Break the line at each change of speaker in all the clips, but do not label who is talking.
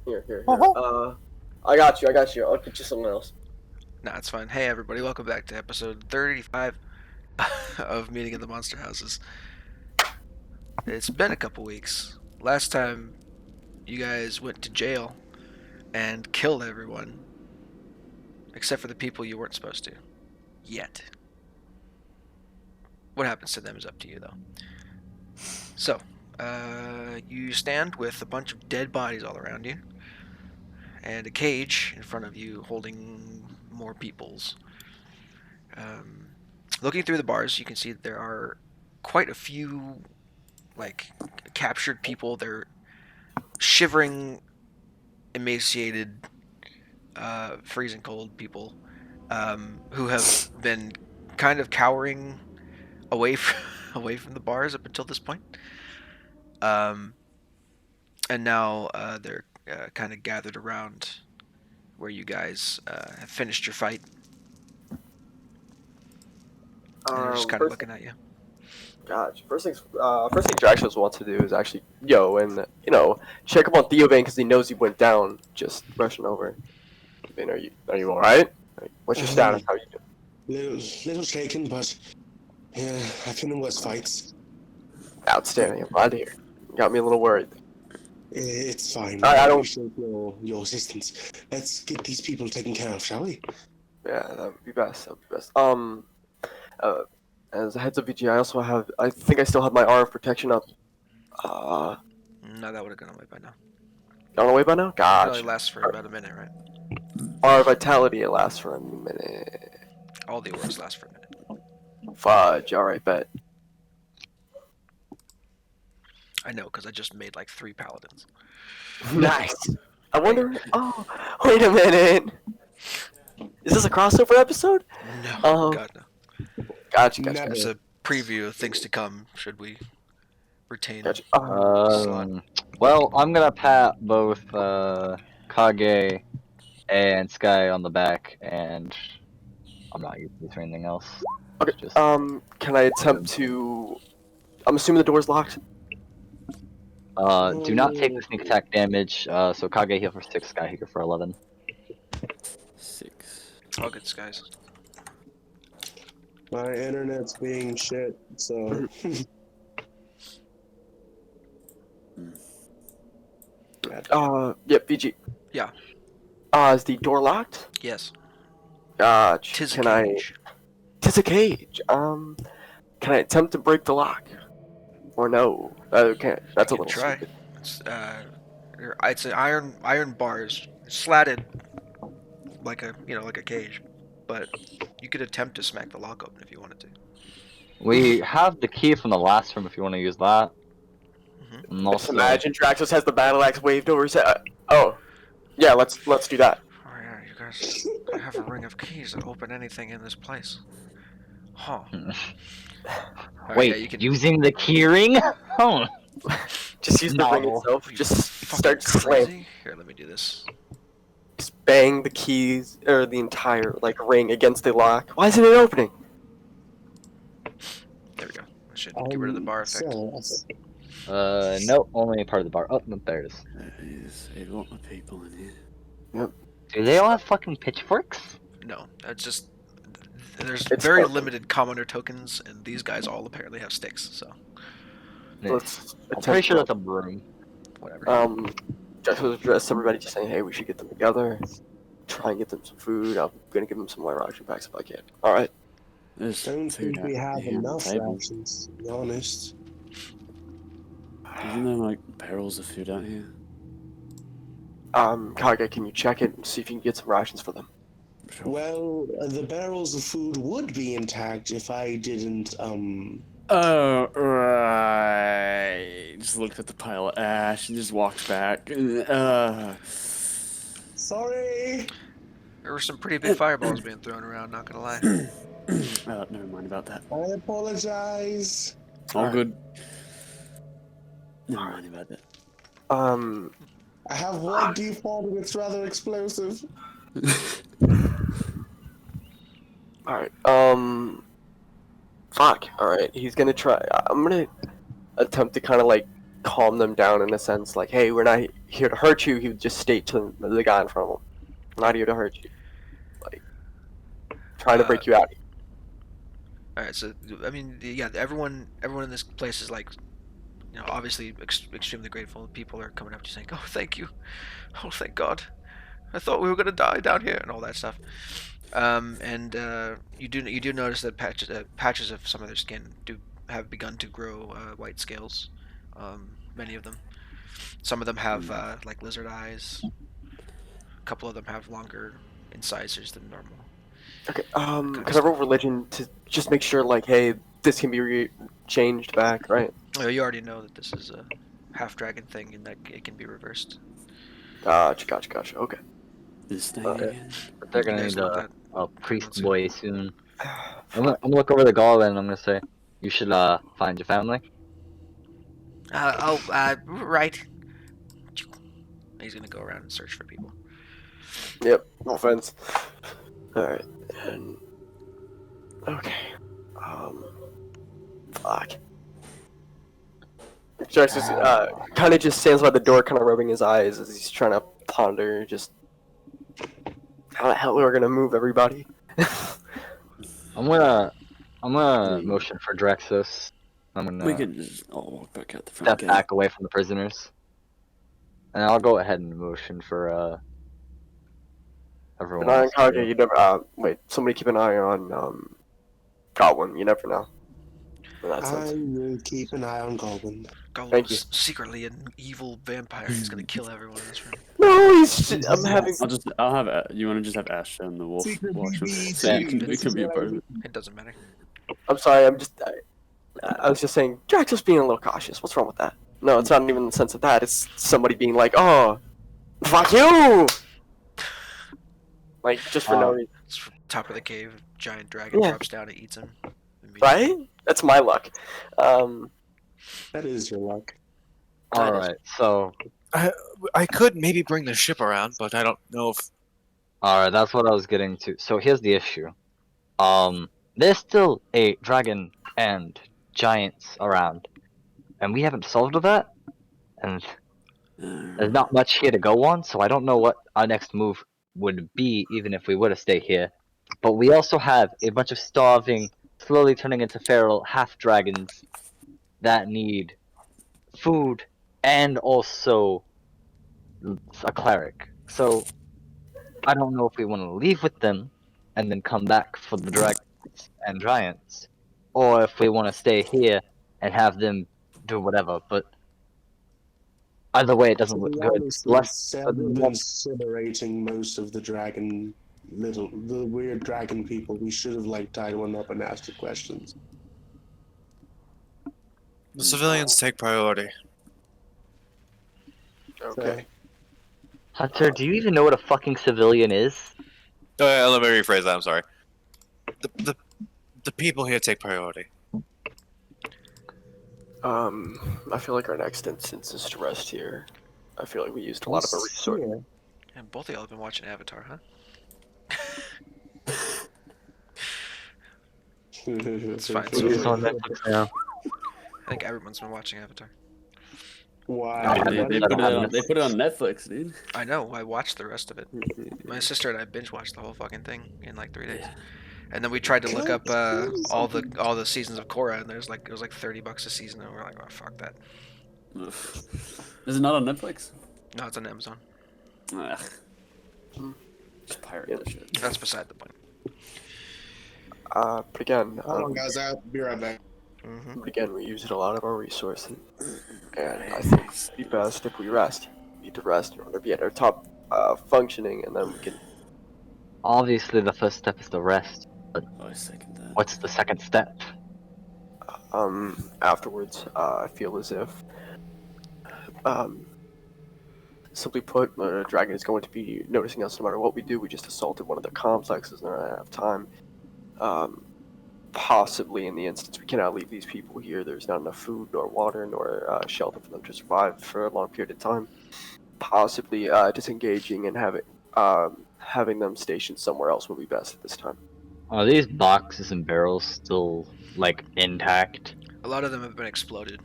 Here. I got you. I'll get you something else.
Nah, it's fine. Hey, everybody, welcome back to episode 35 of Meeting in the Monster Houses. It's been a couple weeks. Last time, you guys went to jail and killed everyone, except for the people you weren't supposed to. Yet. What happens to them is up to you, though. So, you stand with a bunch of dead bodies all around you, and a cage in front of you holding more people's. Looking through the bars, you can see that there are quite a few captured people. They're shivering, emaciated, freezing cold people who have been kind of cowering away from, away from the bars up until this point. And now they're kind of gathered around where you guys have finished your fight. And they're just kind of looking at you.
Gotcha. First thing Draxos wants to do is actually check up on Theoban because he knows he went down. Just rushing over. Ben, are you all right? What's your status? How are you doing?
Little shaken, but yeah, I've been in worse fights.
Outstanding. I'm glad to hear. Got me a little worried.
It's fine.
I don't
appreciate your assistance. Let's get these people taken care of, shall we?
Yeah, that would be best. As a heads up, VG, I think I still have my aura of protection up.
No, that would have gone away by now.
Gone away by now?
It
Gotcha.
only lasts for about a minute, right?
Aura vitality, it lasts for a minute.
All the auras last for a minute.
Fudge. Alright, bet.
I know, because I just made like 3 paladins.
Nice. I wonder. Oh, wait a minute. Is this a crossover episode?
No, God no.
Gotcha.
It's a preview of things to come. Should we retain?
Gotcha.
Well, I'm gonna pat both Kage and Sky on the back, and I'm not using this for anything else.
Okay. Can I attempt to? I'm assuming the door's locked.
Do not take the sneak attack damage. So Kage heal for 6, Sky heal for 11.
6.
All good, Skies.
My internet's being shit, so.
Yep, VG.
Yeah.
Is the door locked?
Yes.
Gotcha.
Tis a cage.
Tis a cage. Can I attempt to break the lock? Or no? Okay, that's a little
try.
stupid.
It's an iron bars slatted like a cage, but you could attempt to smack the lock open if you wanted to.
We have the key from the last room if you want to use that.
Mm-hmm.
Just imagine Draxos has the battle axe waved over his head. Oh, yeah, let's do that.
Oh yeah, you guys have a ring of keys that open anything in this place. Huh.
Wait,
yeah, you can...
using the keyring? Oh.
Just use the ring itself. Just start slamming.
Here, let me do this.
Just bang the keys or the entire ring against the lock. Why isn't it opening?
There we go. I should get rid of the bar effect.
No, only part of the bar. Oh, no, there it is.
There's a lot of people in here.
Yep.
Do they all have fucking pitchforks?
No, it's just there's very limited commoner tokens, and these guys all apparently have sticks. So.
I'm pretty sure that's a broom.
Whatever.
Draxos addressed everybody just saying, hey, we should get them together. Try and get them some food. I'm gonna give them some more ration packs if I can. Alright.
There's
Don't
food
think we
out
have
here on the
enough
table.
rations, to be honest.
Isn't there barrels of food out here?
Kage, can you check it and see if you can get some rations for them?
Sure.
Well, the barrels of food would be intact if I didn't,
Oh, right. Just looked at the pile of ash and just walked back.
Sorry!
There were some pretty big fireballs being thrown around. Not gonna lie.
Never mind about that.
I apologize.
All good. Never mind about that.
I have one default and it's rather explosive.
Alright, fuck, alright, he's gonna try, I'm gonna attempt to kinda calm them down in a sense, like, hey, we're not here to hurt you. He would just state to the guy in front of him, "I'm not here to hurt you. Like, trying to
Uh,
break you out."
all right, so I mean, yeah, everyone in this place is like, obviously extremely grateful. People are coming up to you saying, "Oh, thank you. Oh, thank God. I thought we were gonna die down here," and all that stuff. And you do notice that patches of some of their skin do have begun to grow white scales. Many of them. Some of them have like lizard eyes. A couple of them have longer incisors than normal.
Okay.
Kind of
Could I roll
stuff.
religion to just make sure, like, hey, this can be changed back, right?
You already know that this is a half dragon thing, and that it can be reversed.
Gotcha. Okay.
This thing
Okay.
again.
But they're
You
gonna
guys
need
want that
a
pretty
priest
much soon.
boy soon.
Fuck.
I'm gonna look over the goblin and I'm gonna say, you should find your family.
Right. He's gonna go around and search for people.
Yep. No offense. All right. And okay. Fuck. Jax just kind of just stands by the door, kind of rubbing his eyes as he's trying to ponder just how the hell we're gonna move everybody.
I'm gonna motion for Drexus. I'm
We
gonna
could just all walk back out the front
step
gate.
back away from the prisoners. And I'll go ahead and motion for
Keep
everyone
an eye on
else to go.
Kage. You never. Wait. Somebody keep an eye on Godwin. You never know. In that
I
sense.
will keep an eye on Goblin.
Thank you.
Gollum's secretly an evil vampire. He's gonna kill everyone in this room.
No, he's. I'm having.
I'll have. You want to just have Asha and the wolf
Secret
watch him,
BB
so you
team,
can,
this
can
is
be a
what I
part of
do.
it.
It doesn't matter.
I'm sorry. I was just saying. Jack's just being a little cautious. What's wrong with that? No, it's not even in the sense of that. It's somebody being like, "Oh, fuck you!" Like just for no reason.
It's from top of the cave. Giant dragon
Yeah.
drops down and eats him.
Right? That's my luck.
That is your luck.
Alright, so
I could maybe bring the ship around, but I don't know if.
alright, that's what I was getting to. So here's the issue. There's still a dragon and giants around. And we haven't solved that. And there's not much here to go on, so I don't know what our next move would be, even if we were to stay here. But we also have a bunch of starving, slowly turning into feral half-dragons that need food and also a cleric. So I don't know if we want to leave with them and then come back for the dragons and giants, or if we want to stay here and have them do whatever. But either way, it doesn't
To
look
be
good.
honest,
Less,
instead of incinerating most of the weird dragon people, we should have like tied one up and asked it questions.
The civilians take priority.
Okay.
Hunter, do you even know what a fucking civilian is?
Let me rephrase that. I'm sorry. The people here take priority.
I feel like our next instance is to rest here. I feel like we used a lot of our resources.
Yeah.
And both of y'all have been watching Avatar, huh?
It's
fine.
It's on Netflix now.
I think everyone's been watching Avatar.
Why?
They,
What
they
is
put it
that?
on. They put it on Netflix, dude.
I know. I watched the rest of it. My sister and I binge watched the whole fucking thing in like 3 days. And then we tried to look up all the seasons of Korra, and it was like $30 a season, and we're like, oh fuck that.
Ugh. Is it not on Netflix?
No, it's on Amazon.
Ugh. Just pirate that shit.
That's beside the point.
But again,
Hold on, guys. I'll be right back.
Mm-hmm.
but again, we used a lot of our resources, and I think it'd be best if we rest. We need to rest in order to be at our top functioning, and then we can.
Obviously, the first step is to rest.
Oh, I second that.
What's the second step?
Afterwards, I feel as if, simply put, the dragon is going to be noticing us no matter what we do. We just assaulted one of the complexes, and I don't have time. Possibly in the instance we cannot leave these people here. There's not enough food, nor water, nor shelter for them to survive for a long period of time. Possibly disengaging and having them stationed somewhere else would be best at this time.
Are these boxes and barrels still, like, intact?
A lot of them have been exploded.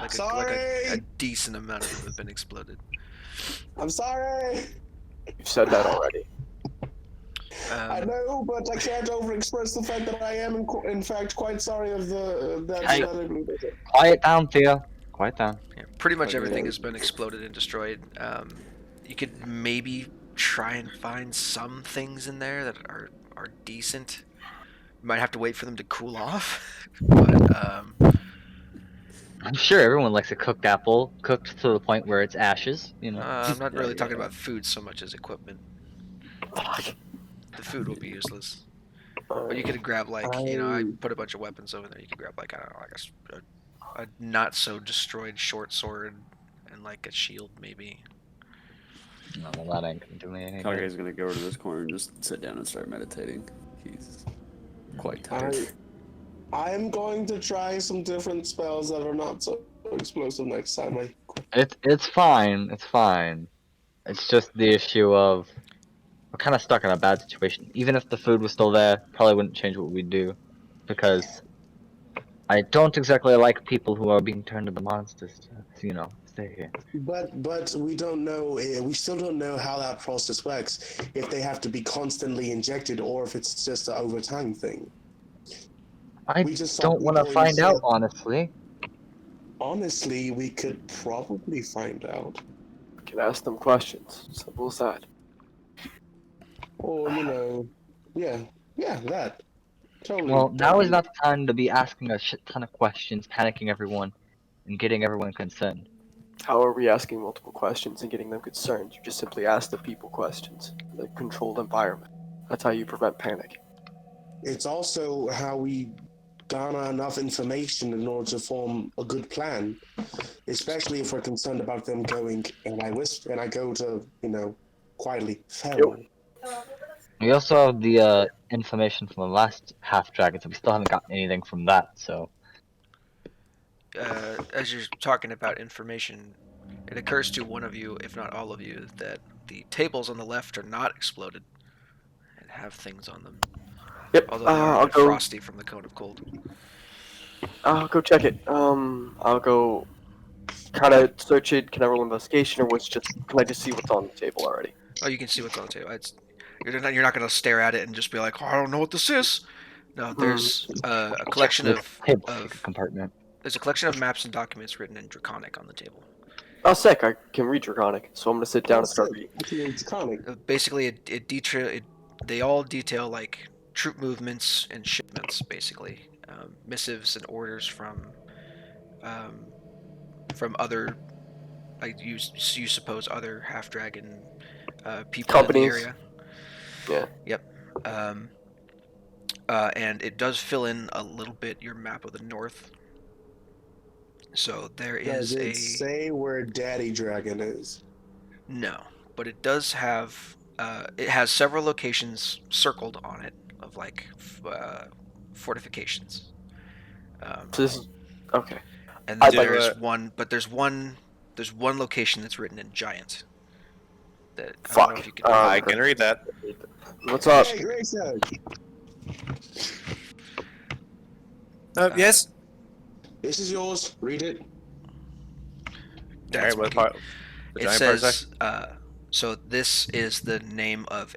Like
Sorry.
a decent amount of them have been exploded.
I'm sorry.
You've said that already.
I know, but I can't overexpress the fact that I am, in fact, quite sorry of the that.
Hey.
that-
Quiet down, Theo. Quiet down.
Yeah, pretty much
Okay.
everything has been exploded and destroyed. You could maybe try and find some things in there that are decent. You might have to wait for them to cool off, but
I'm sure everyone likes a cooked apple, cooked to the point where it's ashes. You know.
I'm not really
Yeah,
talking
yeah.
about food so much as equipment.
Fuck.
The food will be useless. But you
Alright.
could grab I
I
put a bunch of weapons over there. You could grab I don't know, I guess a not so destroyed short sword and like a shield maybe.
No, well, that ain't gonna do me any good.
Kage's gonna go over to this corner and just sit down and start meditating. He's quite tired.
I'm going to try some different spells that are not so explosive next time.
It's fine. It's fine. It's just the issue of we're kind of stuck in a bad situation. Even if the food was still there, probably wouldn't change what we do, because I don't exactly like people who are being turned into monsters to, stay here.
But we don't know. We still don't know how that process works. If they have to be constantly injected, or if it's just an over time thing.
I
We just saw
don't want to
people
find
use
out,
it.
honestly.
Honestly, we could probably find out.
Can ask them questions. Simple as that.
Or yeah, that totally.
Well, now is
totally.
not the time to be asking a shit ton of questions, panicking everyone, and getting everyone concerned.
How are we asking multiple questions and getting them concerned? You just simply ask the people questions. The controlled environment. That's how you prevent panic.
It's also how we garner enough information in order to form a good plan, especially if we're concerned about them going. And I go to quietly feral.
We also have the information from the last half dragon, so we still haven't gotten anything from that. So
As you're talking about information, it occurs to one of you, if not all of you, that the tables on the left are not exploded and have things on them.
Yep.
Although they are a
I'll
bit
go.
frosty from the cone of cold.
I'll go check it. I'll go. Kind of search it. Can I roll investigation, or what's just? Can I just see what's on the table already?
Oh, you can see what's on the table. You're not going to stare at it and just be like, oh, I don't know what this is. No, there's a collection
this table
of
compartment.
there's a collection of maps and documents written in Draconic on the table.
Oh, sick! I can read Draconic, so I'm gonna sit down and start reading.
It's comic.
Basically, they all detail like troop movements and shipments, basically missives and orders from other, like you suppose other half dragon people in the
Companies.
area.
Yeah.
Yep. And it does fill in a little bit your map of the north. So there
Does
is
it say where Daddy Dragon is?
no, but it does have it has several locations circled on it of like fortifications.
So this is okay.
And then
I'd like
there's
to-
one location that's written in giant. That I don't know
Fuck.
if you can.
I can read that.
What's up?
Hey, Grayson.
Yes.
This is yours. Read it.
That's
Alright, what
what
part? The
it
giant part
says. So this is the name of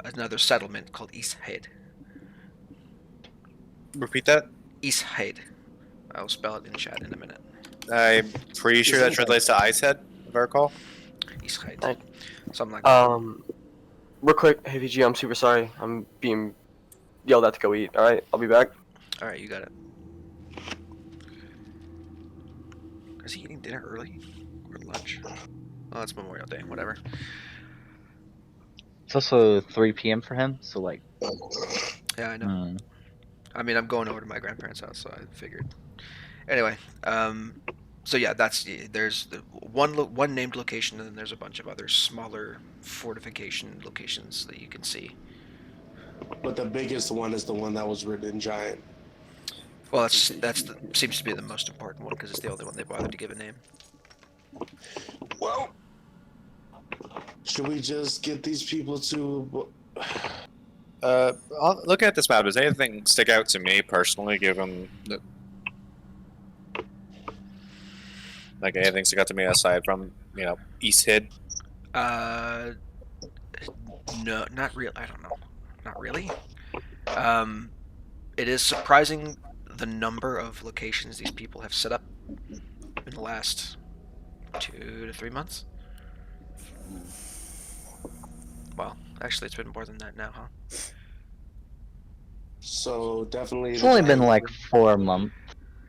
another settlement called Eastheid.
Repeat that.
Eastheid. I'll spell it in chat in a minute.
I'm pretty sure that translates to ice head, if I recall.
Eastheid.
Right.
Something like that.
Real quick, hey VG, I'm super sorry. I'm being yelled at to go eat. All right, I'll be back.
All right, you got it. Is he eating dinner early or lunch? Oh, it's Memorial Day. Whatever.
It's also 3 p.m. for him, so like.
Yeah, I know. I mean, I'm going over to my grandparents' house, so I figured. Anyway, so yeah, there's the one named location, and then there's a bunch of other smaller fortification locations that you can see.
But the biggest one is the one that was written in giant.
Well, seems to be the most important one because it's the only one they bothered to give a name.
Well, should we just get these people to?
Looking at this map, does anything stick out to me personally, given that Like anything stuck out to me aside from East Hid?
Uh, no, not real. I don't know. Not really. Um, it is surprising the number of locations these people have set up in the last 2 to 3 months. Well, actually, it's been more than that now, huh?
So definitely
It's
the
only been
giant.
like 4 months,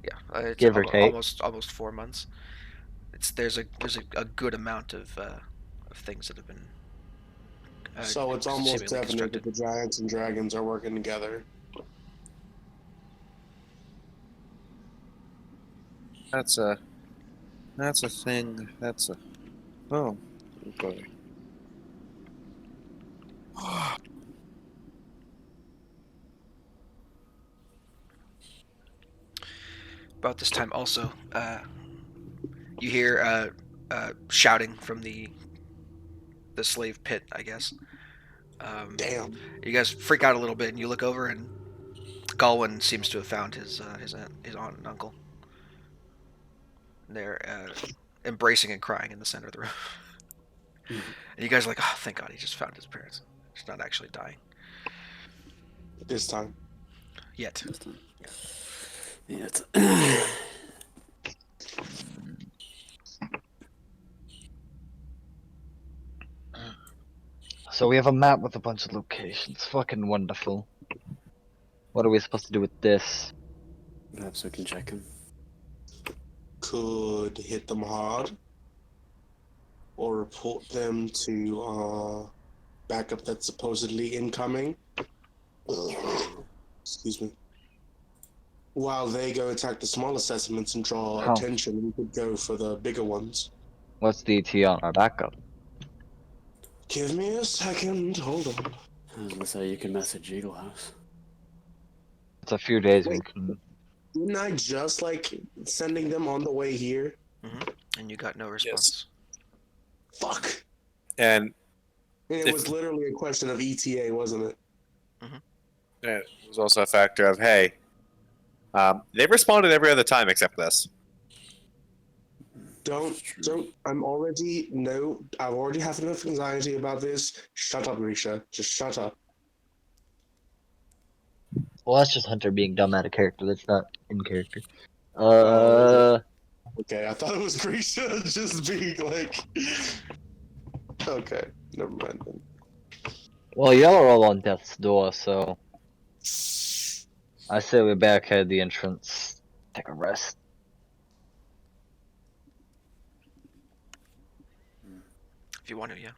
Yeah, it's
give or take.
almost 4 months. There's a good amount of things that have been
So it's almost
seemingly
definite that
constructed.
the giants and dragons are working together.
That's a thing. That's a oh. Okay.
About this time, also, you hear shouting from the slave pit, I guess.
Damn.
You guys freak out a little bit, and you look over, and Galwin seems to have found his aunt and uncle. And they're embracing and crying in the center of the room. And you guys are like, oh, thank God, he just found his parents. He's not actually dying
This time.
yet.
This time. Yeah, it's
So we have a map with a bunch of locations. Fucking wonderful. What are we supposed to do with this?
perhaps we can check him.
Could hit them hard or report them to backup that's supposedly incoming. Excuse me. While they go attack the smaller settlements and draw
How?
attention, we could go for the bigger ones.
What's the ET on our backup?
Give me a second. Hold on.
I was gonna say you can message Eagle House.
It's a few days we
Wait.
can.
Didn't I just sending them on the way here?
And you got no response.
Fuck.
And
And it
If-
was literally a question of ETA, wasn't it?
it was also a factor of hey, they've responded every other time except this.
Don't. I've already have enough anxiety about this. Shut up, Risha. Just shut up.
Well, that's just Hunter being dumb out of character. That's not in character.
Oh, okay, I thought it was Risha just being like. Okay, never mind then.
Well, y'all are all on death's door, so I say we barricade the entrance. Take a rest.
If you want to, yeah.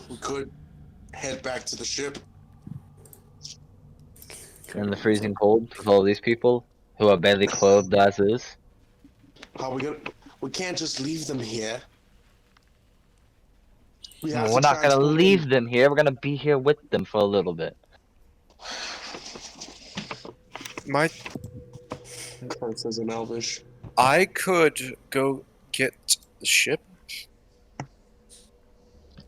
We could head back to the ship.
In the freezing cold with all these people who are barely clothed as is.
How we gonna? We can't just leave them here. We have
We're
to
not gonna
transport them.
leave them here. We're gonna be here with them for a little bit.
My
Curses in Elvish.
I could go get the ship.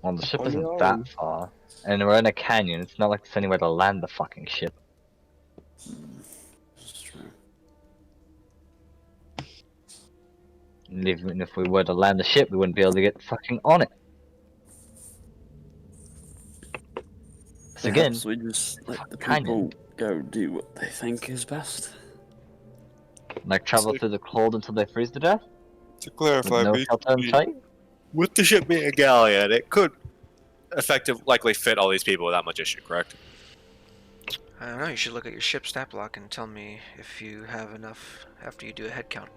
Well, the ship
On
isn't
your
that
own.
far, and we're in a canyon. It's not like there's anywhere to land the fucking ship.
It's true.
And even if we were to land the ship, we wouldn't be able to get fucking on it. So again,
Perhaps we just let the
Canyon.
people go do what they think is best.
like travel
So-
through the cold until they freeze to death
To
with
clarify,
no shelter in sight.
with the ship being a galleon, it could likely fit all these people without much issue, correct?
I don't know. You should look at your ship stat block and tell me if you have enough after you do a head count.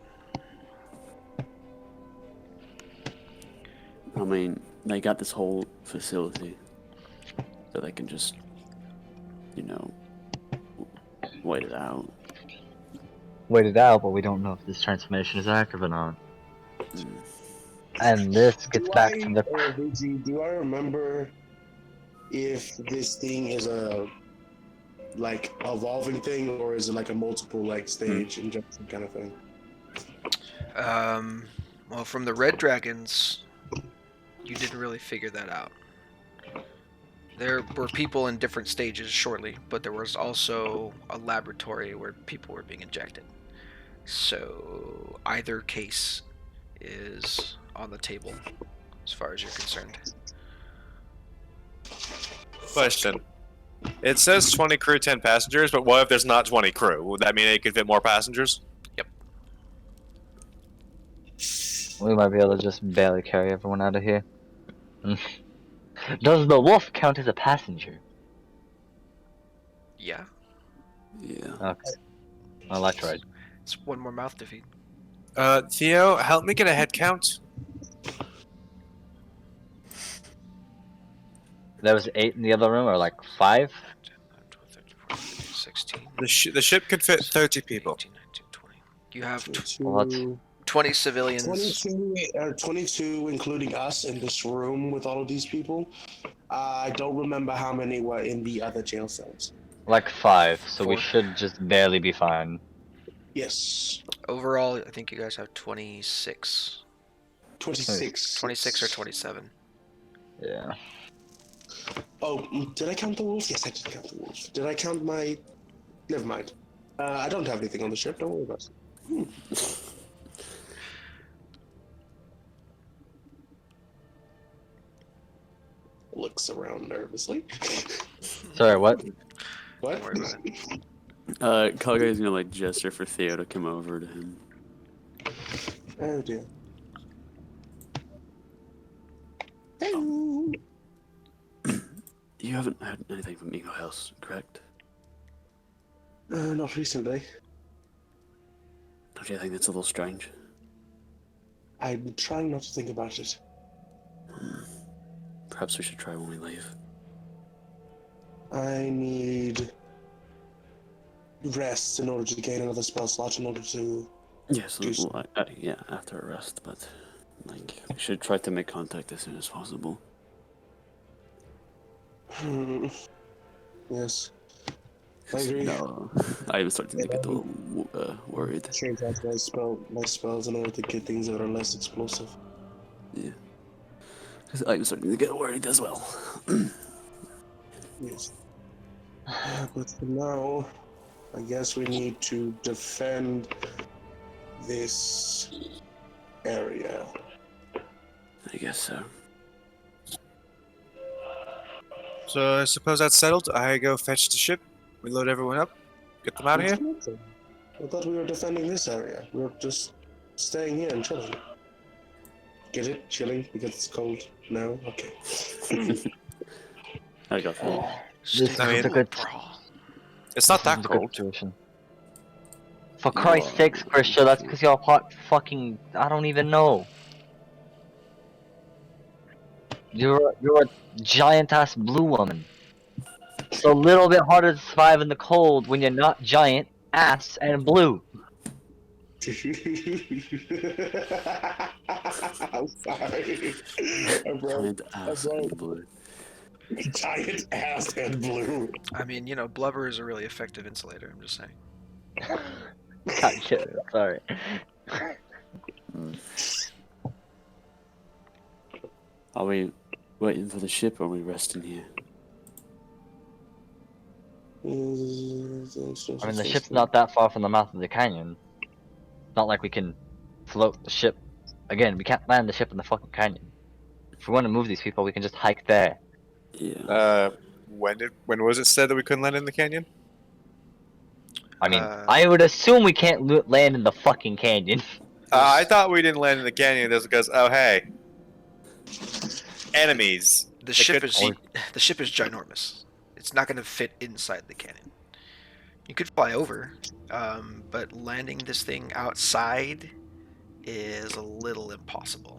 I mean, they got this whole facility, so they can just, wait it out.
Wait it out, but we don't know if this transformation is active or not.
Mm.
And this gets back to the.
VG, do I remember if this thing is a evolving thing or is it like a multiple stage injection kind of thing?
Well, from the red dragons, you didn't really figure that out. There were people in different stages shortly, but there was also a laboratory where people were being injected. So either case is on the table, as far as you're concerned.
Question. It says 20 crew, 10 passengers, but what if there's not 20 crew? Would that mean it could fit more passengers?
We might be able to just barely carry everyone out of here. Does the wolf count as a passenger?
Yeah,
Yeah.
Okay. Well, I tried.
it's one more mouth to feed.
Theo, help me get a head count.
There was 8 in the other room, or like 5?
16.
The ship could fit 30 people.
18, 19, 20. You have
What?
20 civilians.
22, including us in this room with all of these people. I don't remember how many were in the other jail cells.
Like 5, so we
4.
should just barely be fine.
Yes.
Overall, I think you guys have 26.
26.
26 or 27.
Yeah.
Oh, did I count the wolf? Yes, I did count the wolf. Did I count my... Never mind. I don't have anything on the ship. Don't worry about it. Looks around nervously.
Sorry, what?
What?
Don't worry about it.
Kaga's gonna like gesture for Theo to come over to him.
Oh dear. Hello.
You haven't heard anything from Eagle House, correct?
Not recently.
Don't you think that's a little strange?
I'm trying not to think about it.
Perhaps we should try when we leave.
I need rest in order to gain another spell slot in order to...
Yes,
Do so.
well, yeah, after a rest, but like we should try to make contact as soon as possible.
Yes. I agree.
No, I am starting to get a little worried.
Change out my spells in order to get things that are less explosive.
Yeah, because I'm starting to get worried as well.
Yes. But for now, I guess we need to defend this area.
I guess so.
So I suppose that's settled. I go fetch the ship. We load everyone up. Get them out of here.
I thought we were defending this area. We were just staying here and chilling. Get it? Chilling because it's cold now? Okay.
I got that.
This is
I mean-
a good,
It's not
this is
that
a good
cold.
situation. For Christ's sakes, Christian, that's because you're hot fucking... I don't even know. You're a giant-ass blue woman. It's a little bit harder to survive in the cold when you're not giant, ass, and blue.
I'm sorry.
Giant ass and blue.
Giant ass and blue.
I mean, blubber is a really effective insulator. I'm just saying.
God, shit, sorry.
Are we waiting for the ship or are we resting here?
I mean, the ship's not that far from the mouth of the canyon. Not like we can float the ship. Again, we can't land the ship in the fucking canyon. If we want to move these people, we can just hike there.
Yeah.
When was it said that we couldn't land in the canyon?
I mean, I would assume we can't land in the fucking canyon.
I thought we didn't land in the canyon just because, oh hey, enemies.
The ship is ginormous. It's not going to fit inside the canyon. You could fly over, but landing this thing outside is a little impossible.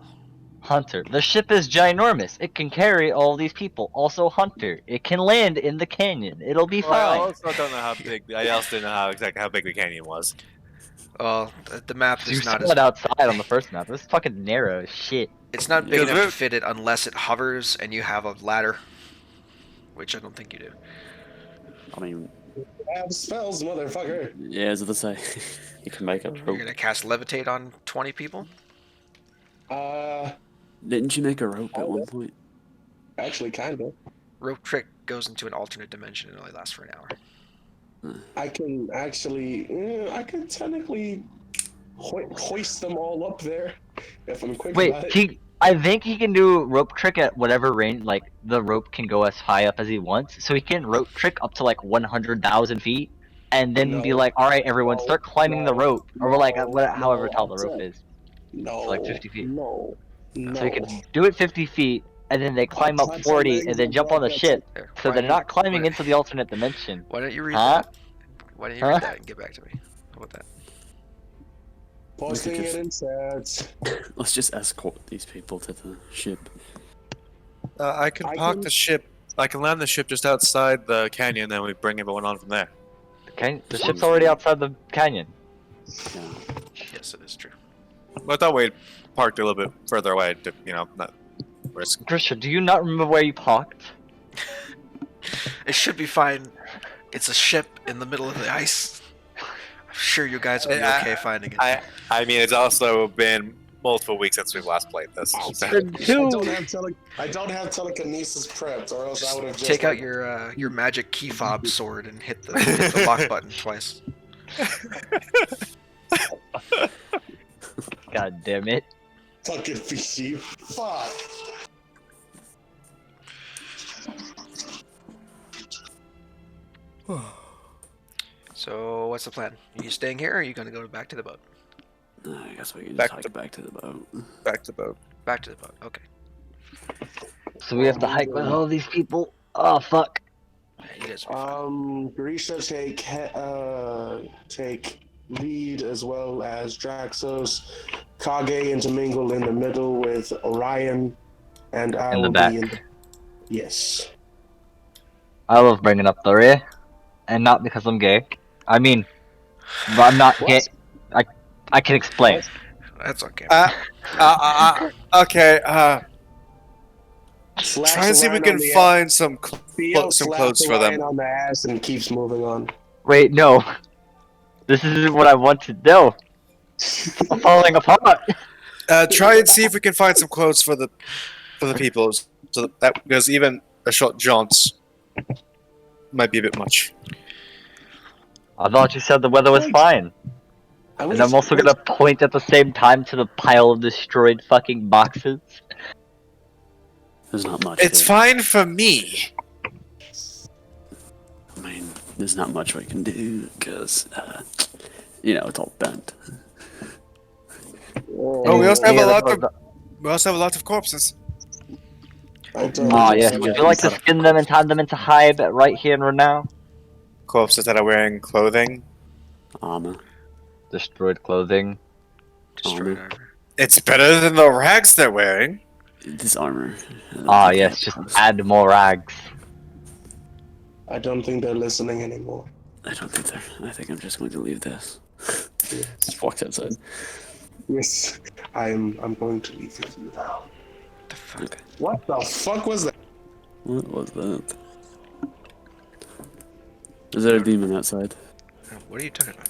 Hunter, the ship is ginormous. It can carry all these people. Also, Hunter, it can land in the canyon. It'll be
Well, I
fine.
also don't know how big. I also didn't know exactly how big the canyon was.
Well, the map
You
is not
saw
as
it outside on the first map. It was fucking narrow as shit.
it's not big
Yeah,
enough to
look.
fit it unless it hovers and you have a ladder, which I don't think you do.
I mean,
I have spells, motherfucker.
yeah, as I say, you can make a
You're
rope.
gonna cast levitate on 20 people.
Didn't you make a rope at one point?
Actually, kind of.
Rope trick goes into an alternate dimension and only lasts for an hour.
I can technically hoist them all up there. If I'm quick
Wait,
about it.
I think he can do rope trick at whatever range. Like the rope can go as high up as he wants, so he can rope trick up to like 100,000 feet, and then be
No,
like, "All right, everyone,
no,
start climbing the
no,
rope," or like however
no.
tall the rope is, to like
No,
50 feet.
no,
So he
no.
can do it 50 feet, and then they
I'll
climb up
touch your
40,
legs
and then jump
before I
on the
get
ship.
There,
So
why
they're
don't you,
not climbing
why,
into the alternate dimension.
why don't you read
Huh?
that? Why don't you
Huh?
read that and get back to me? How about that?
posting
just-
it in chats.
Let's just escort these people to the ship.
I can
I
park
can-
the ship. I can land the ship just outside the canyon, and we bring everyone on from there.
The ship's already outside the canyon.
Yeah.
Yes, it is true.
But I thought we parked a little bit further away to, not risk.
Grisha, do you not remember where you parked?
It should be fine. It's a ship in the middle of the ice. I'm sure you guys will be okay finding it.
I mean, it's also been multiple weeks since we've last played this.
I'll
so-
take it. I don't
Dude.
have I don't have telekinesis prepped, or else I would have just
Take out
like,
your magic key fob sword and hit the lock button twice.
God damn it.
fucking fishy. Fuck.
So what's the plan? Are you staying here, or are you gonna go back to the boat?
I guess we can
Back
just hike
to-
back to the boat.
Back to boat.
Back to the boat. Okay.
So we have to hike with all these people? Oh, fuck.
You guys will be fine.
Grisha take lead as well as Draxos. Kage intermingle in the middle with Orion, and I
In the
will
back.
be in the... Yes.
I love bringing up the rear. And not because I'm gay. I mean, but I'm not gay. I can explain.
That's okay.
Okay.
Slaps
Try and see if we
Orion
can
on the
find some
Theo
some
slaps
clothes for
Orion
them.
on the ass and keeps moving on.
Wait, no. This isn't what I want to do. I'm falling apart.
Try and see if we can find some clothes for the people, so that because even a short jaunt might be a bit much.
I thought you said the weather was fine. And I'm also gonna point at the same time to the pile of destroyed fucking boxes.
There's not much.
It's
here.
fine for me.
I mean, there's not much we can do because, it's all bent.
Oh, we also have
Any
a
other
lot
clothes-
of we also have a lot of corpses.
I don't
Ah,
know.
yes. Would you like to skin them and tie them into hide right here and right now?
Corpses that are wearing clothing.
Armor.
Destroyed clothing.
Destroyed
armor.
armor.
It's better than the rags they're wearing.
This armor. I don't
Ah,
think
yes.
that
Just
counts.
add more rags.
I don't think they're listening anymore.
I don't think they're. I think I'm just going to leave this. Just walked outside.
Yes, I'm going to leave with you now.
The fuck?
Okay.
What the fuck was that?
What was that? Is there a demon outside?
What are you talking about?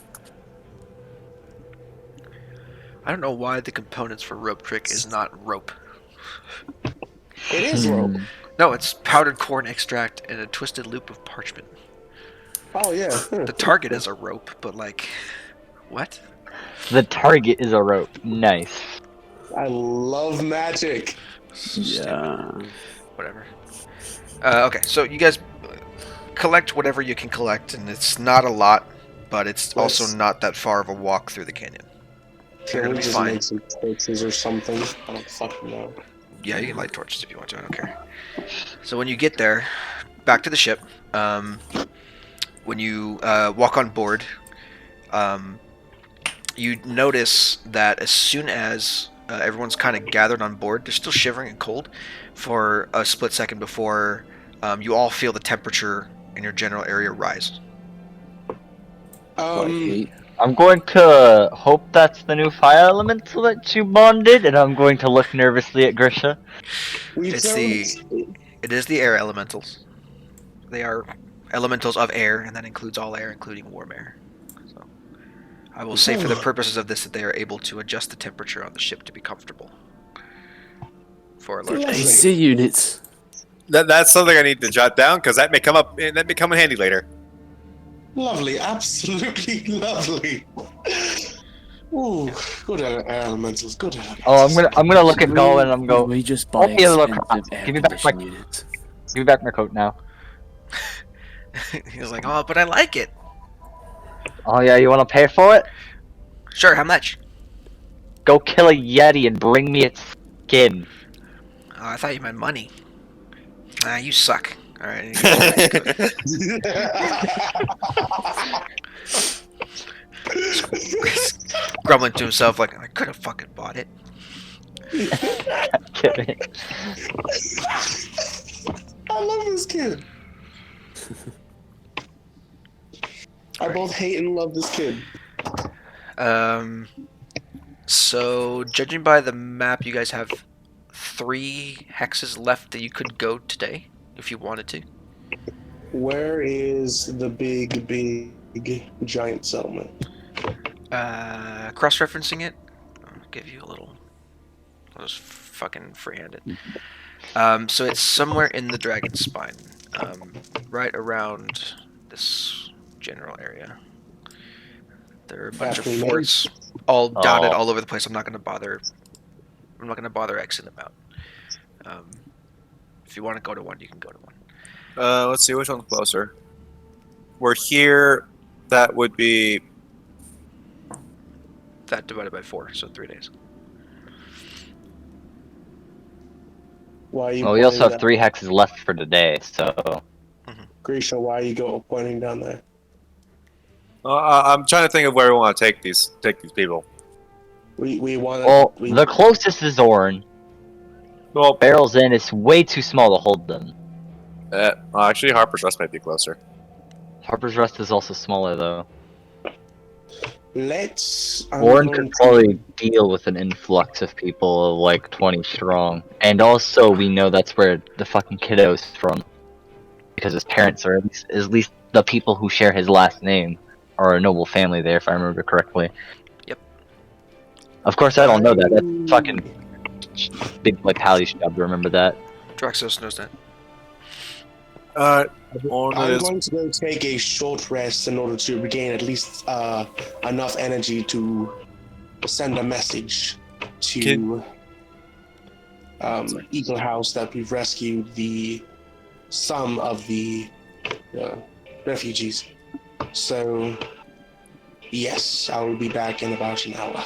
I don't know why the components for rope trick is not rope.
It is rope.
No, it's powdered corn extract and a twisted loop of parchment.
Oh yeah.
The target is a rope, but like, what?
The target is a rope. Nice.
I love magic.
Yeah.
Whatever. Okay, so you guys collect whatever you can collect, and it's not a lot, but it's also
Let's-
not that far of a walk through the canyon. You're
Can
gonna
we
be
just
fine.
make some torches or something? I don't fucking know.
Yeah, you can light torches if you want to. I don't care. So when you get there, back to the ship. When you walk on board, you notice that as soon as everyone's kind of gathered on board, they're still shivering and cold for a split second before you all feel the temperature in your general area rise.
What I hate.
I'm going to hope that's the new fire elemental that you bonded, and I'm going to look nervously at Grisha.
We
It's
don't.
It is the air elementals. They are elementals of air, and that includes all air, including warm air. So, I will say for the purposes of this that they are able to adjust the temperature on the ship to be comfortable for a large.
Lovely.
AC units.
That's something I need to jot down because that may come up. That may come in handy later.
Lovely, absolutely lovely. Ooh, good elementals, good elementals.
Oh, I'm gonna look at Go and I'm go.
We just
All
buy
the other
expensive
crops.
air
Give me back my
conditioning units.
give me back my coat now.
He was like, "Oh, but I like it."
Oh yeah, you want to pay for it?
Sure, how much?
Go kill a yeti and bring me its skin.
Oh, I thought you meant money. Ah, you suck. All right, and he gives you back your coat. Grumbling to himself, like, I could have fucking bought it.
Kidding.
I love this kid. I both hate and love this kid.
So judging by the map, you guys have 3 hexes left that you could go today if you wanted to.
Where is the big giant settlement?
Cross-referencing it, I'll give you a little. I'll just fucking freehand it. So it's somewhere in the Dragon Spine, right around this general area. There are a bunch of
Aptly named.
forts all dotted
Oh,
all over the place. I'm not gonna bother Xing them out. If you want to go to one, you can go to one.
Let's see which one's closer. We're here. That would be.
That divided by 4, so 3 days.
Why are you
well, we also
pointing
have 3 hexes left for today, so
Grisha, why are you pointing down there?
I'm trying to think of where we want to take these people.
We want.
well,
We,
the closest is Zorn.
Well,
Barrels in is way too small to hold them.
actually, Harper's Rest might be closer.
Harper's Rest is also smaller though.
let's. I'm
Warren
going
could
to-
probably deal with an influx of people of like 20 strong. And also, we know that's where the fucking kiddo's from. Because his parents are at least the people who share his last name are a noble family there, if I remember correctly.
Yep.
Of course, I don't know that. That's fucking big like Hallie's job to remember that.
Draxos knows that.
One
I'm
is
going to go take a short rest in order to regain at least enough energy to send a message to Eagle House that we've rescued some of the refugees. So, yes, I will be back in about an hour.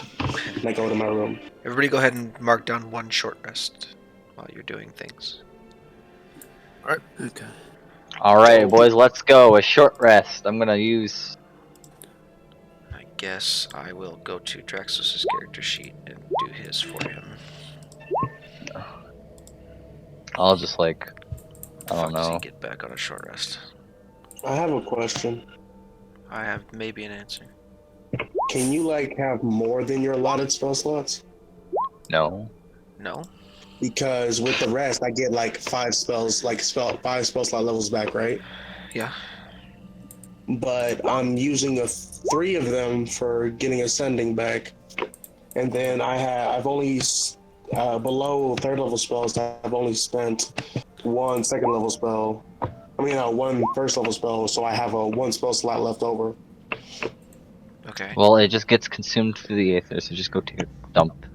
And I go to my room.
Everybody go ahead and mark down 1 short rest while you're doing things.
Okay.
Alright, boys, let's go. A short rest. I'm gonna use.
I guess I will go to Draxos' character sheet and do his for him.
I'll just like. I
Fuck
don't
does he
know.
get back on a short rest?
I have a question.
I have maybe an answer.
Can you have more than your allotted spell slots?
No.
No?
Because with the rest, I get 5 spells, 5 spell slot levels back, right?
Yeah.
But I'm using 3 of them for getting ascending back, and then I've only below 3rd level spells. I've only spent 1 2nd level spell. I mean, 1 1st level spell, so I have a 1 spell slot left over.
Okay.
Well, it just gets consumed through the aether, so just go to your dump.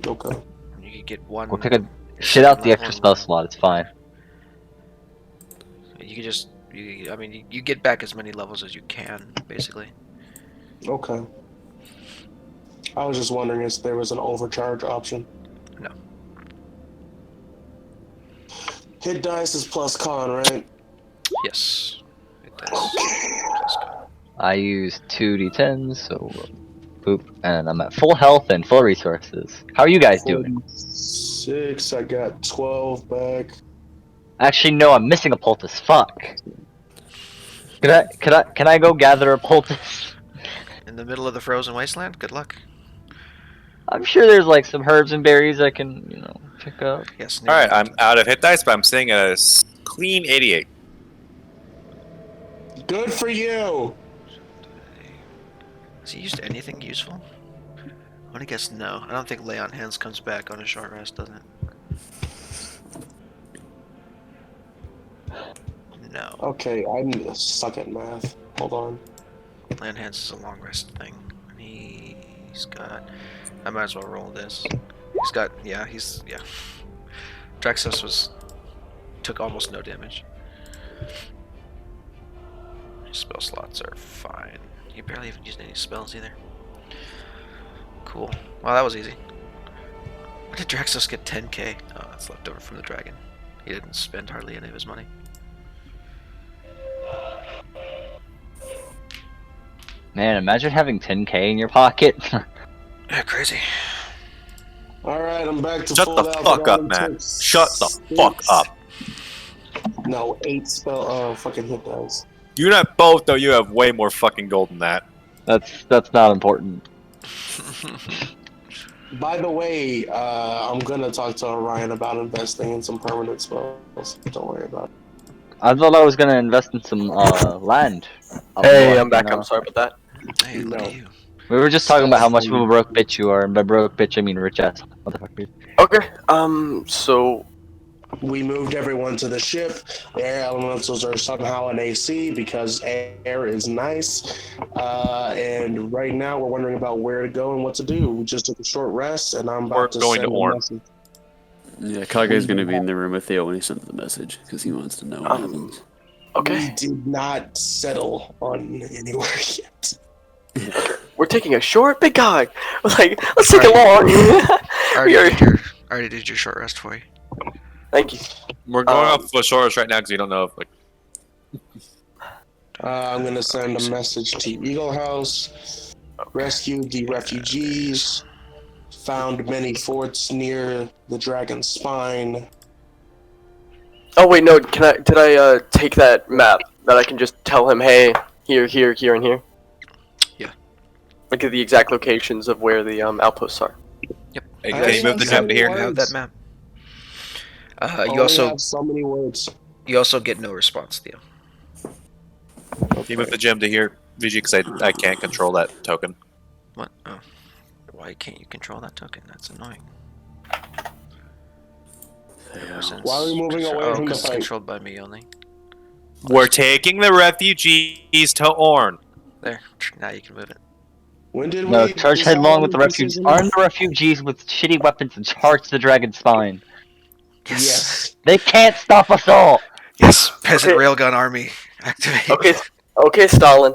Okay.
You could get 1.
Or pick a. Shit out the extra spell slot, it's fine.
You could just. You get back as many levels as you can, basically.
Okay. I was just wondering if there was an overcharge option.
No.
Hit dice is plus con, right?
Yes. It does.
I use 2d10s, so. Boop. And I'm at full health and full resources. How are you guys doing?
6. I got 12 back.
Actually, no, I'm missing a poultice. Fuck. Can I go gather a poultice?
In the middle of the frozen wasteland? Good luck.
I'm sure there's some herbs and berries I can, pick up.
Yes.
all right. I'm out of hit dice, but I'm sitting at a clean 88.
Good for you.
Has he used anything useful? I'm gonna guess no. I don't think Lay on Hands comes back on a short rest, does it? No.
Okay, I suck at math. Hold on.
Lay on Hands is a long rest thing. And he He's got. I might as well roll this. He's got. Yeah. Drexus took almost no damage. His spell slots are fine. You barely even used any spells either. Cool. Wow, that was easy. Where did Drexus get 10k? Oh, that's left over from the dragon. He didn't spend hardly any of his money.
Man, imagine having 10k in your pocket.
Yeah, crazy.
All right, I'm back to
Shut
full
the
health.
fuck
It
up,
only
man.
took
Shut the fuck up.
No, 8 spell. Fucking hit dice.
You have both, though. You have way more fucking gold than that.
That's not important.
By the way, I'm gonna talk to Orion about investing in some permanent spells. Don't worry about it.
I thought I was gonna invest in some land. Up
Hey,
north,
I'm back.
you know?
I'm sorry about that.
Hey, look at you.
We were just talking about how much of a broke bitch you are, and by broke bitch I mean rich ass motherfucker.
Okay. So
We moved everyone to the ship. Air elementals are somehow in AC because air is nice. And right now we're wondering about where to go and what to do. We just took a short rest, and I'm
We're
about to
going
send
to
a
Orn.
message.
Yeah, Kage's gonna be in the room with Theo when he sends the message because he wants to know what happens.
We
okay,
did not settle on anywhere yet.
we're taking a short, big guy. Like, let's take a long.
I already did your short rest for you.
Thank you.
We're going off of Soros right now because you don't know if, like,
I'm gonna send a message to Eagle House. Rescued the refugees. Found many forts near the dragon's spine.
Oh wait, no. Did I take that map that I can just tell him, hey, here, here, here, and here?
Yeah.
Look at the exact locations of where the outposts are.
Yep.
hey,
I
can you
only
move the
have
gem to
so
here?
many
You have
words.
that map.
I
You
only
also
have so many words.
get no response, Theo.
Can you move the gem to here, VG? Because I can't control that token.
What? Oh. Why can't you control that token? That's annoying.
Why are we moving away from the
it's
fight?
controlled by me only.
We're taking the refugees to Orn.
There. Now you can move it.
When did
No,
we
charge
decide
headlong
on
with the
this
refugees.
decision?
Arm the refugees with shitty weapons and charge the dragon's spine.
Yes.
They can't stop us all!
Yes. Peasant
Okay.
Railgun Army. Activate.
Okay, Stalin.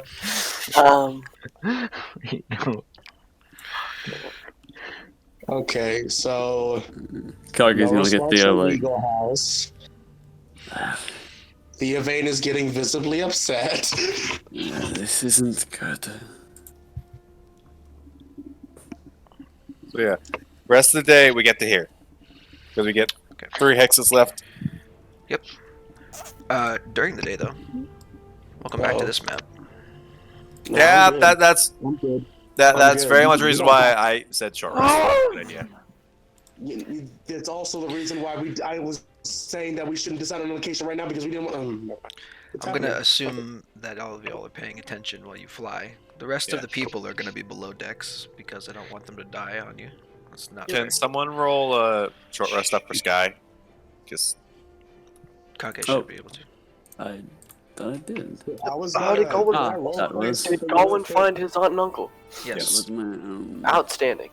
Okay, so
Kage's
no
gonna get
response
Theo
from
like,
Eagle House. Thea Vane is getting visibly upset.
yeah, this isn't good.
So yeah, rest of the day we get to here because we get 3 hexes left.
Yep. During the day though. Welcome back to this map.
No,
Yeah,
I'm good.
that's
I'm good.
that's
good.
very much the
You
reason
don't
why
have-
I said short rest. Good idea.
It's also the reason why I was saying that we shouldn't decide on a location right now because we didn't want. Never mind. It's
I'm gonna
happening.
assume that all of y'all are paying attention while you fly. The rest
Yeah.
of the people are gonna be below decks because I don't want them to die on you. That's not
Can
fair.
someone roll a short rest up for Sky? Just
Kage
Oh.
should be able to.
I thought I did.
I was
How'd it go with
I
that?
rolled
That
for it,
was-
so
Did
you
Galwin
know,
find his aunt and uncle?
Yes.
That was my,
Outstanding.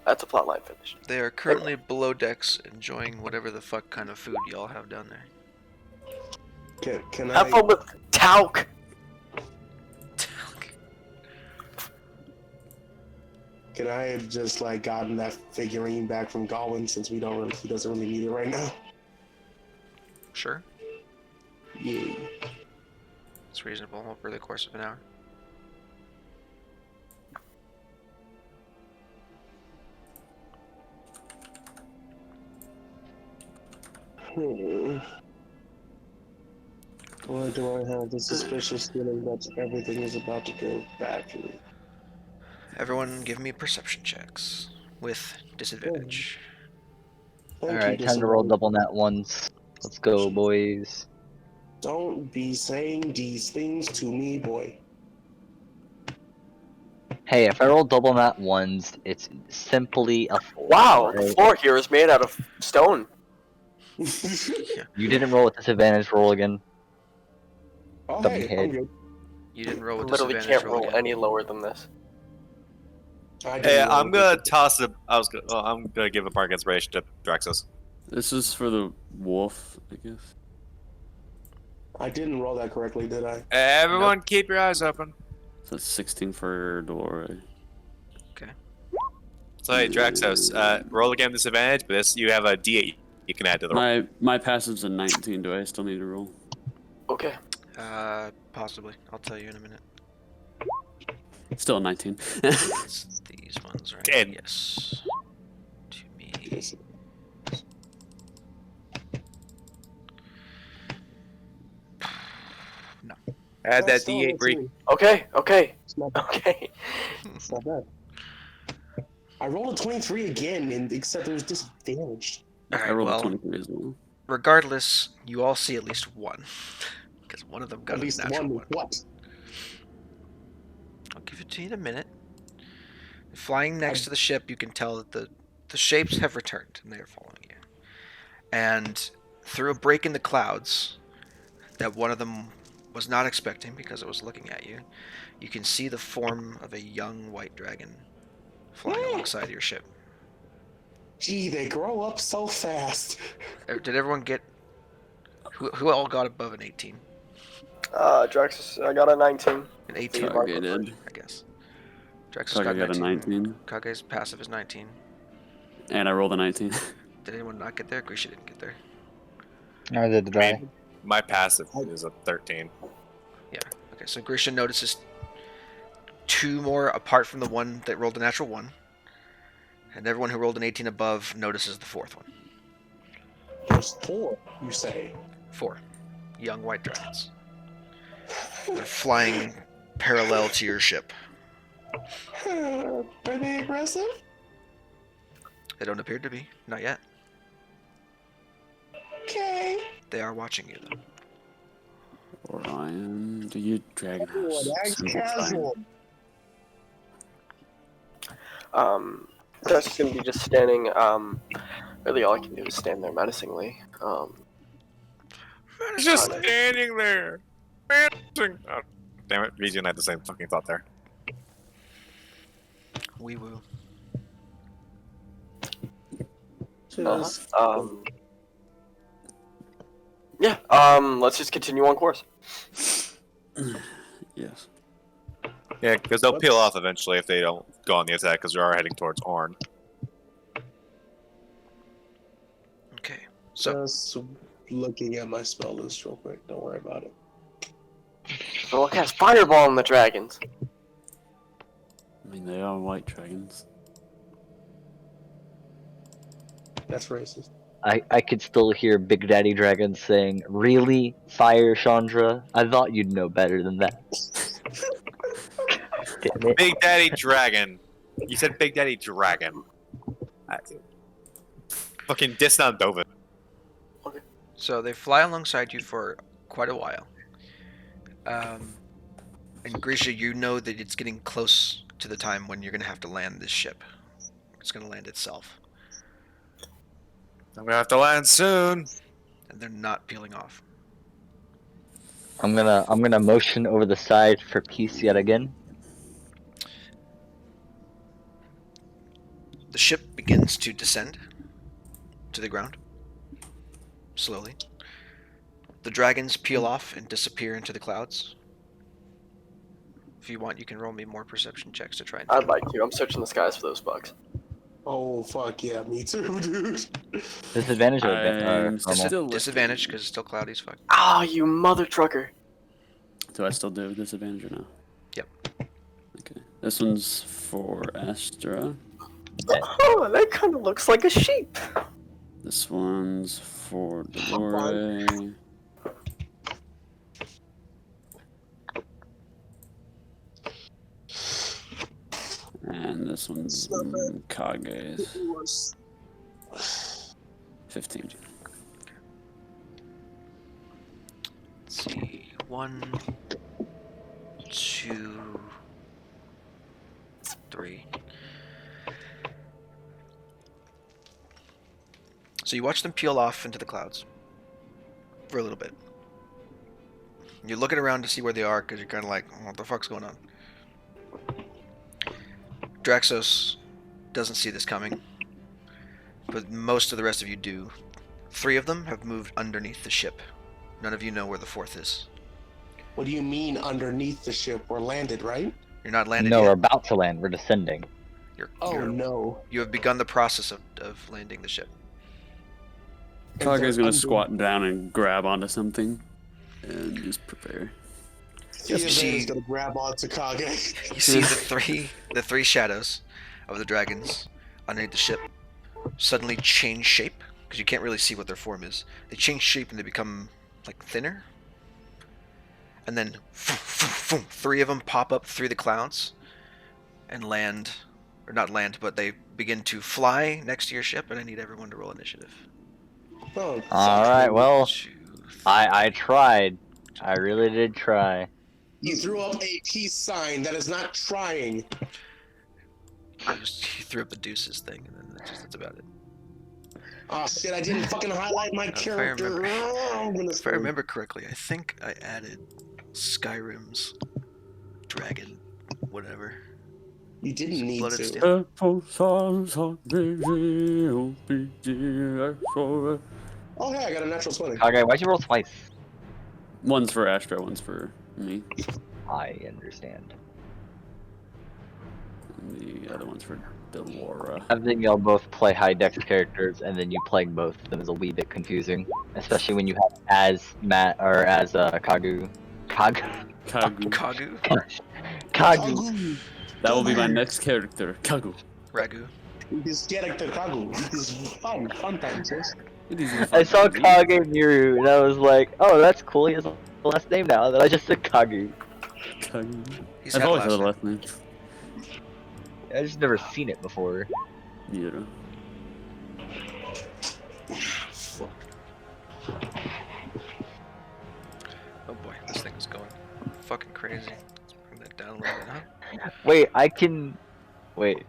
That's a plotline finish.
They are currently below decks enjoying whatever the fuck kind of food y'all have down there.
Can
Have
I?
fun with talc.
Can I have just like gotten that figurine back from Galwin since he doesn't really need it right now?
Sure.
Yeah.
It's reasonable over the course of an hour.
Or do I have the suspicious feeling that everything is about to go badly?
Everyone give me perception checks with disadvantage.
Alright, time to roll double nat ones. Let's go, boys.
Don't be saying these things to me, boy.
Hey, if I roll double nat ones, it's simply a 4.
Wow, the
alright?
floor here is made out of stone.
You didn't roll with disadvantage, roll again.
Oh,
Dummy
hey,
head.
I'm good.
You didn't roll
I
with
literally
disadvantage.
can't roll
again.
any lower than this.
I didn't
Hey,
roll
I'm
a
gonna
good-
toss a. I'm gonna give a bark inspiration to Draxos.
This is for the wolf, I guess.
I didn't roll that correctly, did I?
Everyone, keep your eyes open.
So it's 16 for Delore.
So hey, Draxos, roll again disadvantage, but this you have a D8 you can add to the roll.
My passive's a 19. Do I still need to roll?
Okay.
Possibly. I'll tell you in a minute.
Still a 19.
It's these ones, right?
10.
Yes. To me. No.
Add that
That's still
D8,
a
Bree.
three.
Okay. Okay.
It's not,
Okay.
it's not bad. I rolled a 23 again, except it was disadvantaged.
I
Alright,
rolled a
well,
23 as well.
regardless, you all see at least one. Because one of them got
At
a
least
natural
one.
one.
What?
I'll give it to you in a minute. Flying next to the ship, you can tell that the shapes have returned and they are following you. And through a break in the clouds that one of them was not expecting because it was looking at you, you can see the form of a young white dragon flying alongside your ship.
Gee, they grow up so fast.
Did everyone get... Who all got above an 18?
Draxus, I got a 19.
An 18,
Kage did.
I guess. Draxus
Kage got a
19.
19.
Kage's passive is 19.
And I rolled a 19.
Did anyone not get there? Grisha didn't get there.
Or did
I
I?
mean, my passive is a 13.
Okay, so Grisha notices two more apart from the one that rolled a natural one. And everyone who rolled an 18 above notices the fourth one.
There's 4, you say?
4. Young white dragons. They're flying parallel to your ship.
Are they aggressive?
They don't appear to be. Not yet.
Okay.
They are watching you, though.
Orion, do you dragon
Ooh,
house?
that's
Simple time.
casual.
Draxus gonna be just standing. Really, all I can do is stand there menacingly.
Just standing there. Menacing. Oh, damn it, VG and I had the same fucking thought there.
Wee woo.
Just,
Yeah. Let's just continue on course.
Yes.
Yeah, because they'll peel off eventually if they don't go on the attack, because we are heading towards Orn.
Okay. So,
just looking at my spell list real quick. Don't worry about it.
So we'll cast Fireball on the dragons.
I mean, they are white dragons.
That's racist.
I could still hear Big Daddy Dragon saying, "Really, Fire Chandra? I thought you'd know better than that." Damn it.
Big Daddy Dragon. You said Big Daddy Dragon. Fucking diss on Dovin.
so they fly alongside you for quite a while. And Grisha, you know that it's getting close to the time when you're going to have to land this ship. It's going to land itself.
I'm gonna have to land soon.
And they're not peeling off.
I'm gonna motion over the side for peace yet again.
The ship begins to descend to the ground. Slowly. The dragons peel off and disappear into the clouds. If you want, you can roll me more perception checks to try and...
I'd like to. I'm searching the skies for those bugs.
Oh, fuck yeah, me too, dude.
Disadvantage or
I'm
normal?
still
Disadvantage because it's still cloudy as fuck.
Ah, you mother trucker.
Do I still do disadvantage or no?
Yep.
Okay. This one's for Astra.
Oh, that kind of looks like a sheep.
This one's for Delore. And this one's Kage's. 15.
Let's see. 1, 2, 3. So you watch them peel off into the clouds for a little bit. You're looking around to see where they are because you're kind of like, what the fuck's going on? Draxos doesn't see this coming, but most of the rest of you do. 3 of them have moved underneath the ship. None of you know where the 4th is.
What do you mean underneath the ship? We're landed, right?
You're not landed
No, we're
yet.
about to land. We're descending.
No.
You have begun the process of landing the ship.
Kage's
they're
gonna
under-
squat down and grab onto something, and just prepare.
Theovane's gonna grab onto Kage.
You see the three shadows of the dragons underneath the ship suddenly change shape, because you can't really see what their form is. They change shape and they become like thinner. And then 3 of them pop up through the clouds and land, or not land, but they begin to fly next to your ship, and I need everyone to roll initiative.
Oh,
Alright, well,
2, 3.
I tried. I really did try.
you threw up a peace sign. That is not trying.
He threw up the deuces thing, and then that's about it.
Oh shit! I didn't fucking highlight my
If I
character.
remember-
Oh, I'm gonna
If I remember correctly, I think I added Skyrim's dragon, whatever.
You didn't need
Blooded
to.
Steel.
Oh hey, I got a natural 20.
Okay, why'd you roll twice?
One's for Astra, one's for me.
I understand.
And the other one's for Delora.
I think y'all both play high dex characters, and then you playing both of them is a wee bit confusing, especially when you have as Matt or as Kagu.
Kagu.
Kagu?
Kagu.
That will be my next character, Kagu.
Ragu.
This character Kagu. This is fun times, yes.
It is
I saw Kage Miru, and I was like, oh, that's cool. He has a last name now. And then I just said Kagu.
Kagu.
He's
I've
had
always had a
last
last name.
I just never seen it before.
Yeah.
Oh boy, this thing is going fucking crazy. Let's bring that down a little bit, huh?
Wait, I can. Wait.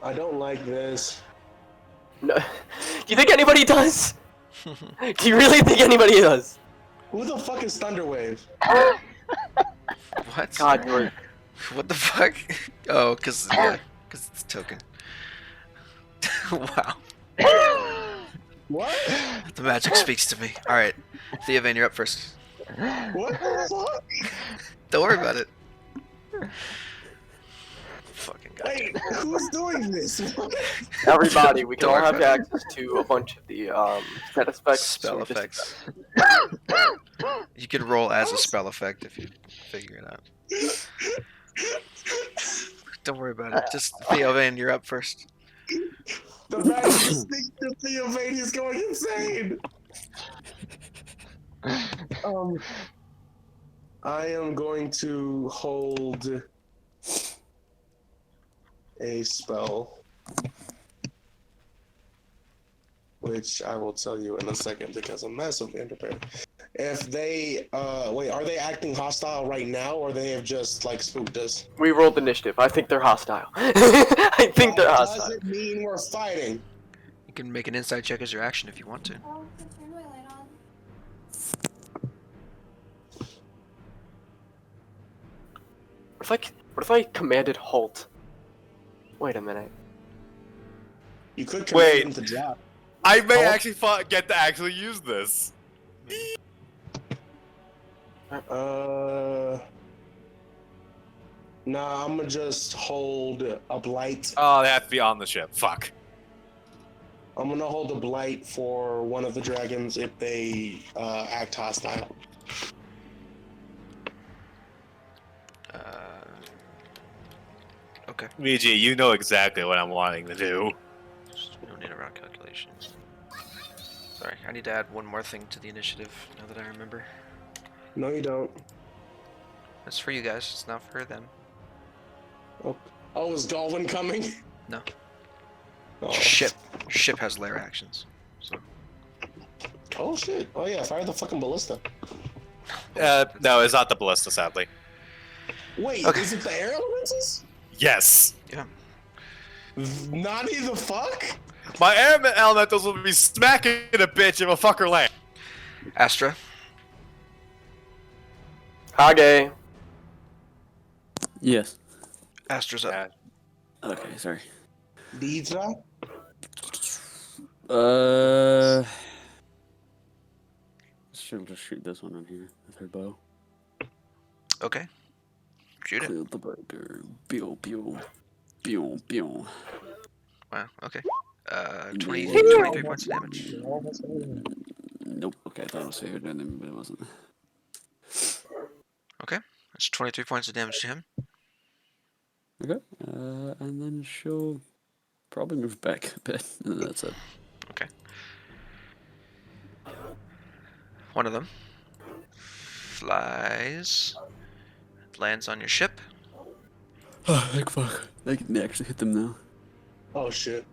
I don't like this.
No. Do you think anybody does? Do you really think anybody does?
Who the fuck is Thunderwave?
What?
God, you're...
What the fuck? Oh, cause it's a token. Wow.
What?
The magic speaks to me. Alright. Theovane, you're up first.
What the fuck?
Don't worry about it. Fucking god.
Wait, who's doing this?
Everybody, we can
Don't
all have
worry about
access to a bunch of the set effects.
Spell
so just-
effects. You could roll as a spell effect if you figure it out. Don't worry about it. Just Theovane, you're up first.
The magic speaks to Theovane is going insane. I am going to hold a spell, which I will tell you in a second because I'm massively unprepared. If they, wait, are they acting hostile right now, or they have just like spooked us?
We rolled initiative. I think they're hostile. I think they're hostile.
Does it mean we're fighting?
You can make an inside check as your action if you want to.
Oh, turn my light on.
What if I commanded halt? Wait a minute.
You could
Wait.
command them to drop.
I may
Oh.
actually get to actually use this.
Nah, I'm gonna just hold a blight.
Oh, they have to be on the ship. Fuck.
I'm gonna hold a blight for one of the dragons if they act hostile.
Okay.
VG, you know exactly what I'm wanting to do.
We don't need a round calculation. Sorry, I need to add one more thing to the initiative now that I remember.
No, you don't.
That's for you guys, it's not for them.
Oh, is Galvin coming?
No.
Oh.
Your ship has lair actions. So
Oh shit! Oh yeah, fire the fucking ballista.
No, it's not the ballista, sadly.
Wait,
Okay.
is it the air elementals?
Yes.
yeah.
Nani the fuck?
My air elementals will be smacking a bitch if a fucker land.
Astra.
Kage.
Yes.
Astra's up.
Okay, sorry.
Deidre?
She'll just shoot this one on here with her bow.
Okay. Shoot it.
Clear the burger. Pew, pew. Pew, pew.
Wow, okay.
And
23 points of damage.
Nope. Okay, I thought it was fair, but it wasn't.
Okay. That's 23 points of damage to him.
Okay. And then she'll probably move back a bit, and then that's it.
Okay. One of them flies, lands on your ship.
Oh, like fuck. I can actually hit them now.
Oh shit.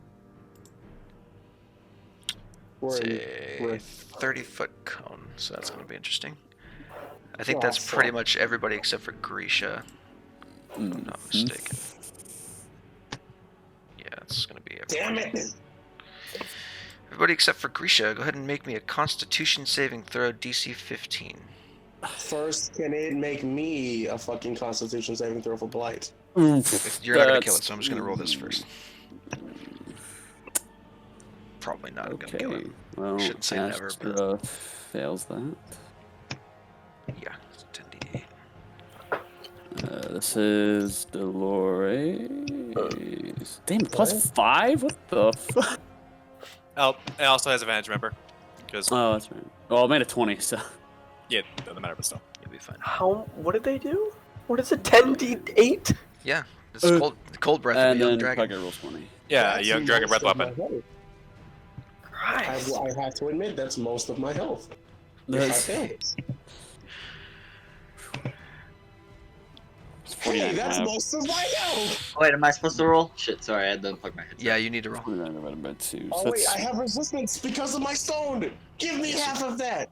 It's
We're
a 30-foot cone, so that's going to be interesting. I think
Oh,
that's pretty
fuck.
much everybody except for Grisha, if I'm not mistaken. Yeah, it's going to be everybody.
Damn it!
Everybody except for Grisha, go ahead and make me a Constitution saving throw DC 15.
First, can it make me a fucking Constitution saving throw for Blight?
You're not going to kill it, so I'm just going to roll this first. Probably not going to kill it.
Well,
Shouldn't say never,
Astra fails that.
Yeah, it's 10d8.
This is Dolores. Damn, +5? What the fuck?
Oh, it also has advantage, remember? Because
Oh, that's right. Well, I made a 20, so.
yeah, doesn't matter, but still.
You'll be fine.
What did they do? What is it? 10d8?
Yeah, this is cold breath of a
And
young
then
dragon.
Kage rolls 20.
Yeah,
That's
young dragon breath
most of my
weapon.
health.
Christ.
I have to admit, that's most of my health. If I
That's
fail this.
49
Hey,
and a
that's
half.
most of my health!
Wait, am I supposed to roll? Shit, sorry, I had to unplug my headset.
Yeah, you need to roll.
29 divided by 2.
Oh
So
wait,
that's,
I have resistance because of my stone! Give me half of that!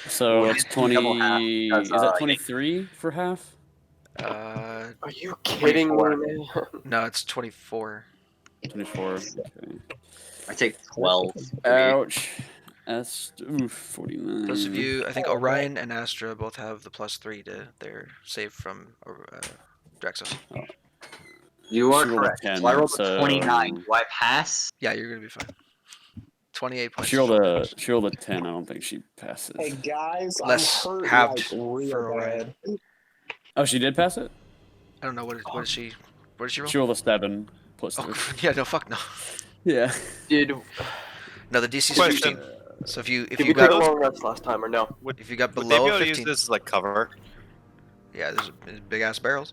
so that's 20.
Double half,
Is
because,
that 23 for half?
Uh,
Are you kidding me,
24.
man?
no, it's 24.
24. Okay.
I take 12.
Ouch. That's 49.
Those of you, I think Orion and Astra both have the +3 to their save from Draxos.
You are
She rolled a
correct.
10,
So I rolled
so-
a 29. Do I pass?
Yeah, you're gonna be fine. 28 points.
She
of
rolled
damage.
a 10. I don't think she passes.
Hey guys,
Less
I'm hurt
halved
like real
for Orion.
bad.
Oh, she did pass it?
I don't know what did she roll?
She rolled a 7 plus
Oh
3.
yeah, no, fuck no.
Yeah.
Did
No, the DC is
Question.
15. So if you
did we
got
take a long rest last time or no?
if you got
Would they be
below
able to
15,
use this as like cover?
yeah, there's big ass barrels.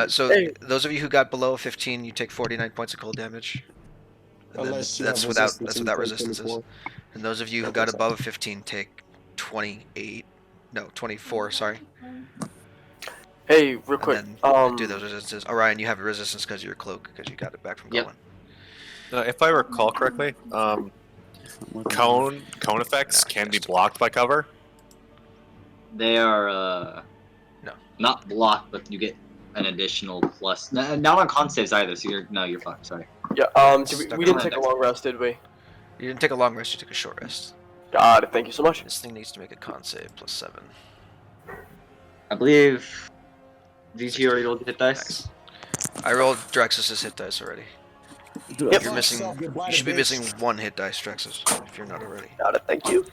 So
Hey.
those of you who got below 15, you take 49 points of cold damage. And then
Unless you
that's
have
without
resistance and you take
resistances.
24.
And those of you who
Okay,
got
so-
above 15 take 24. Sorry.
Hey, real
And
quick.
then do those resistances. Orion, you have a resistance because you're cloak because you got it back from
Yep.
Golan.
If I recall correctly, cone effects
No,
can be
just-
blocked by cover.
They are,
No.
not blocked, but you get an additional plus. Not on con saves either, so you're fucked, sorry.
Yeah.
Stuck
We didn't
around
take a long rest, did we?
You didn't take a long rest. You took a short rest.
Got it. Thank you so much.
This thing needs to make a con save +7.
I believe VG already rolled hit dice.
Nice. I rolled Draxus's hit dice already.
Yep.
You're missing.
Get
You should be
bitch.
missing 1 hit dice, Draxus, if you're not already.
Got it. Thank you.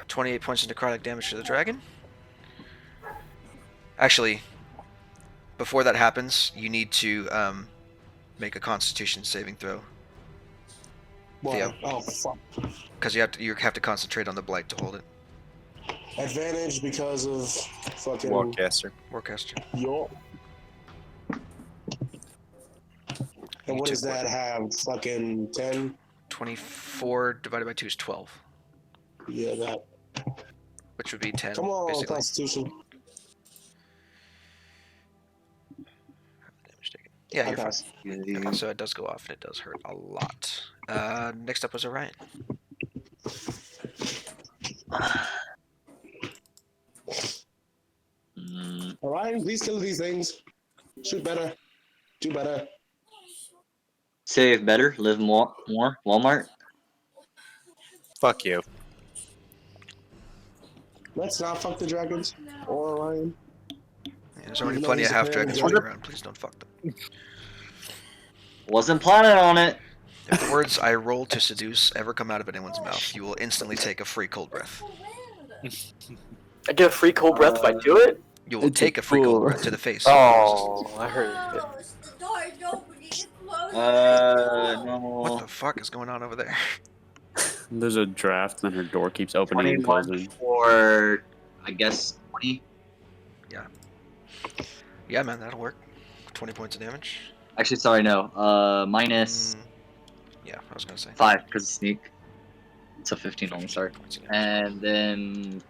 28 points of necrotic damage to the dragon. Actually, before that happens, you need to make a Constitution saving throw
Why?
Yeah.
Oh fuck.
because you have to concentrate on the blight to hold it.
Advantage because of fucking
Warcaster.
Warcaster.
yo. And what
You
does
took
that have? Fucking 10?
24 divided by 2 is 12,
Yeah, that.
which would be 10
Come on,
basically.
Constitution.
Damage taken. Yeah,
I
you're fine.
pass.
Okay, so it does go off and it does hurt a lot. Next up was Orion.
Alright, please kill these things. Shoot better. Do better.
Save better, live more. Walmart.
Fuck you.
Let's not fuck the dragons or Orion.
There's already
Even though
plenty of
he's a
half
pair
dragons
of
running
giant-
around. Please don't fuck them.
Wasn't planning on it.
If the words "I roll to seduce" ever come out of anyone's mouth, you will instantly take a free cold breath.
I get a free cold breath if I do it?
You will
It's
take a free
cool.
cold breath to the face.
Oh, I heard it.
No.
What the fuck is going on over there?
There's a draft, and then her door keeps opening and
21
closing.
for, I guess, 20.
Yeah, man, that'll work. 20 points of damage.
Actually, sorry, no. Minus
Yeah, I was gonna say.
5 because of sneak. So 15 only,
15
sorry.
points of damage.
And then.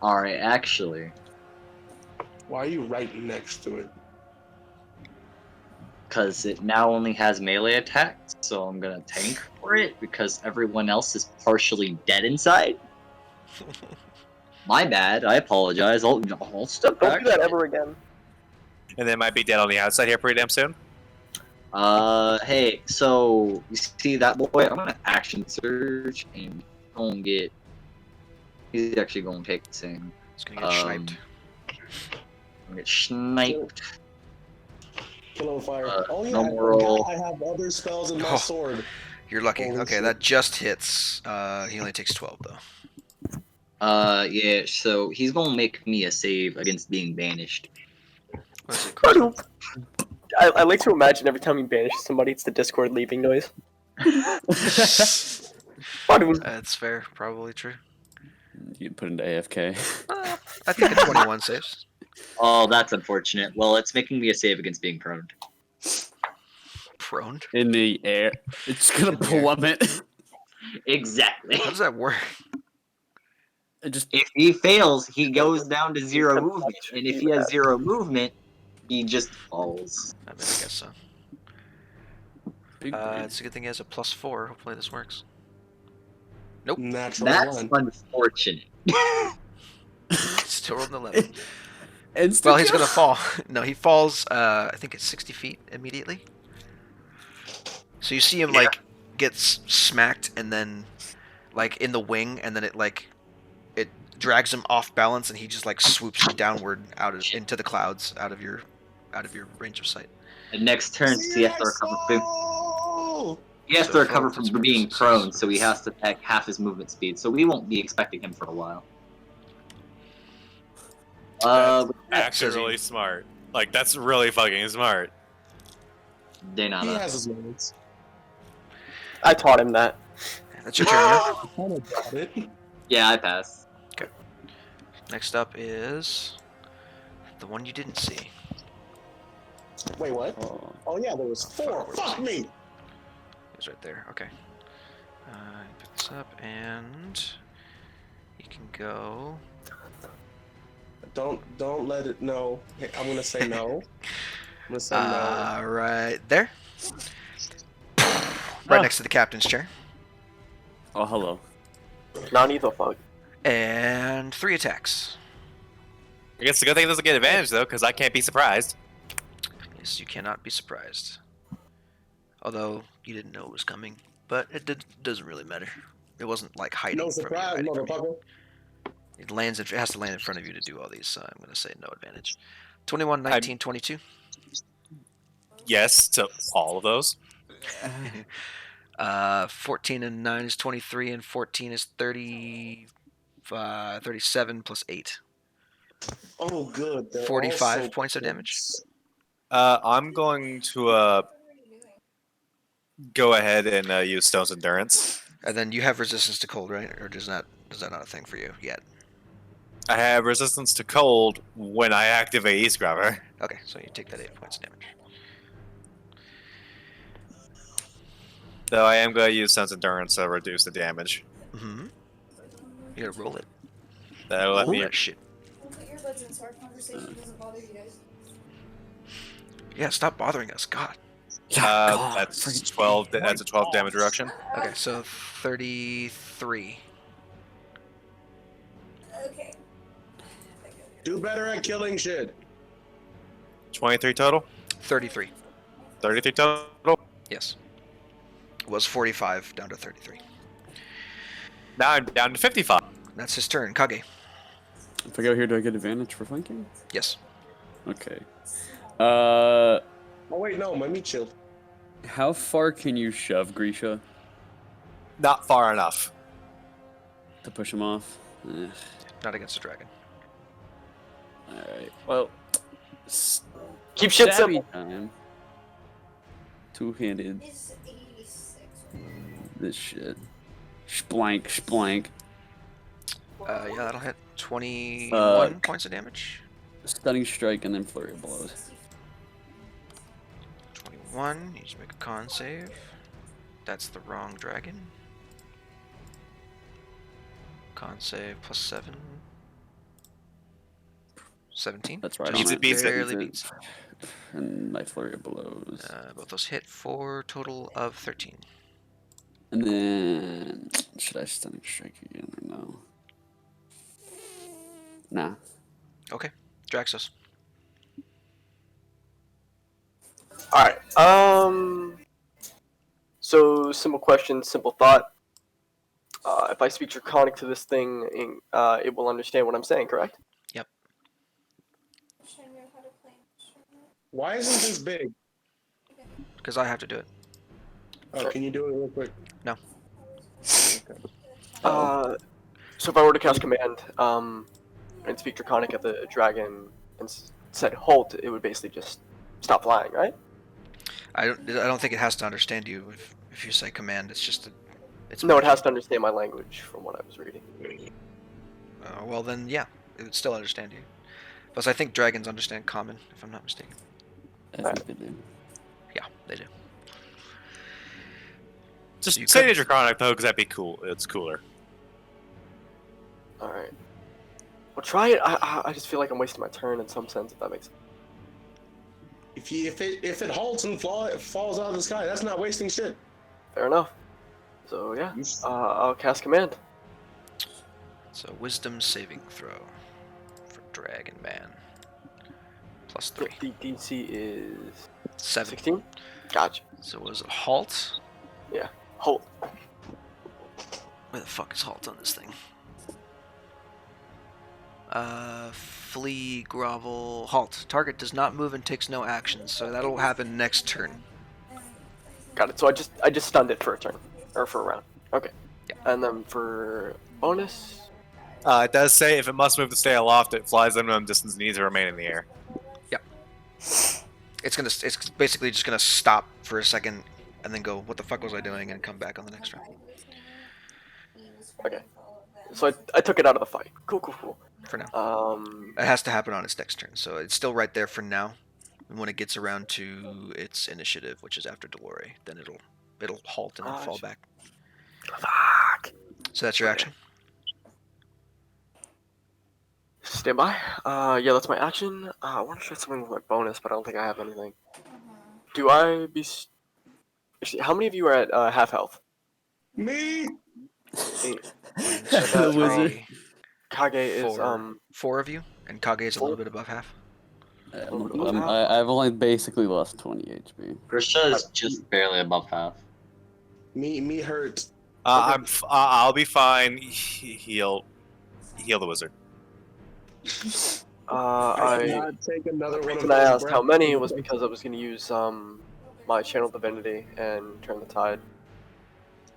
Alright, actually.
Why are you right next to it?
Because it now only has melee attacks, so I'm gonna tank for it because everyone else is partially dead inside. My bad, I apologize. I'll step
Don't
back.
do that ever again.
And they might be dead on the outside here pretty damn soon.
Hey, so you see that boy? I'm gonna action search and gonna get. He's actually gonna take the same.
It's gonna get sniped.
I'm gonna get sniped.
Kill him with fire. Oh yeah,
no
I
more
forgot
roll.
I have other spells in my
Oh.
sword.
You're lucky.
Holy
Okay,
shit.
that just hits. He only takes 12 though.
Yeah. So he's gonna make me a save against being banished.
What is it?
Pardon. I like to imagine every time you banish somebody, it's the Discord leaving noise. Pardon.
That's fair. Probably true.
You put into AFK.
I think a 21 saves.
Oh, that's unfortunate. Well, it's making me a save against being prone.
Prone?
In the air. It's gonna
In the air.
plummet.
Exactly.
How does that work?
It just
If he fails, he goes down to 0 movement, and if he has 0 movement, he just falls.
I mean, I guess so.
big brain.
It's a good thing he has a +4. Hopefully this works.
Natural
That's
one.
unfortunate.
Still rolling 11.
Insta
Well, he's
kill.
gonna fall. No, he falls. I think it's 60 feet immediately. So you see him like gets smacked, and then like in the wing, and then it drags him off balance, and he just like swoops downward into the clouds, out of your range of sight.
The next turn, he has to recover from,
CSO!
he has
So
to
for
recover
all
from
intents and
being
purposes-
prone, so he has to pack half his movement speed. So we won't be expecting him for a while.
That's
With
actually
says he-
really smart. Like, that's really fucking smart.
Day
He
nada.
has his moments.
I taught him that.
That's your turn, yeah?
I kind of got it.
Yeah, I pass.
Next up is the one you didn't see.
Wait, what?
Oh.
Oh yeah, there was four.
Fuck,
Fuck me.
It's right there. Okay. Pick this up, and you can go.
Don't let it know. Hey, I'm gonna say no. I'm gonna say no.
Right there. Right next to the captain's chair.
Oh, hello.
Not either fuck.
And 3 attacks.
I guess the good thing doesn't get advantage though, because I can't be surprised.
Yes, you cannot be surprised. Although you didn't know it was coming, but doesn't really matter. It wasn't like hiding
No
from
surprise,
you. Hiding from you.
motherfucker.
It has to land in front of you to do all these, so I'm going to say no advantage. 21, 19, 22.
Yes to all of those.
14 and 9 is 23, and 14 is 37 plus 8.
Oh, good. They're
45
also
points of damage.
kids.
I'm going to go ahead and use Stone's Endurance.
And then you have resistance to cold, right? Or is that not a thing for you yet?
I have resistance to cold when I activate East Grabber.
Okay, so you take that 8 points of damage.
Though I am going to use Stone's Endurance to reduce the damage.
Mm-hmm. You gotta roll it.
That'll let
Roll
me.
that shit. Yeah, stop bothering us. God.
That's 12. That's a 12 damage reduction.
Okay, so 33.
Do better at killing shit.
23 total.
33.
33 total.
Yes. Was 45 down to 33.
Now I'm down to 55.
That's his turn. Kage.
If I go here, do I get advantage for flanking?
Yes.
Okay.
Oh wait, no, my meat shield.
How far can you shove Grisha
Not far enough.
to push him off?
Not against a dragon.
All right. Well,
Keep shit
stabby
simple.
time. Two-handed. This shit. Splank, splank.
Yeah, that'll hit. 21 points of damage.
Stunning strike and then flurry of blows.
21. You just make a con save. That's the wrong dragon. Con save plus 7. 17.
That's right.
Beats
on
it, beats it.
Barely beats.
And my flurry of blows.
Both those hit for total of 13.
And then should I stunning strike again or no? Nah.
Okay. Draxos.
All right. So simple question, simple thought. If I speak Draconic to this thing, it will understand what I'm saying, correct?
Yep.
Why isn't this big?
Because I have to do it.
Oh, can you do it real quick?
No.
So if I were to cast command, and speak Draconic at the dragon and said halt, it would basically just stop flying, right?
I don't think it has to understand you. If you say command, it's just it's
No, it has to understand my language from what I was reading.
Well then, yeah, it would still understand you. Plus, I think dragons understand common, if I'm not mistaken.
I think they do.
Yeah, they do.
Just
You
say
could-
the Draconic though, because that'd be cool. It's cooler.
All right. Well, try it. I just feel like I'm wasting my turn in some sense, if that makes sense.
If it halts and falls out of the sky, that's not wasting shit.
Fair enough. So yeah, I'll cast command.
So wisdom saving throw for Dragon Man. Plus 3.
The DC is
7.
16. Gotcha.
So was it halt?
Yeah. Halt.
Where the fuck is halt on this thing? Flee, grovel, halt. Target does not move and takes no actions, so that'll happen next turn.
Got it. So I just stunned it for a turn, or for a round. Okay.
Yeah.
And then for bonus.
It does say if it must move to stay aloft, it flies the minimum distance and needs to remain in the air.
It's basically just gonna stop for a second and then go, what the fuck was I doing, and come back on the next round.
Okay. So I took it out of the fight. Cool.
For now. It has to happen on its next turn, so it's still right there for now. And when it gets around to its initiative, which is after Delore, then it'll halt and then fall back.
Fuck.
So that's your action.
Stand by. Yeah, that's my action. I want to try something with my bonus, but I don't think I have anything. Do I be? Actually, how many of you are at half health?
Me?
The wizard.
Kage is
4 of you, and Kage is a little bit above half.
I've only basically lost 20 HP.
Grisha is just barely above half.
Me hurt.
I'll be fine. Heal the wizard.
I cannot take another
The
one of
reason I
those
asked how
breaths.
many was because I was going to use my channel divinity and turn the tide.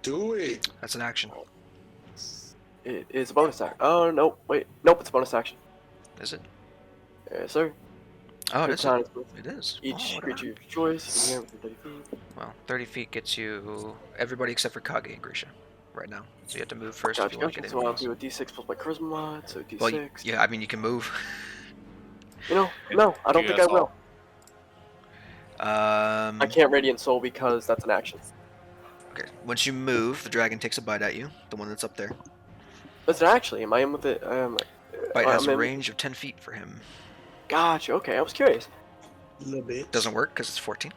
Do it.
That's an action.
It is a bonus action. Oh no, wait, nope, it's a bonus action.
Is it?
Yes, sir.
Oh, it is.
Time
It is.
Each
Oh, whatever.
creature of your choice. You can hear within 30 feet.
Well, 30 feet gets you everybody except for Kage and Grisha right now. So you have to move first if you want to get
So I'll
in.
do a d6 plus my charisma mod, so d6.
Well, yeah, I mean you can move.
No, I don't think I will.
Um,
I can't Radiant Soul because that's an action.
Okay. Once you move, the dragon takes a bite at you. The one that's up there.
That's an actually. Am I in with it?
Bite has
I'm
a
in-
range of 10 feet for him.
Gotcha. Okay, I was curious.
Little bit.
Doesn't work because it's 14.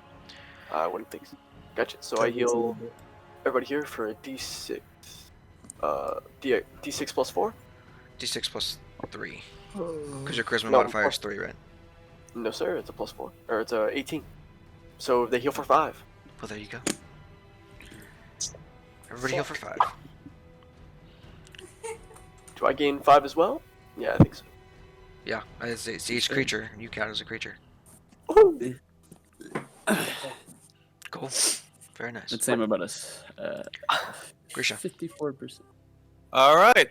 I wouldn't think so. Gotcha. So I heal everybody here for a d6. D6 plus 4?
D6 plus 3. Because your charisma
No,
modifier is 3, right?
No, sir. It's a plus 4. Or it's a 18. So they heal for 5.
Well, there you go. Everybody heal for 5.
Do I gain 5 as well? Yeah, I think so.
Yeah, it's each creature. You count as a creature. Cool. Very nice.
Let's say I'm about us.
Grisha.
54%.
All right.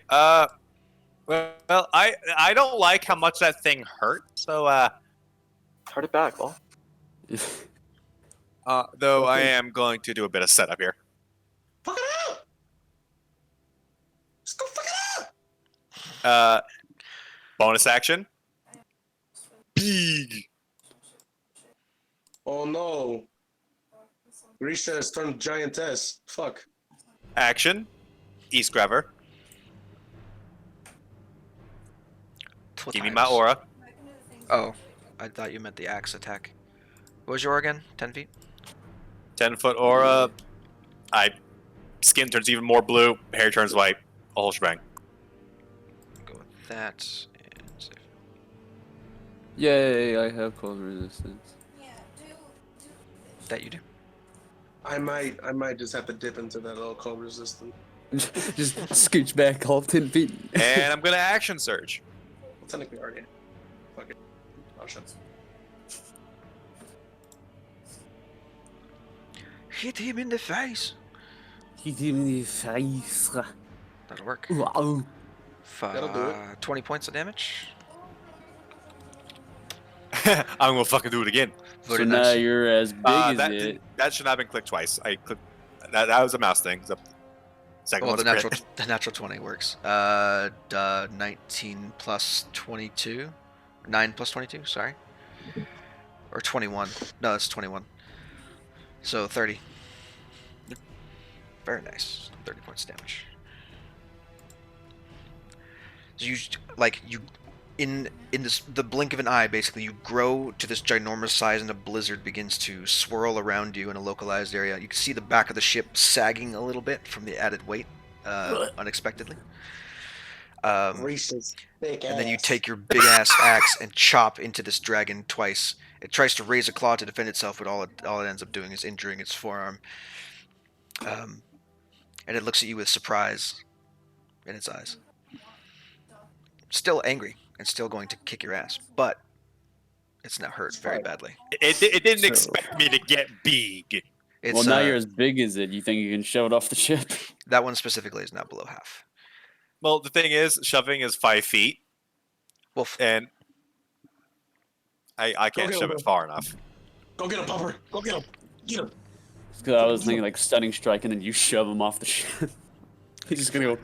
Well, I don't like how much that thing hurt. So
Turn it back, Paul.
though I
Okay.
am going to do a bit of setup here.
Fuck it up! Just go fuck it up!
Bonus action. Big
Oh no. Grisha has turned giantess. Fuck.
action. East grabber. Give me my
Times.
aura.
Oh, I thought you meant the axe attack. What was your aura again? 10 feet?
10-foot aura. Skin turns even more blue. Hair turns white. A whole shebang.
Go with that and save.
Yay, I have cold resistance.
That you do.
I might just have to dip into that little cold resistant.
Just scooch back all 10 feet.
And I'm gonna action surge.
Well, technically already. Fuck it. Oh shit.
Hit him in the face.
Hit him in the face.
That'll work.
Wow.
That'll do it.
20 points of damage.
I'm gonna fucking do it again.
Very
So now
nice.
you're as big as it.
That should not have been clicked twice. I clicked. That was a mouse thing. The second
Well,
one's
the
a crit.
natural 20 works. 19 plus 22. 9 plus 22, sorry. Or 21. No, it's 21. So 30. Very nice. 30 points of damage. So you in the blink of an eye, basically, you grow to this ginormous size, and a blizzard begins to swirl around you in a localized area. You can see the back of the ship sagging a little bit from the added weight, unexpectedly.
Grisha's thick ass.
And then you take your big ass axe and chop into this dragon twice. It tries to raise a claw to defend itself, but all it ends up doing is injuring its forearm. And it looks at you with surprise in its eyes. Still angry and still going to kick your ass, but it's now hurt very badly.
It didn't
So-
expect me to get big.
It's,
Well, now you're as big as it. You think you can shove it off the ship?
that one specifically is now below half.
Well, the thing is, shoving is 5 feet,
Wolf.
and I can't
get
shove
him,
it far enough.
Go get him, Pupper. Go get him. Get him.
Because I was thinking like stunning strike, and then you shove him off the ship. He's just gonna go.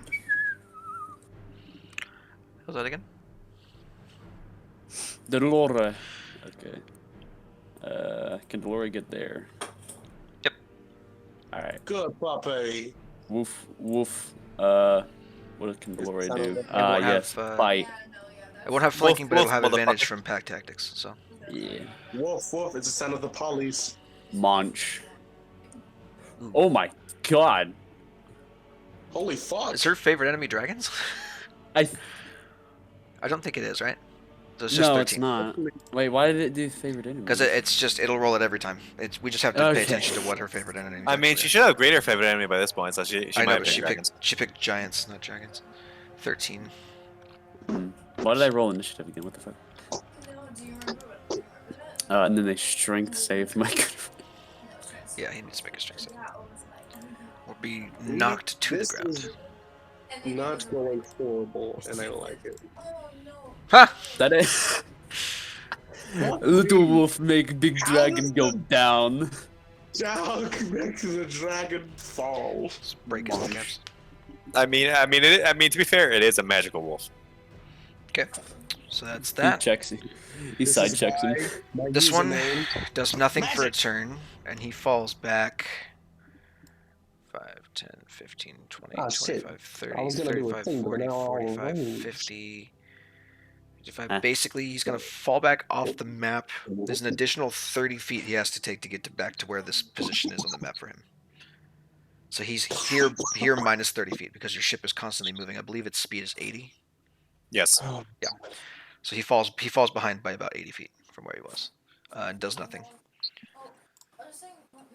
How's that again?
Delora. Okay. Can Delora get there?
Yep.
All right.
Good puppy.
Woof woof. What can Delora
sound
do?
of it.
It won't
Yes,
have,
fight.
It won't have flanking, but it will
wolf,
have advantage
motherfucker.
from pack tactics. So
Yeah.
Woof, woof. It's the sound of the police.
Munch. Oh my god.
Holy fuck.
is her favorite enemy dragons?
I
I don't think it is, right? So it's just
no,
13.
it's not. Wait, why did it do favorite enemy?
Because it'll roll it every time. We just have to pay
Okay.
attention to what her favorite enemy.
I mean, she should have greater favorite enemy by this point, so she
I
might
know,
have
but
been dragons.
she picked giants, not dragons. 13.
Why did I roll initiative again? What the fuck? And then they strength save. My god.
Yeah, he needs to make a strength save. Or be knocked to the
This
ground.
is not going horrible, and I like it.
Ha!
That is. Little wolf make big dragon go down.
Dog makes the dragon fall.
Just break his kneecaps.
I mean, to be fair, it is a magical wolf.
Okay. So that's
He
that.
checks. He
This
side
is
checks him.
why my
This one
username-
does nothing for a
Magic.
turn, and he falls back 5, 10, 15, 20,
Ah, shit.
25, 30,
I was gonna do a
35,
thing, but
40,
now I'll
45,
arrange.
50, 55.
Huh.
Basically, he's going to fall back off the map. There's an additional 30 feet he has to take to get back to where this position is on the map for him. So he's here minus 30 feet because your ship is constantly moving. I believe its speed is 80.
Yes.
Oh,
So he falls behind by about 80 feet from where he was, and does nothing.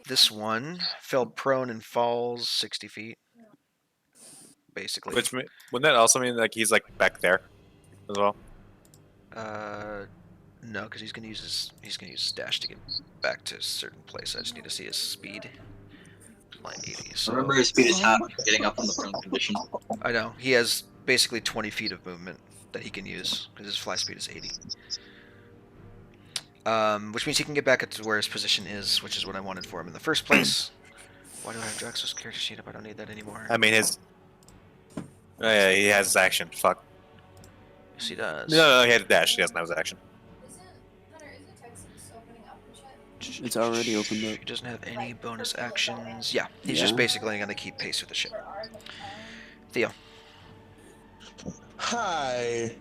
This one fell prone and falls 60 feet. basically.
Which wouldn't that also mean like he's like back there as well?
No, because he's gonna use his dash to get back to a certain place. I just need to see his speed. Line 80. So
Remember, his speed is half getting up from the prone condition.
I know he has basically 20 feet of movement that he can use because his fly speed is 80. Which means he can get back to where his position is, which is what I wanted for him in the first place. Why do I have Draxos character sheet up? I don't need that anymore.
I mean his. Oh, yeah, he has his action. Fuck.
Yes, he does.
No, he had a dash. He doesn't have his action.
It's already opened up.
He doesn't have any bonus actions. Yeah, he's
Yeah.
just basically going to keep pace with the ship. Theo.
Hi.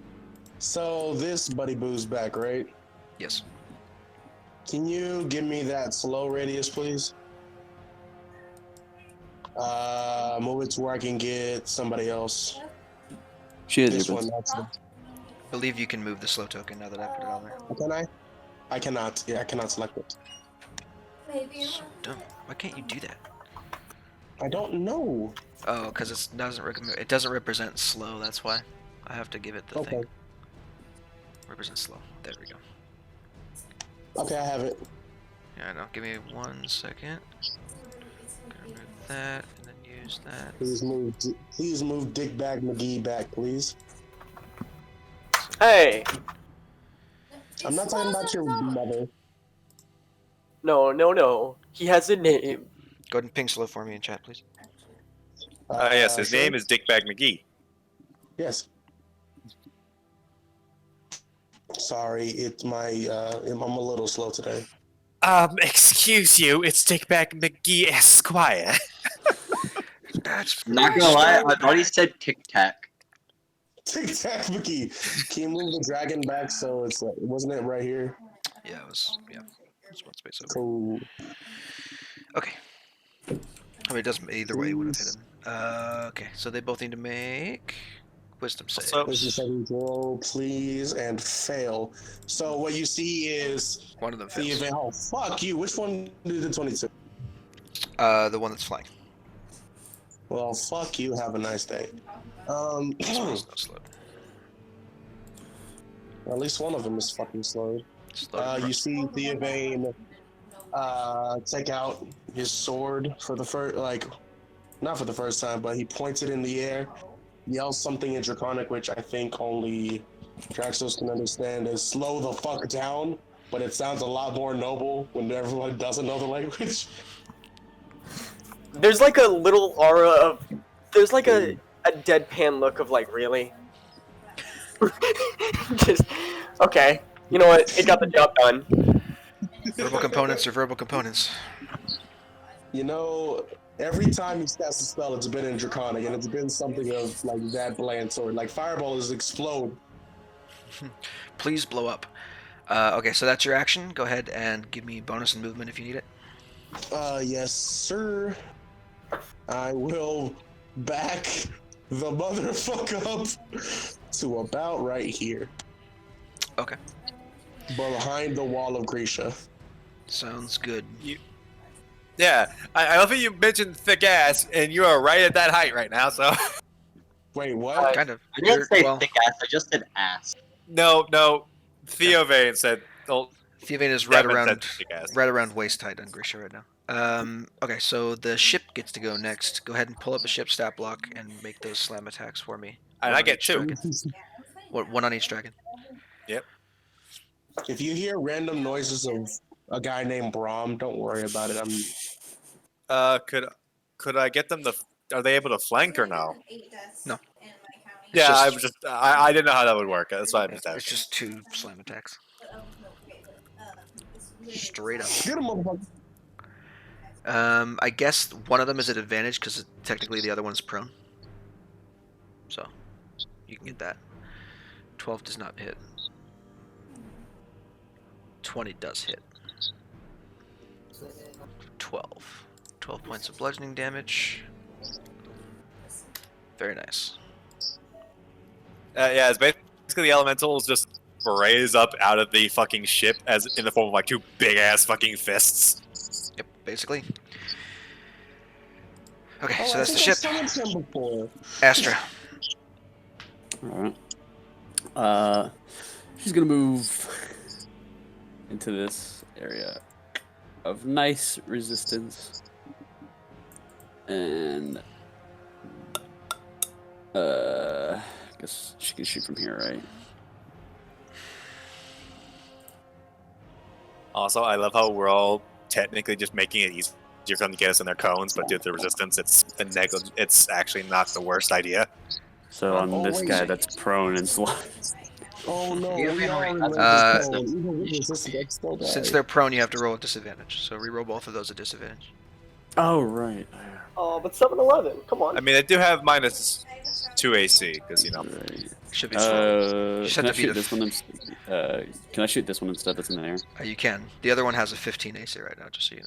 So this Buddy Boo's back, right?
Yes.
Can you give me that slow radius, please? Move it to where I can get somebody else.
She has
This
your
one,
bits.
that's it.
I believe you can move the slow token now that I put it on there.
Can I? I cannot. Yeah, I cannot select it.
So dumb. Why can't you do that?
I don't know.
Oh, because it doesn't represent slow. That's why I have to give it the
Okay.
thing. Represent slow. There we go.
Okay, I have it.
Yeah, I know. Give me 1 second. Gonna remove that and then use that.
Please move Dickbag McGee back, please.
Hey,
I'm not talking about your mother.
no. He has a name.
Go ahead and ping slow for me in chat, please.
Yes, his
Sure?
name is Dickbag McGee.
Yes. Sorry, it's my. I'm a little slow today.
Excuse you, it's Dickbag McGee Esquire.
That's
Not gonna lie, I thought he said Tic Tac.
Tic Tac McGee. Can you move the dragon back so it's like, wasn't it right here?
Yeah, it was. Yeah, it's one space over.
Cool.
Okay. I mean, it doesn't. Either way, would have hit him. Okay, so they both need to make wisdom saves.
There's the second roll, please, and fail. So what you see is
One of them
the
fails.
event. Oh, fuck you. Which one did the 22?
The one that's flying.
Well, fuck you. Have a nice day.
This one's no slow.
At least one of them is fucking slowed.
Slow.
You see Theovane take out his sword for the first, not for the first time, but he points it in the air, yells something in Draconic, which I think only Draxos can understand, is slow the fuck down, but it sounds a lot more noble when everyone doesn't know the language.
There's like a little aura of. There's like a deadpan look of like, really? Just, okay. You know what? It got the job done.
Verbal components are verbal components.
You know, every time he casts a spell, it's been in Draconic, and it's been something of like that bland sort. Like fireballs explode.
Please blow up. Okay, so that's your action. Go ahead and give me bonus and movement if you need it.
Yes, sir. I will back the motherfucker up to about right here,
Okay,
behind the wall of Grisha.
sounds good.
Yeah, I love that you mentioned thick ass, and you are right at that height right now. So
Wait, what?
Kind of.
I didn't say
Well,
thick ass, I just said ass.
no, Theovane said. Oh,
Theovane is right
Devin said
around
thick ass.
waist height on Grisha right now. Okay, so the ship gets to go next. Go ahead and pull up a ship stat block and make those slam attacks for me.
And
One
I
on
get
each
2.
dragon. One on each dragon.
Yep.
If you hear random noises of a guy named Brahm, don't worry about it.
Could I get them to? Are they able to flank or no?
No.
Yeah,
just-
I was just. I didn't know how that would work. That's why I'm just
It's
asking.
just 2 slam attacks. Straight up.
Get him, motherfucker.
I guess one of them is at advantage because technically the other one's prone. So you can get that. 12 does not hit. 20 does hit. 12. 12 points of bludgeoning damage. Very nice.
Yeah, it's basically the elementals just raise up out of the fucking ship as in the form of like 2 big ass fucking fists.
Yep, basically. Okay,
Oh,
so
I
that's the
think I've
ship.
summoned him before.
Astra.
Alright. She's gonna move into this area of nice resistance. And I guess she can shoot from here, right?
Also, I love how we're all technically just making it easier for them to get us in their cones, but due to the resistance, it's actually not the worst idea.
So
Well,
on
Oh,
this
wait.
guy that's prone and slow.
Oh no,
Yeah,
we
man,
are in
that's-
Raven's
Uh,
Cone. Even with resistance, that's still bad.
Since they're prone, you have to roll at disadvantage. So reroll both of those at disadvantage.
Oh right.
Oh, but 7-Eleven, come on.
I mean, they do have -2 AC because
Right.
Should be slow. Just have
Can I
to beat
shoot
a
this one? Can I shoot this one instead? That's in the air.
You can. The other one has a 15 AC right now, just so you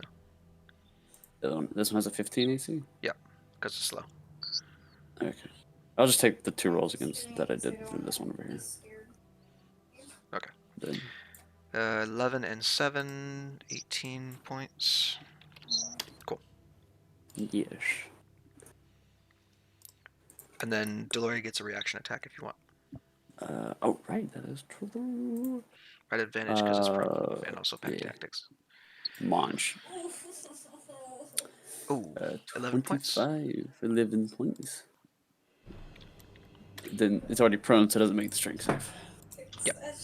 know.
This one has a 15 AC.
Yeah, because it's slow.
Okay. I'll just take the 2 rolls against that I did for this one over here.
Okay.
Then
11 and 7, 18 points. Cool.
yes.
And then Deloria gets a reaction attack if you want.
Oh right, that is true.
At advantage because it's prone, and also pack
yeah.
tactics.
Munch.
Ooh, 11 points.
11 points. Then it's already prone, so it doesn't make the strength save.
Yep.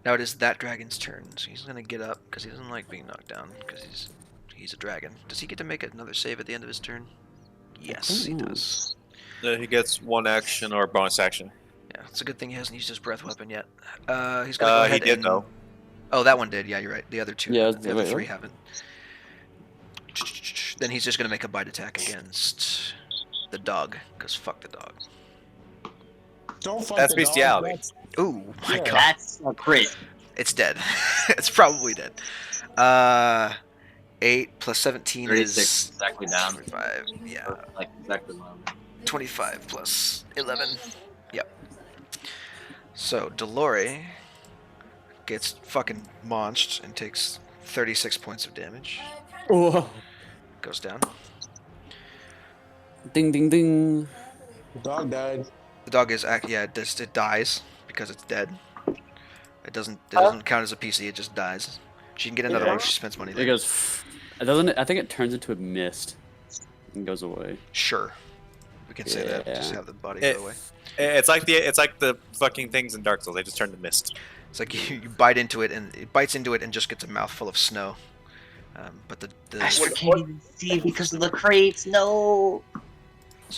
Now it is that dragon's turn, so he's gonna get up because he doesn't like being knocked down because he's a dragon. Does he get to make another save at the end of his turn? Yes, he does.
he gets 1 action or bonus action.
Yeah, it's a good thing he hasn't used his breath weapon yet. He's gonna go ahead
he did
and...
though.
Oh, that one did. Yeah, you're right. The other two,
Yeah,
the other
wait,
3
what?
haven't. Then he's just gonna make a bite attack against the dog, because fuck the dog.
Don't fuck
That's
the dog.
bestiality.
That's-
Ooh, my
Yeah.
god.
That's a crit.
It's dead. It's probably dead. 8 plus 17
36
is
exactly down.
25. Yeah.
Like exactly down.
25 plus 11. Yep. So Delore gets fucking launched and takes 36 points of damage.
Oh.
Goes down.
Ding ding ding.
The dog died.
The dog is it dies because it's dead. It doesn't count as a PC. It just dies. She can get another
Yeah.
one if she spends money
It
there.
goes. It doesn't. I think it turns into a mist and goes away.
Sure, we can say that. Just
Yeah.
have the body
It-
go away.
It's like the fucking things in Dark Souls. They just turn to mist.
It's like you bite into it and it bites into it and just gets a mouthful of snow. But the
Astra can't even see because of the crates. No.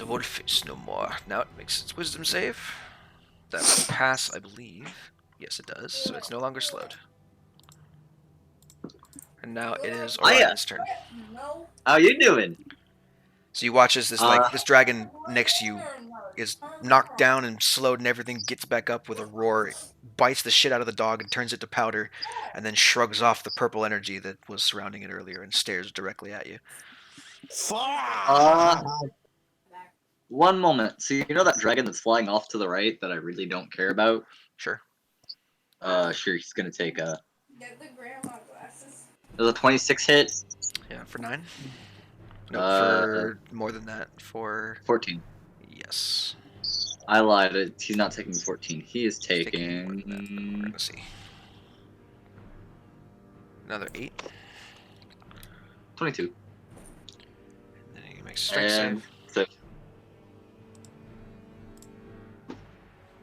wolf is no more. Now it makes its wisdom save. That will pass, I believe. Yes, it does. So it's no longer slowed. And now it is Orion's turn.
How you doing?
So you watch as this this dragon next to you is knocked down and slowed and everything, gets back up with a roar, bites the shit out of the dog and turns it to powder, and then shrugs off the purple energy that was surrounding it earlier and stares directly at you.
Fuck!
One moment. So you know that dragon that's flying off to the right that I really don't care about?
Sure.
Sure. He's gonna take a.
Get the grandma glasses.
There's a 26 hit.
Yeah, for 9. No,
Uh,
for more than that. For
14.
yes.
I lied. He's not taking 14. He is
He's taking more than that, but we're
taking.
gonna see. Another 8.
22.
And then he makes a strength
And
save.
6.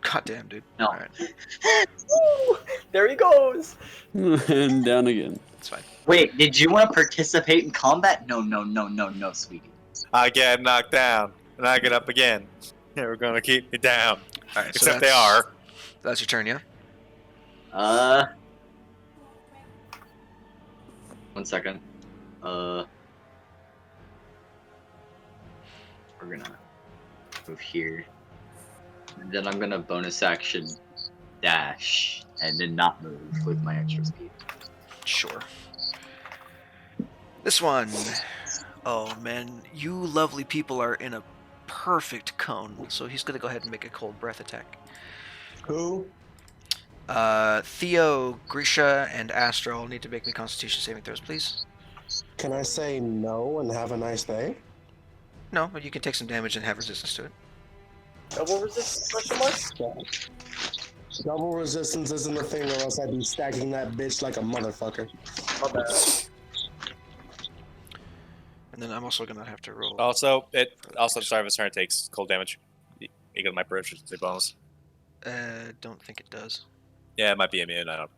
God damn, dude.
No.
Alright,
Woo! There he goes.
And down again.
it's fine.
Wait, did you want to participate in combat? No, sweetie.
I get knocked down, and I get up again. Yeah, we're gonna keep me down.
Alright, so
Except they are.
That's your turn, yeah?
1 second. We're gonna move here. And then I'm gonna bonus action dash and then not move with my extra speed.
Sure. This one. Oh man, you lovely people are in a perfect cone. So he's gonna go ahead and make a cold breath attack.
Who?
Theo, Grisha, and Astra all need to make me Constitution saving throws, please.
Can I say no and have a nice day?
No, but you can take some damage and have resistance to it.
Double resistance? Question mark?
Double resistance isn't a thing, or else I'd be stacking that bitch like a motherfucker.
My bad.
And then I'm also gonna have to roll.
Also, start of his turn takes cold damage. You get my proficiency bonus.
Don't think it does.
Yeah, it might be immune. I don't.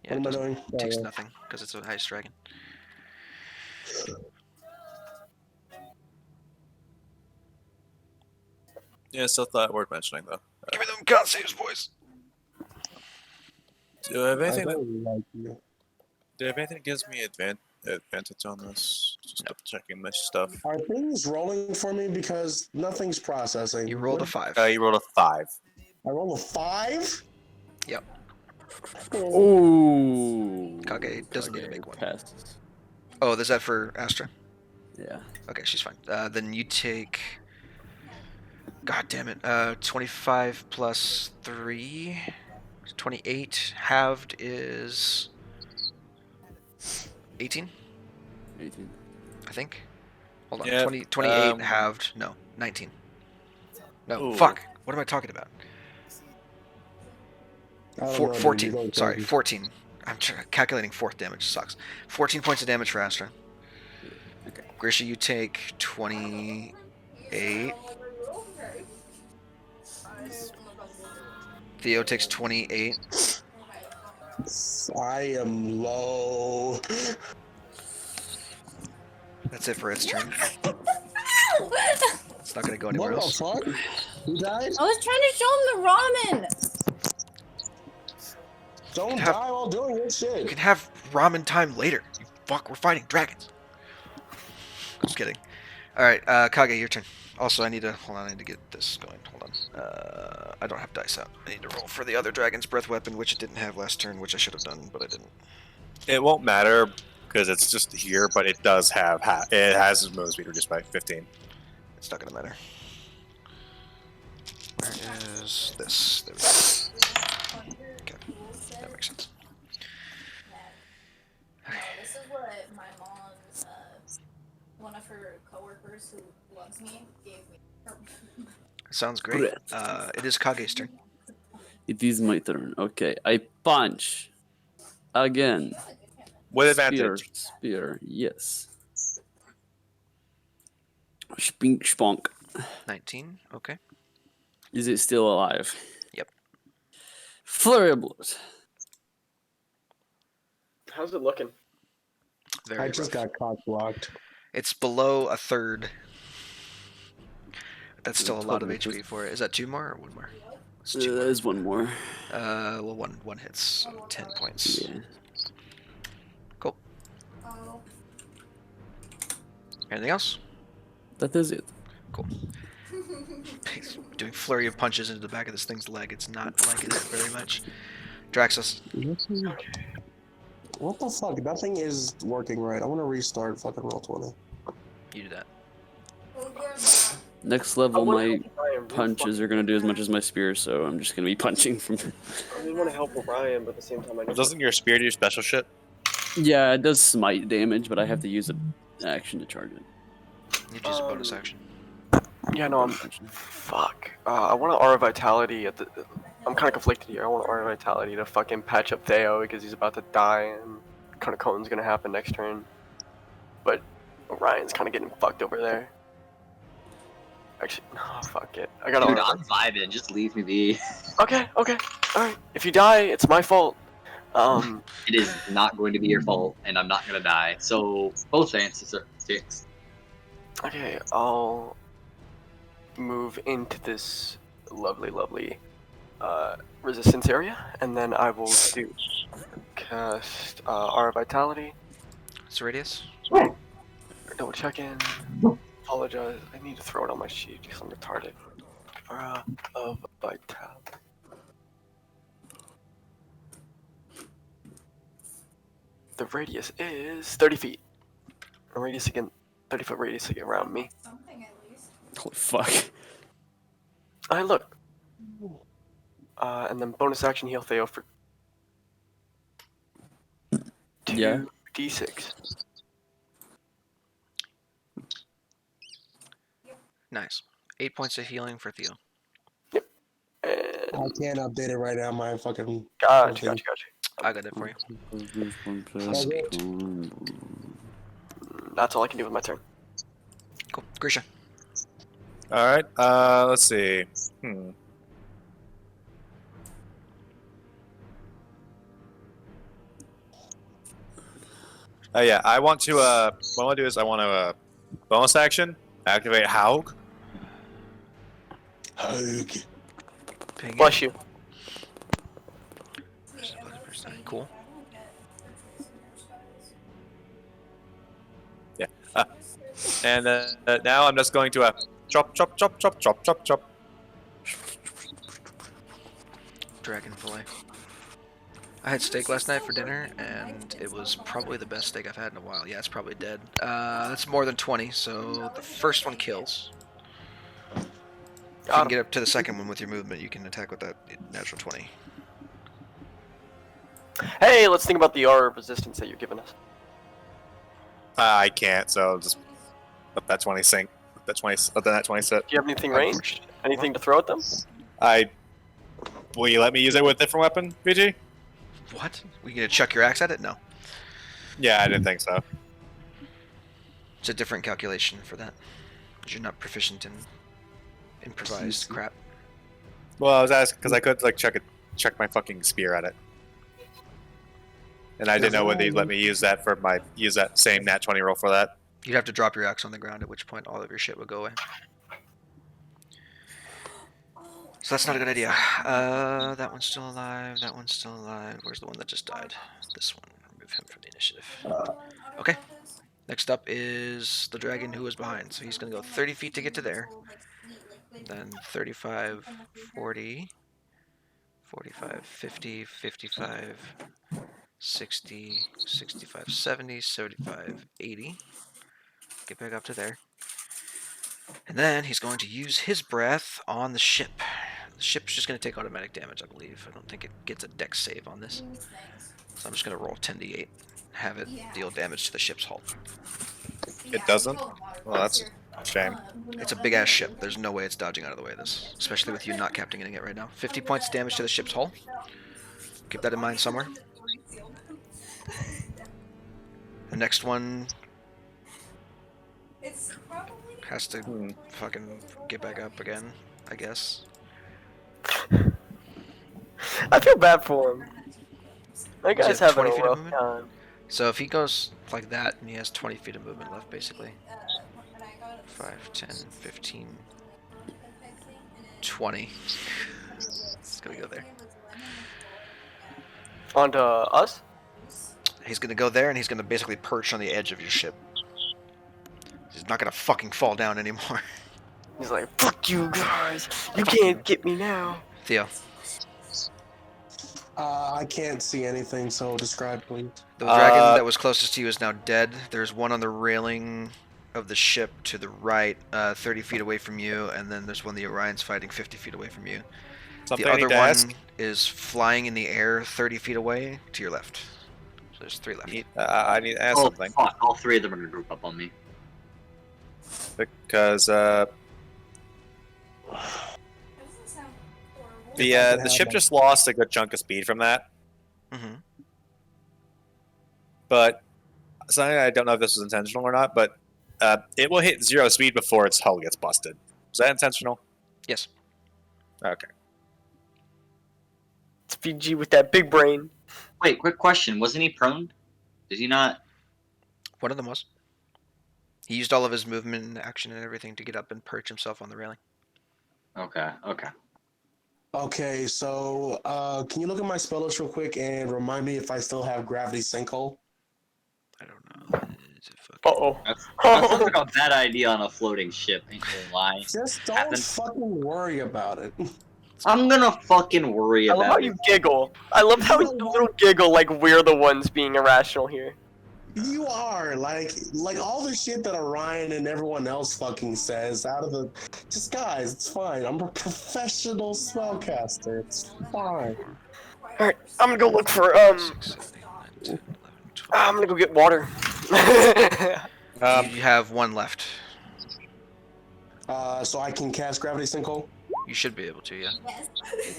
Yeah,
What
it
am I
doesn't.
doing?
It takes
Yeah.
nothing because it's a ice dragon.
Yeah, still thought worth mentioning though.
Give me them con saves, boys.
Do I have
I
anything?
don't like you.
Do I have anything that gives me advantage on this? Just double checking my stuff.
Are things rolling for me because nothing's processing?
You rolled a
What-
5.
You rolled a 5.
I roll a 5?
Yep.
Oh.
Kage doesn't need to make one.
Passes.
Oh, is that for Astra?
Yeah.
Okay, she's fine. Then you take. God damn it. 25 plus 3. 28. Halved is 18,
18.
I think. Hold on.
Yeah,
28 halved. No, 19. No,
Ooh.
fuck. What am I talking about?
I don't know, dude,
14.
you don't
Sorry,
think-
14. I'm calculating fourth damage. Sucks. 14 points of damage for Astra.
Okay.
Grisha, you take 28. Theo takes 28.
I am low.
That's it for its turn. It's not going to go anywhere
What the
else.
fuck? Who died?
I was trying to show him the ramen.
Don't
have-
die while doing your
You
shit.
can have ramen time later. You fuck, we're fighting dragons. I'm kidding. Alright, Kage, your turn. Also, I need to get this going. Hold on. I don't have dice out. I need to roll for the other dragon's breath weapon, which it didn't have last turn, which I should have done, but I didn't.
It won't matter because it's just here, but it does have it has his movement speed reduced by 15.
It's not gonna matter. Where is this? There we go. Okay, that makes sense.
No, this is what my mom's, one of her coworkers who loves me gave me.
Sounds great. It is Kage's turn.
It is my turn. Okay. I punch. Again.
With
Spear.
advantage.
Spear. Yes. Spink spunk.
19. Okay.
Is it still alive?
Yep.
Flurry of blows.
How's it looking?
Very
I just
rough.
got cock blocked.
It's below a third. That's still a lot of
Totally
HP for it. Is that 2 more or 1 more? It's 2
There's one more.
more. Well, one hits, so 10 points.
Yeah.
Cool. Anything else?
That is it.
Cool. He's doing flurry of punches into the back of this thing's leg. It's not liking it very much. Draxus.
What the fuck? Nothing is working right. I want to restart fucking roll 20.
You do that.
Next level,
I wanna
my
help Ryan,
punches are gonna do as much as my spear, so I'm just gonna be punching from.
I really want to help Ryan, but at the same time, I know.
Doesn't your spear do special shit?
Yeah, it does smite damage, but I have to use an action to charge it.
You use a bonus action.
Yeah, no, I'm. Fuck. I want to Aura Vitality at the. I'm kind of conflicted here. I want Aura Vitality to fucking patch up Theo because he's about to die and kind of Cone's gonna happen next turn. But Ryan's kind of getting fucked over there. Actually, no, fuck it. I gotta.
Dude,
Aura-
I'm vibing. Just leave me be.
Okay, okay, alright. If you die, it's my fault.
It is not going to be your fault, and I'm not gonna die. So both answers are fixed.
Okay, I'll move into this lovely, resistance area, and then I will cast Aura Vitality.
What's the radius?
Double check in. Apologize. I need to throw it on my sheet because I'm retarded. Aura of Vitality. The radius is 30 feet. A radius again, 30-foot radius around me.
Something at least.
Holy fuck.
Hey, look. And then bonus action heal Theo for 2
Yeah.
d6.
Nice. 8 points of healing for Theo.
I
And
can't update it right now. My fucking
gotcha,
thing.
gotcha, gotcha.
I got it for you. Plus 8.
That's all I can do with my turn.
Cool. Grisha.
All right. Let's see. Yeah, I want to. What I want to do is I want to bonus action activate Haug.
Hug.
Ping
Bless
it.
you.
Cool.
Yeah. And now I'm just going to chop, chop, chop, chop, chop, chop, chop.
Dragon fillet. I had steak last night for dinner, and it was probably the best steak I've had in a while. Yeah, it's probably dead. That's more than 20, so the first one kills. If you can get up to the second one with your movement, you can attack with that natural 20.
Hey, let's think about the R resistance that you're giving us.
I can't, so just let that 20 sink. Let that 20. Let that 20 sit.
Do you have anything ranged? Anything to throw at them?
Will you let me use it with a different weapon, VG?
What? We gonna chuck your axe at it? No.
Yeah, I didn't think so.
It's a different calculation for that. Because you're not proficient in improvised crap.
Well, I was asking because I could like check my fucking spear at it, and I didn't know whether you'd let me use that same nat 20 roll for that.
You'd have to drop your axe on the ground, at which point all of your shit would go away. So that's not a good idea. That one's still alive. That one's still alive. Where's the one that just died? This one. Remove him from the initiative. Okay. Next up is the dragon who was behind. So he's going to go 30 feet to get to there. Then 35, 40, 45, 50, 55, 60, 65, 70, 75, 80. Get back up to there. And then he's going to use his breath on the ship. The ship's just going to take automatic damage, I believe. I don't think it gets a dex save on this. So I'm just going to roll 10d8. Have it deal damage to the ship's hull.
It doesn't? Well, that's a shame.
It's a big-ass ship. There's no way it's dodging out of the way of this. Especially with you not captaining it right now. 50 points damage to the ship's hull. Keep that in mind somewhere. The next one has to fucking get back up again, I guess.
I feel bad for him. That
Does he
guy's
have
having
20
a
feet of
rough
movement?
time.
So if he goes like that, and he has 20 feet of movement left, basically. 5, 10, 15, 20. It's gonna go there.
On to us?
He's gonna go there, and he's gonna basically perch on the edge of your ship. He's not gonna fucking fall down anymore.
He's like, fuck you guys. You can't get me now.
Theo.
I can't see anything, so describe, please.
The dragon that was closest to you is now dead. There's one on the railing of the ship to the right, 30 feet away from you, and then there's one the Orion's fighting 50 feet away from you.
Something
The
I
other
need to
one
ask?
is flying in the air 30 feet away to your left. So there's 3 left.
I need to ask
Oh,
something
fuck. All 3 of them are going to group up on me.
because the ship just lost a good chunk of speed from that.
Mm-hmm.
But something I don't know if this was intentional or not, but it will hit 0 speed before its hull gets busted. Was that intentional?
Yes.
Okay.
It's PG with that big brain.
Wait, quick question. Wasn't he prone? Did he not?
One of them was. He used all of his movement and action and everything to get up and perch himself on the railing.
Okay, okay.
Okay, so can you look at my spell list real quick and remind me if I still have gravity sinkhole?
I don't know. It's a fucking...
Uh-oh.
That sounds like a bad idea on a floating ship, ain't gonna lie.
Just don't
Happen.
fucking worry about it.
I'm gonna fucking worry
I love how
about
you
it.
giggle. I love how you little giggle like we're the ones being irrational here.
You are like all the shit that Orion and everyone else fucking says out of the. Just guys, it's fine. I'm a professional spellcaster. It's fine.
Alright, I'm gonna go look for
6, 7, 8, 9, 10, 11, 12.
I'm gonna go get water.
You have 1 left.
So I can cast Gravity Sinkhole.
You should be able to, yeah.
Yes.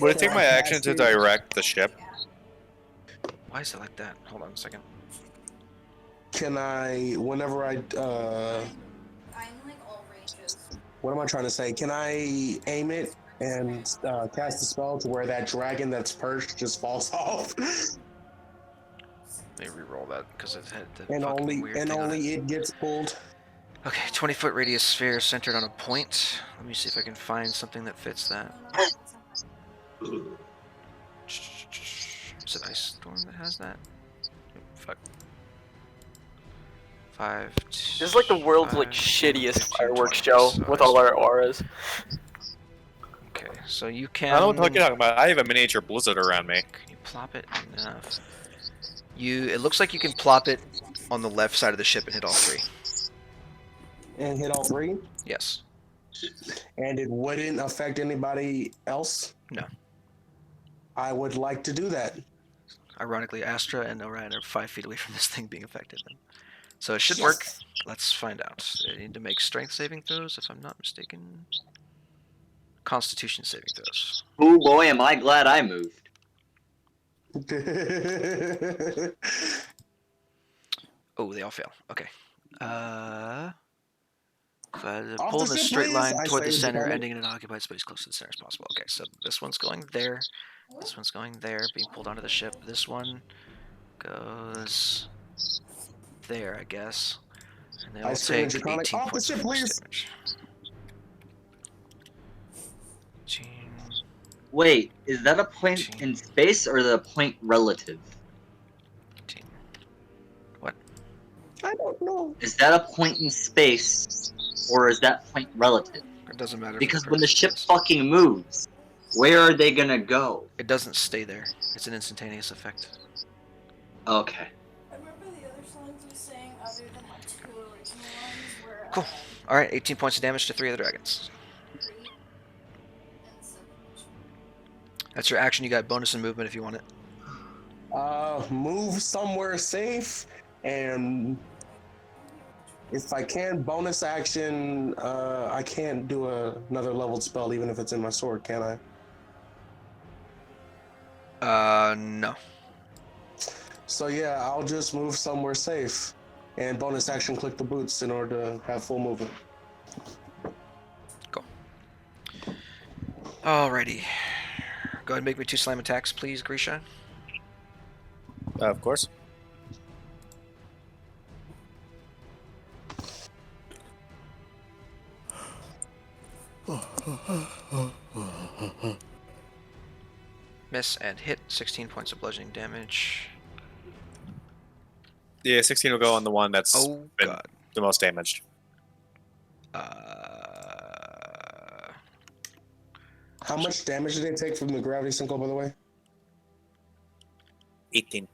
Would it
Can
take
I
my action
cast
to
it?
direct the ship?
Why is it like that? Hold on a second.
Can I, whenever
I'm like all ranges.
what am I trying to say? Can I aim it and cast a spell to where that dragon that's perched just falls off,
Let me re-roll that because it had the
and
fucking
only
weird
and
thing on it.
only it gets pulled?
Okay, 20-foot radius sphere centered on a point. Let me see if I can find something that fits that. Is it Ice Storm that has that? Fuck. 5.
This is like the world's like
5, 10,
shittiest
15,
fireworks
20.
show
So
with
Ice
all our
Storm.
auras.
Okay, so you
I don't know what
can.
you're talking about. I have a miniature blizzard around me.
Can you plop it enough? It looks like you can plop it on the left side of the ship and hit all 3.
And hit all 3,
Yes.
and it wouldn't affect anybody else?
No.
I would like to do that.
Ironically, Astra and Orion are 5 feet away from this thing being affected. Then, so it should
Yes.
work. Let's find out. I need to make strength saving throws, if I'm not mistaken. Constitution saving throws.
Oh boy, am I glad I moved.
Oh, they all fail. Okay.
Off
Pull
the
in a
ship,
straight
please.
line
I
toward the
say,
center,
Dominic.
ending in an occupied space close to the center as possible. Okay, so this one's going there. This one's going there, being pulled onto the ship. This one goes there, I guess. And they
I
all
scream
take
at Draconic,
18
off the
points
ship,
of force
please.
damage. 18,
Wait, is that a point in space or the point relative?
18.
I don't know.
Is that a point in space or is that point relative?
It doesn't matter.
Because
for
when the
purposes of
ship
this.
fucking moves, where are they gonna go?
It doesn't stay there. It's an instantaneous effect.
Okay.
I remember the other songs we sang other than my 2 original ones were
Cool. All right, 18 points of damage to 3 of the dragons.
Creep and Submission.
That's your action. You got bonus and movement if you want it.
Move somewhere safe, and if I can, bonus action. I can't do another leveled spell, even if it's in my sword, can I?
No.
So yeah, I'll just move somewhere safe, and bonus action click the boots in order to have full movement.
Alrighty. Go ahead and make me 2 slam attacks, please, Grisha.
Of course.
Miss and hit. 16 points of bludgeoning damage.
Yeah, 16 will go on the one that's
Oh,
been
God.
the most damaged.
How much damage did they take from the gravity sinkhole, by the way?
18.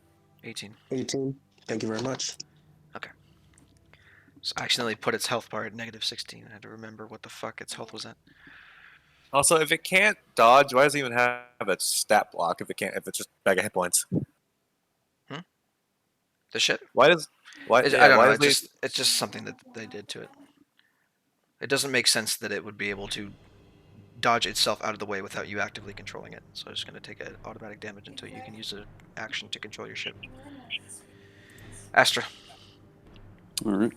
18.
18. Thank you very much.
So I accidentally put its health bar at negative 16. I had to remember what the fuck its health was at.
Also, if it can't dodge, why does it even have a stat block if it's just bag of hit points?
The ship?
Why?
I don't
Why
know.
does
It's just something that they did to it. It doesn't make sense that it would be able to dodge itself out of the way without you actively controlling it. So it's going to take an automatic damage until you can use an action to control your ship. Astra.
Alright.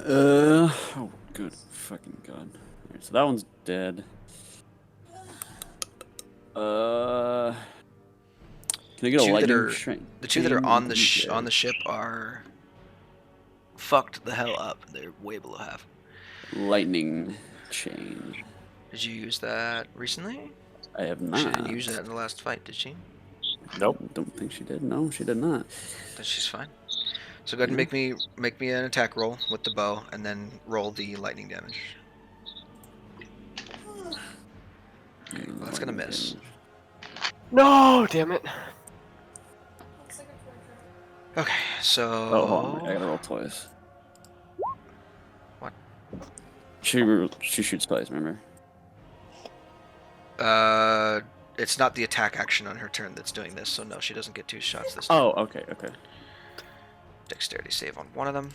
Oh, good fucking god. Alright, so that one's dead. Can I get a lightning strength?
The 2 that are on the ship are fucked the hell up. They're way below half.
Lightning chain.
Did you use that recently?
I have not.
She didn't use that in the last fight, did she?
Nope.
Don't think she did. No, she did not.
Then she's fine. So go ahead and make me an attack roll with the bow, and then roll the lightning damage. Okay, well, that's gonna miss.
No, damn it.
Looks like a torture.
Okay, so
Oh, hold on. I gotta roll twice.
What?
She shoots twice, remember?
It's not the attack action on her turn that's doing this, so no, she doesn't get 2 shots this time.
Oh, okay.
Dexterity save on one of them.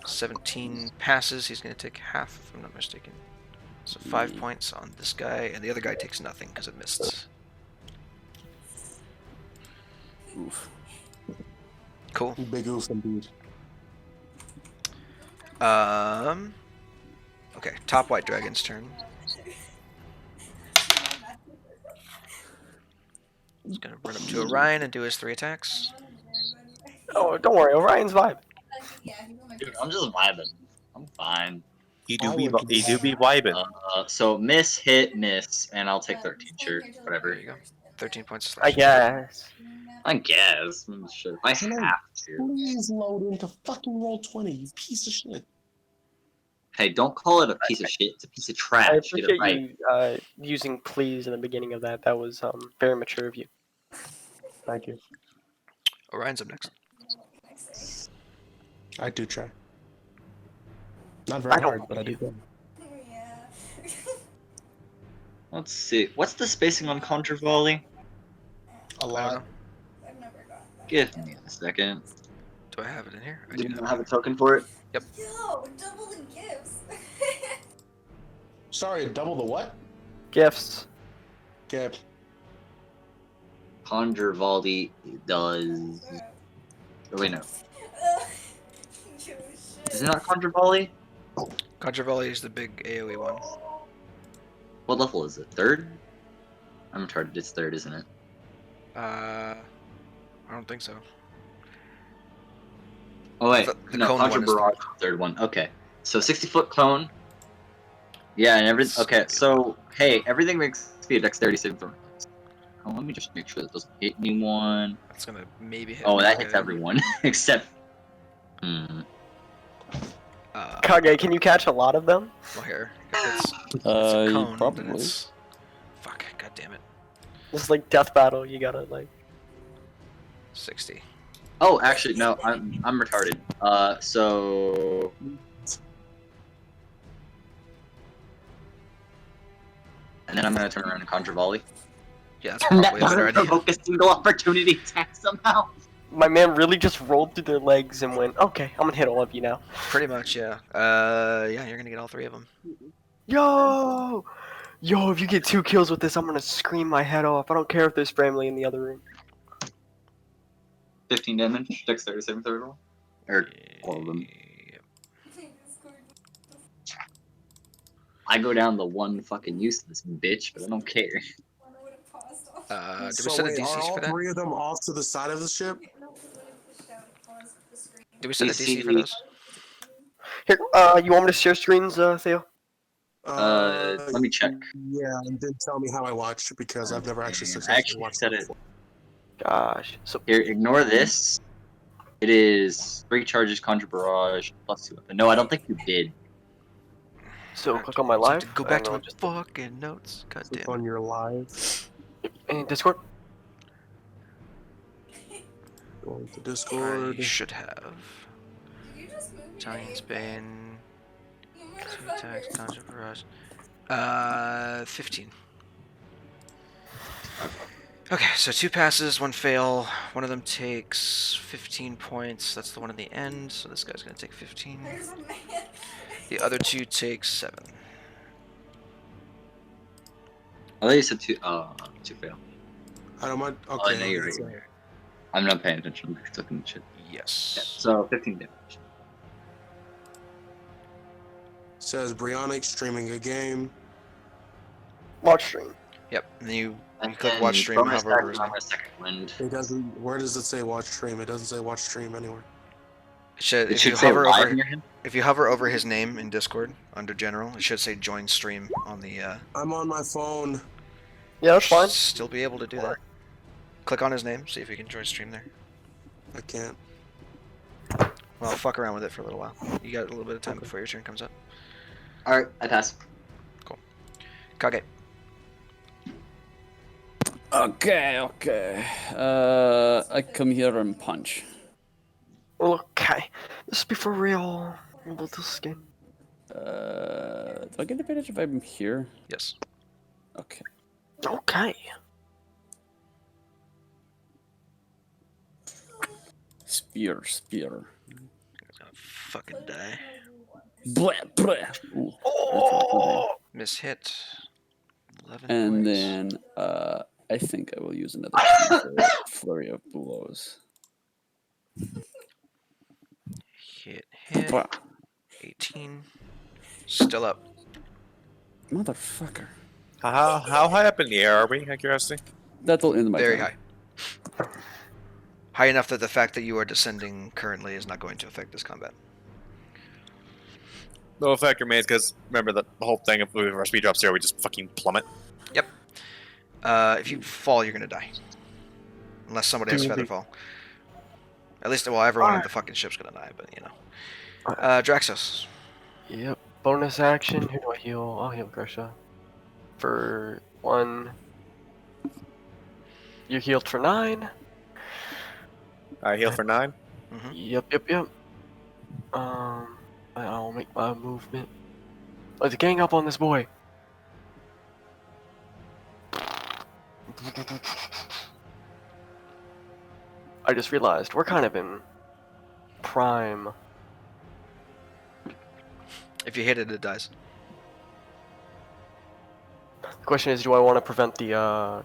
17 passes. He's going to take half, if I'm not mistaken. So 5 points on this guy, and the other guy takes nothing because it missed.
Oof.
Cool.
Big oof indeed.
Okay, top white dragon's turn. He's gonna run up to Orion and do his 3 attacks.
Oh, don't worry, Orion's vibe.
Dude, I'm just vibing. I'm fine.
You
I
do be
would
you do be vibing.
So miss, hit, miss, and I'll take 13. Sure,
There
whatever.
you go. 13 points of
I
slashing.
guess.
I guess. Sure. I
Can I
have to.
please load into fucking roll 20, you piece of shit.
Hey, don't call it a piece of shit. It's a piece of
I
trash. Get it
appreciate
right.
you using please in the beginning of that. That was very mature of you.
Thank you.
Orion's up next.
I do try. Not
I
very
don't
hard, but I do try.
Let's see. What's the spacing on Contra Volley?
A
I don't
lot.
know.
Give me a second.
Do I have it in here? I
Do
do
you
have
have
it.
a token for it?
Yo, double the gifts.
Sorry, double the what?
Gifts.
Okay.
Conjure Volley does. Oh, wait, no. Is it not Conjure Volley?
Contra Volley is the big AoE one.
What level is it? 3rd? I'm retarded. It's 3rd, isn't it?
I don't think so.
Oh, wait.
The
No,
cone
Conjure
one is
Barrage, is the 3rd one. Okay. So 60-foot cone. Yeah, and everything. Okay, so, hey, everything makes me a dexterity saving throw. Oh, let me just make sure that doesn't hit anyone.
That's gonna maybe hit
Oh,
me.
that hits everyone except. Hmm.
Kage, can you catch a lot of them?
Well, here. If it's a cone, then
Probably.
it's. Fuck, god damn it.
This is like death battle. You gotta like.
60.
Oh, actually, no, I'm retarded. So. And then I'm gonna turn around and conjure volley.
Yeah, that's
And that
probably a better
doesn't
idea.
provoke a single opportunity attack somehow.
My man really just rolled through their legs and went, okay, I'm gonna hit all of you now.
Pretty much, yeah. Yeah, you're gonna get all 3 of them.
Yo! Yo, if you get 2 kills with this, I'm gonna scream my head off. I don't care if there's family in the other room.
15 damage, dexterity saving throw roll. Or all of them. I go down the one fucking use of this bitch, but I don't care.
Did we
So
set a
wait, are
DC
all
for that?
3 of them off to the side of the ship?
Did we set a DC for
DC.
those?
Here, you want me to share screens, Theo?
Let me check.
Yeah, and then tell me how I watched because I've never actually
I
successfully
actually
watched
said
it
it.
before.
Gosh. So,
Here, ignore this. It is 3 charges, conjure barrage, plus 2 weapon. No, I don't think you did.
so click on my
So I have
live.
to go back
and
to
I'll
my
just
fucking notes. God
Click
damn
on
it.
your live.
in Discord.
Go into
I
Discord.
should have. Italian, Spain. 2 attacks, conjure barrage. 15. Okay, so 2 passes, 1 fail. One of them takes 15 points. That's the one at the end, so this guy's gonna take 15. The other 2 take 7.
I thought you said 2. 2 fail.
I don't mind.
Oh,
Okay.
no, you're right.
so-
You're right. I'm not paying attention. I'm looking at shit.
Yes.
Yeah, so 15 damage.
Says Brionic streaming a game.
Watch stream.
Yep. And then you
And
click
then
watch stream and
bonus
hover over
action,
his
I'm
name.
gonna second wind.
It doesn't. Where does it say watch stream? It doesn't say watch stream anywhere.
It should,
It
if
should
you
say
hover
live
over
near him.
if you hover over his name in Discord under general, it should say join stream on the
I'm on my phone.
Yeah, that's fine.
still be able to do that. Click on his name, see if you can join stream there.
I can't.
Well, fuck around with it for a little while. You got a little bit of time
Okay.
before your turn comes up.
Alright, I pass.
Kage.
Okay. I come here and punch.
Okay. This be for real. Little skin.
Do I get advantage if I'm here?
Yes.
Okay.
Okay.
Spear.
Gonna fucking die.
Bleh, bleh. Ooh,
Oh!
Miss hit. 11
And
points.
then I think I will use another 2 for flurry of blows.
Hit. 18. Still up.
Motherfucker.
How high up in the air are we? Out of curiosity.
That'll end my
Very
turn.
high. High enough that the fact that you are descending currently is not going to affect this combat.
No effect remains because remember the whole thing of if our speed drops 0, we just fucking plummet.
Yep. If you fall, you're gonna die. Unless somebody has feather fall. At least, well, everyone in the fucking ship's gonna die, but you know. Draxos.
Yep. Bonus action. Who do I heal? I'll heal Grisha. For 1. You healed for 9.
I heal for 9.
Yep. I'll make my movement. Let's gang up on this boy. I just realized we're kind of in prime.
If you hit it, it dies.
The question is, do I want to prevent the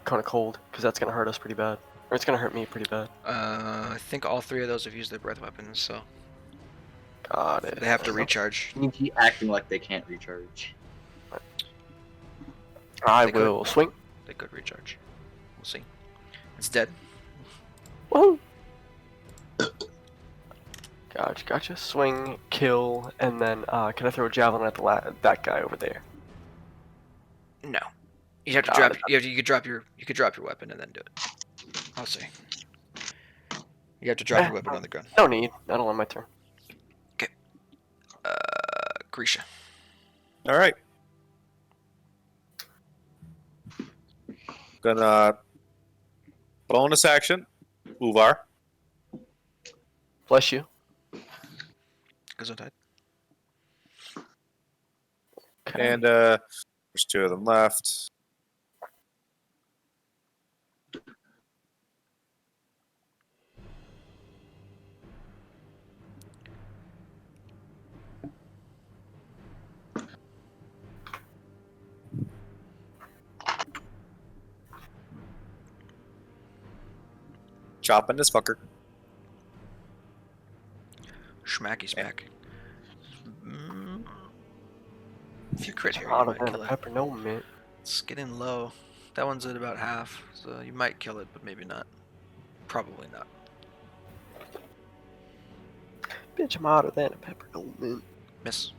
cone of cold? Because that's going to hurt us pretty bad. Or it's going to hurt me pretty bad.
I think all 3 of those have used their breath weapons, so
Got it.
they have to recharge.
You keep acting like they can't recharge.
I
They could.
will swing.
They could recharge. We'll see. It's dead.
Woohoo! Gotcha. Swing, kill, and then can I throw a javelin at that guy over there?
No. You have to
Got
drop.
it.
You could drop your weapon and then do it. I'll see. You have to drop your weapon on the ground.
No need. I don't want my turn.
Grisha.
All right. Gonna bonus action, Uvar.
Bless you.
Gesundheit.
Okay.
And there's 2 of them left. Chopping this fucker.
Schmacky smack. If you crit here, you
Out of
might
that
kill it.
pepper, no mint.
It's getting low. That one's at about half, so you might kill it, but maybe not. Probably not.
Bitch, I'm hotter than a pepper, no mint.
Miss.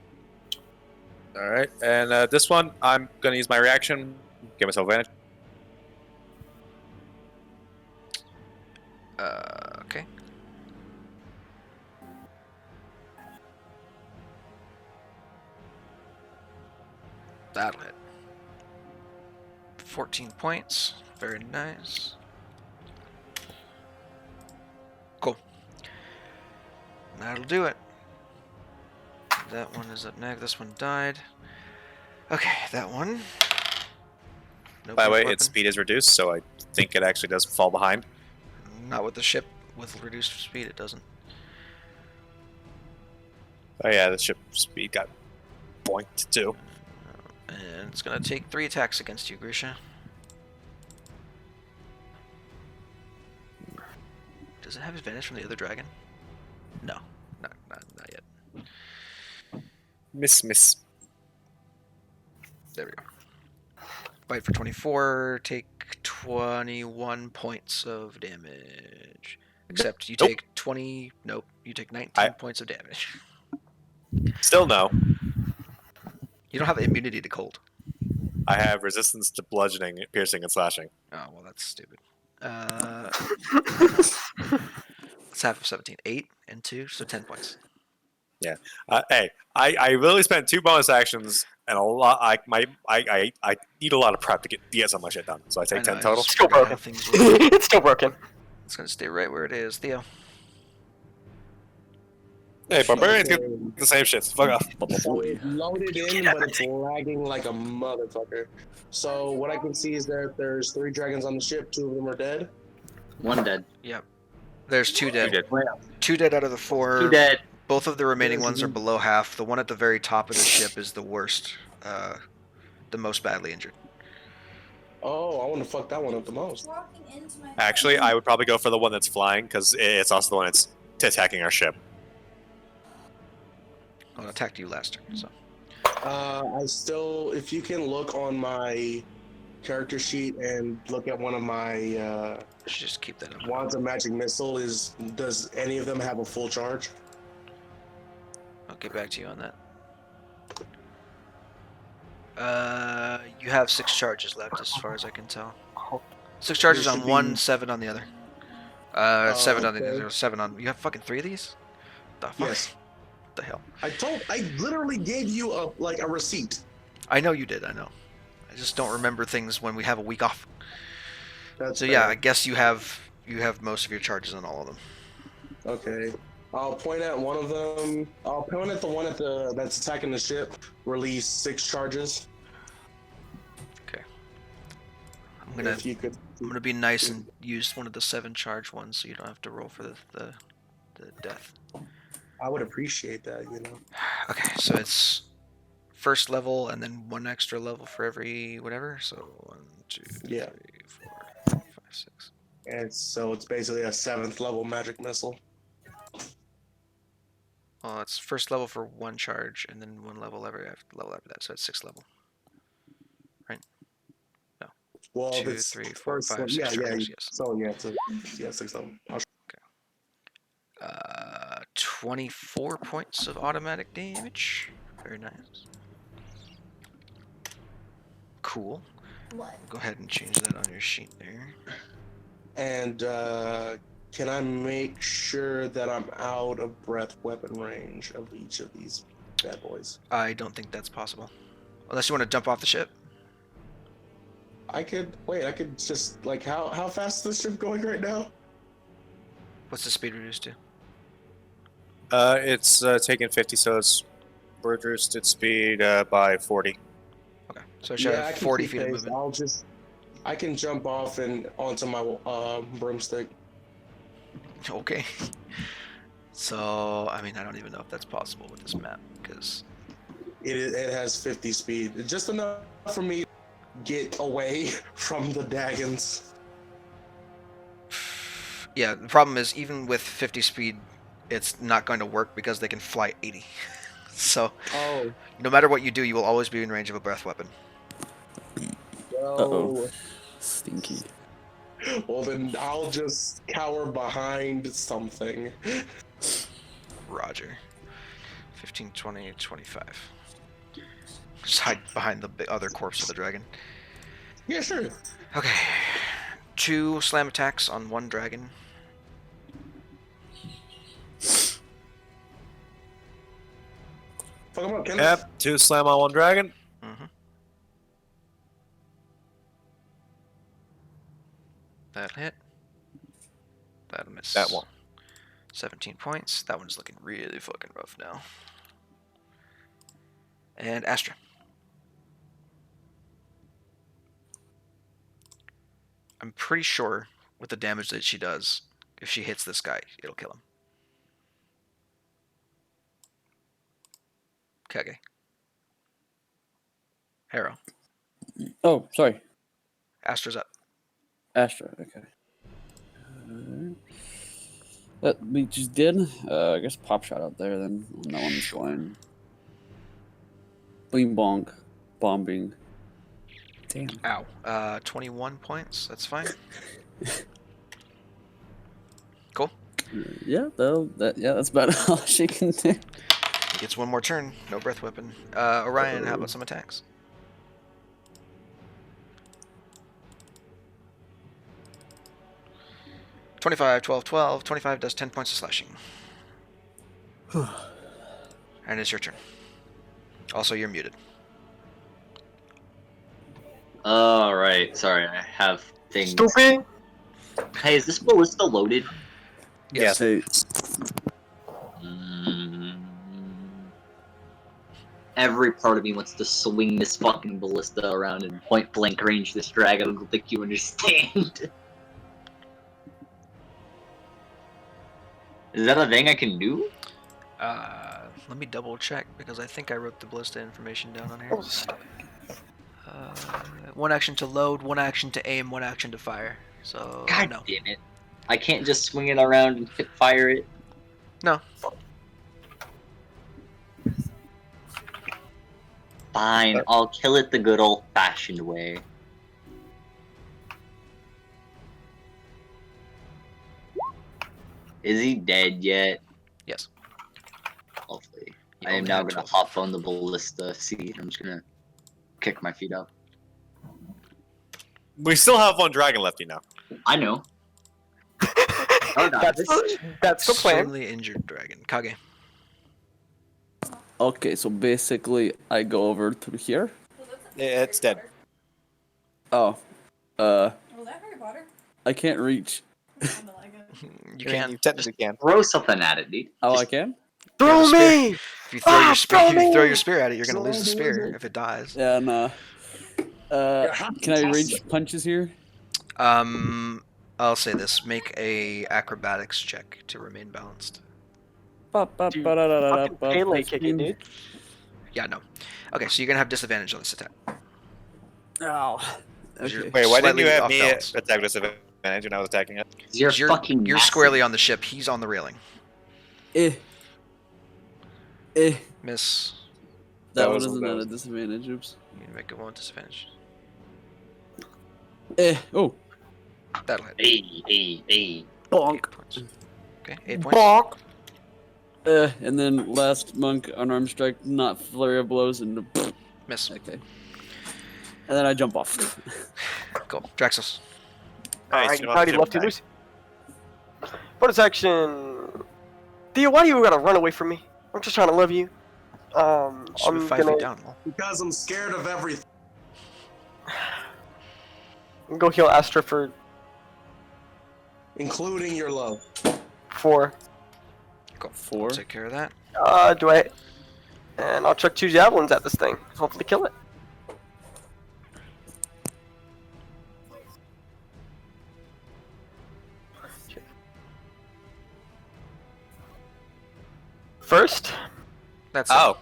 All right, and this one I'm gonna use my reaction. Give myself advantage.
Okay. That'll hit. 14 points. Very nice. Cool. That'll do it. That one is up next. This one died. Okay, that one. No
By the way,
weapon.
its speed is reduced, so I think it actually does fall behind.
Not with the ship. With reduced speed, it doesn't.
Oh yeah, the ship speed got boinked too.
And it's gonna take 3 attacks against you, Grisha. Does it have advantage from the other dragon? No, not yet.
Miss.
There we go. Bite for 24. Take 21 points of damage. Except you
Nope.
take 20. Nope. You take 19 points of damage.
Still no.
You don't have immunity to cold.
I have resistance to bludgeoning, piercing, and slashing.
Oh, well, that's stupid. It's half of 17. 8 and 2, so 10 points.
Yeah. Hey, I literally spent 2 bonus actions and a lot. I need a lot of prep to get some of my shit done. So I take
I know,
10
I
total.
just
Still
forgot
broken.
how things work.
It's still broken.
It's gonna stay right where it is. Theo.
Hey, barbarians get the same shit. Fuck off.
So it's loaded in, but it's lagging like a motherfucker. So what I can see is that there's 3 dragons on the ship. 2 of them are dead.
1 dead.
Yep. There's 2 dead.
2 dead.
2 dead out of the 4.
2 dead.
Both of the remaining
There's
ones are
one.
below half. The one at the very top of the ship is the worst. the most badly injured.
Oh, I want to fuck that one up the most.
Walking into my
Actually, I would probably go for the one that's flying because it's also the one that's attacking our ship.
Well, it attacked you last turn, so.
I still, if you can look on my character sheet and look at one of my
I should just keep that up.
wands of magic missile, does any of them have a full charge?
I'll get back to you on that. You have 6 charges left, as far as I can tell. 6 charges
There
on
should
one,
be-
7 on the other. 7 on the
okay.
other, 7 on. You have fucking 3 of these? The fuck?
Yes.
What the hell?
I literally gave you a receipt.
I know you did. I know. I just don't remember things when we have a week off.
That's
So yeah,
fair.
I guess you have most of your charges on all of them.
Okay. I'll point at one of them. I'll point at the one that's attacking the ship. Release 6 charges.
Okay.
If you could.
I'm gonna be nice and use one of the 7 charge ones, so you don't have to roll for the death.
I would appreciate that, you know.
Okay, so it's first level and then 1 extra level for every whatever. So 1, 2,
Yeah.
3, 4, 5, 6.
And so it's basically a 7th level magic missile.
Well, it's first level for 1 charge, and then 1 level level after that. So it's 6th level.
Well,
2,
it's
3, 4,
first
5,
one.
6
Yeah.
charges. Yes.
So yeah, 6 level.
24 points of automatic damage. Very nice. Cool.
What?
Go ahead and change that on your sheet there.
And can I make sure that I'm out of breath weapon range of each of these bad boys?
I don't think that's possible. Unless you want to jump off the ship.
I could just like how fast is the ship going right now?
What's the speed reduced to?
It's taking 50, so it's reduced its speed by 40.
Okay. So it should
I
have
can
40
keep
feet of
pace.
movement.
I can jump off and onto my broomstick.
Okay. So, I mean, I don't even know if that's possible with this map, because...
It has 50 speed. Just enough for me to get away from the Daggons.
Yeah, the problem is, even with 50 speed, it's not going to work because they can fly 80. So,
Oh,
no matter what you do, you will always be in range of a breath weapon.
Uh-oh. Stinky.
Well, then I'll just cower behind something.
Roger. 15, 20, 25. Just hide behind the other corpse of the dragon.
Yeah, sure.
Okay. 2 slam attacks on 1 dragon.
Fuck 'em up, Kenneth.
Yep, 2 slam on 1 dragon.
Mm-hmm. That'll hit. That'll miss.
That one.
17 points. That one's looking really fucking rough now. And Astra. I'm pretty sure with the damage that she does, if she hits this guy, it'll kill him. Kage. Harrow.
Oh, sorry.
Astra's up.
Astra, okay. That we just did. I guess pop shot out there then. That one's going. Bling bonk. Bombing. Damn.
Ow. 21 points. That's fine. Cool.
Yeah, that's about all she can do.
He gets 1 more turn. No breath weapon. Orion, how about some attacks? "25, 12, 12. 25 does 10 points of slashing. And it's your turn. Also, you're muted.
Alright, sorry, I have things.
Stupid.
Hey, is this ballista loaded?
Yes.
Hey,
Every part of me wants to swing this fucking ballista around and point blank range this dragon. I don't think you understand. Is that a thing I can do?
Let me double check because I think I wrote the ballista information down on here.
Oh,
One action to load, one action to aim, one action to fire. So
God
no.
damn it! I can't just swing it around and fire it.
No.
Fine, I'll kill it the good old-fashioned way. Is he dead yet?
Yes.
Hopefully.
You
I am
only
now
had
gonna
12.
hop on the ballista seat. I'm just gonna kick my feet up.
We still have one dragon left, you know.
I know. Oh, no,
That's the plan.
Extremely injured dragon. Kage.
Okay, so basically I go over to here.
Yeah, it's dead.
Oh,
Was that Harry Potter?
I can't reach.
Sounded like it.
You
I mean,
can.
you technically can.
Throw something at it, dude.
Oh,
Just
I can.
Throw
the spear.
me!
If you throw your spear,
throw
if you throw your
me!
spear at it, you're gonna lose the
Throw the
spear
wizard.
if it dies.
Yeah, nah. Can I reach punches here?
I'll say this: make a acrobatics check to remain balanced.
Dude, fucking Pele kicking, dude.
Yeah, no. Okay, so you're gonna have disadvantage on this attack.
Ow.
'Cause you're
Okay.
Wait, why didn't
slightly
you have
off
me
balance.
attack this advantage when I was attacking it?
you're fucking
You're
massive.
squarely on the ship. He's on the railing.
Eh.
Miss.
That one
was-
isn't
that
at
was-
a disadvantage. Oops.
You make it one disadvantage.
Oh.
That'll hit.
Hey.
8
Bonk.
points. Okay, 8 points.
Bonk.
And then last monk unarmed strike, not flurry of blows, and
Miss.
okay. And then I jump off.
Cool. Draxus.
Alright,
you
you already left you loose. Bonus action. Theo, why do you gotta run away from me? I'm just trying to love you.
Should
I'm
move 5
gonna
feet down. Lol.
Because I'm scared of everything.
go heal Astra for
Including your love.
4.
Cool.
4.
I'll take care of that.
Do I? And I'll chuck 2 javelins at this thing. Hopefully kill it. First.
That's
Oh.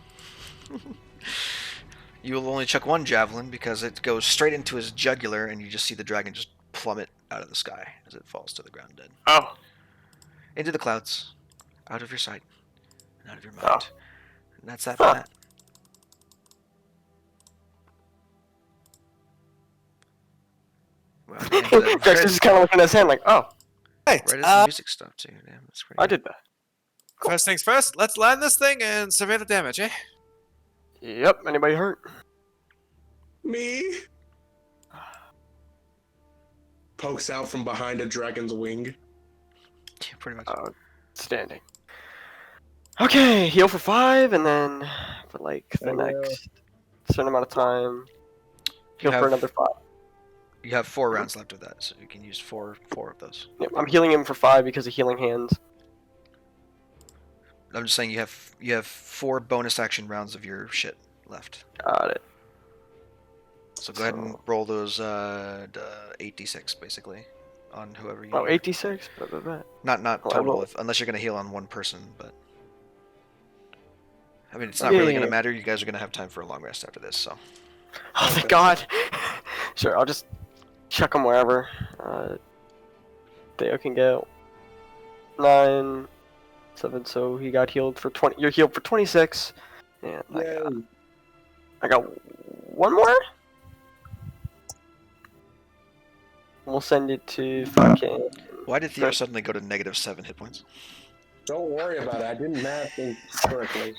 You will only chuck one javelin because it goes straight into his jugular, and you just see the dragon just plummet out of the sky as it falls to the ground dead.
Oh.
Into the clouds, out of your sight, and out of your mind.
Oh.
And that's that for
Huh.
that. Well, yeah, that-
Jax is just kind of looking at his hand like, oh,
Right.
right as the music stopped too. Damn, that's great.
I did that.
First things first, let's land this thing and survey the damage, eh?
Yep. Anybody hurt?
Me? Pokes out from behind a dragon's wing.
Yeah, pretty much.
Standing. Okay, heal for 5, and then for like the
Oh, yeah.
next certain amount of time, heal
have-
for another 5.
You have 4 rounds left of that, so you can use four of those.
Yep, I'm healing him for 5 because of healing hands.
I'm just saying you have 4 bonus action rounds of your shit left.
Got it.
So go ahead and roll those 8d6 basically on whoever you.
Oh, 86? Blah, blah, blah.
Not
Oh, I
total,
rolled.
unless you're gonna heal on one person, but. I mean, it's not
Yeah,
really
yeah,
gonna
yeah.
matter. You guys are gonna have time for a long rest after this, so.
Oh, thank God. Sure, I'll just chuck him wherever. Theo can get 9, 7, so he got healed for 20. You're healed for 26. And I got one more? We'll send it to fucking.
Why did Theo
Sure.
suddenly go to -7 hit points?
Don't worry about it. I didn't math things correctly.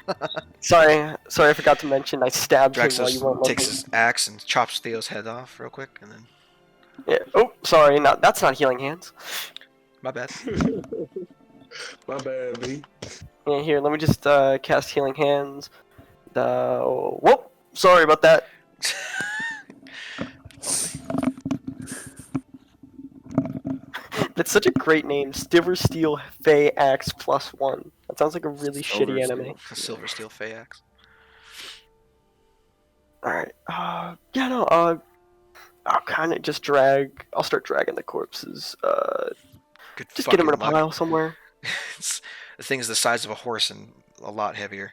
Sorry, I forgot to mention I stabbed him while you weren't
Draxus takes
looking.
his axe and chops Theo's head off real quick, and then.
Yeah. Oh, sorry, that's not healing hands.
My bad.
My bad, B.
Yeah, here, let me just cast healing hands. Whoop! Sorry about that. That's such a great name, Stiver Steel Fey Axe +1. That sounds like a really shitty anime.
Silver Steel Fey axe.
Alright, yeah, no, I'll kind of just I'll start dragging the corpses,
Good
just get them in a
fucking luck.
pile somewhere.
The thing's the size of a horse and a lot heavier.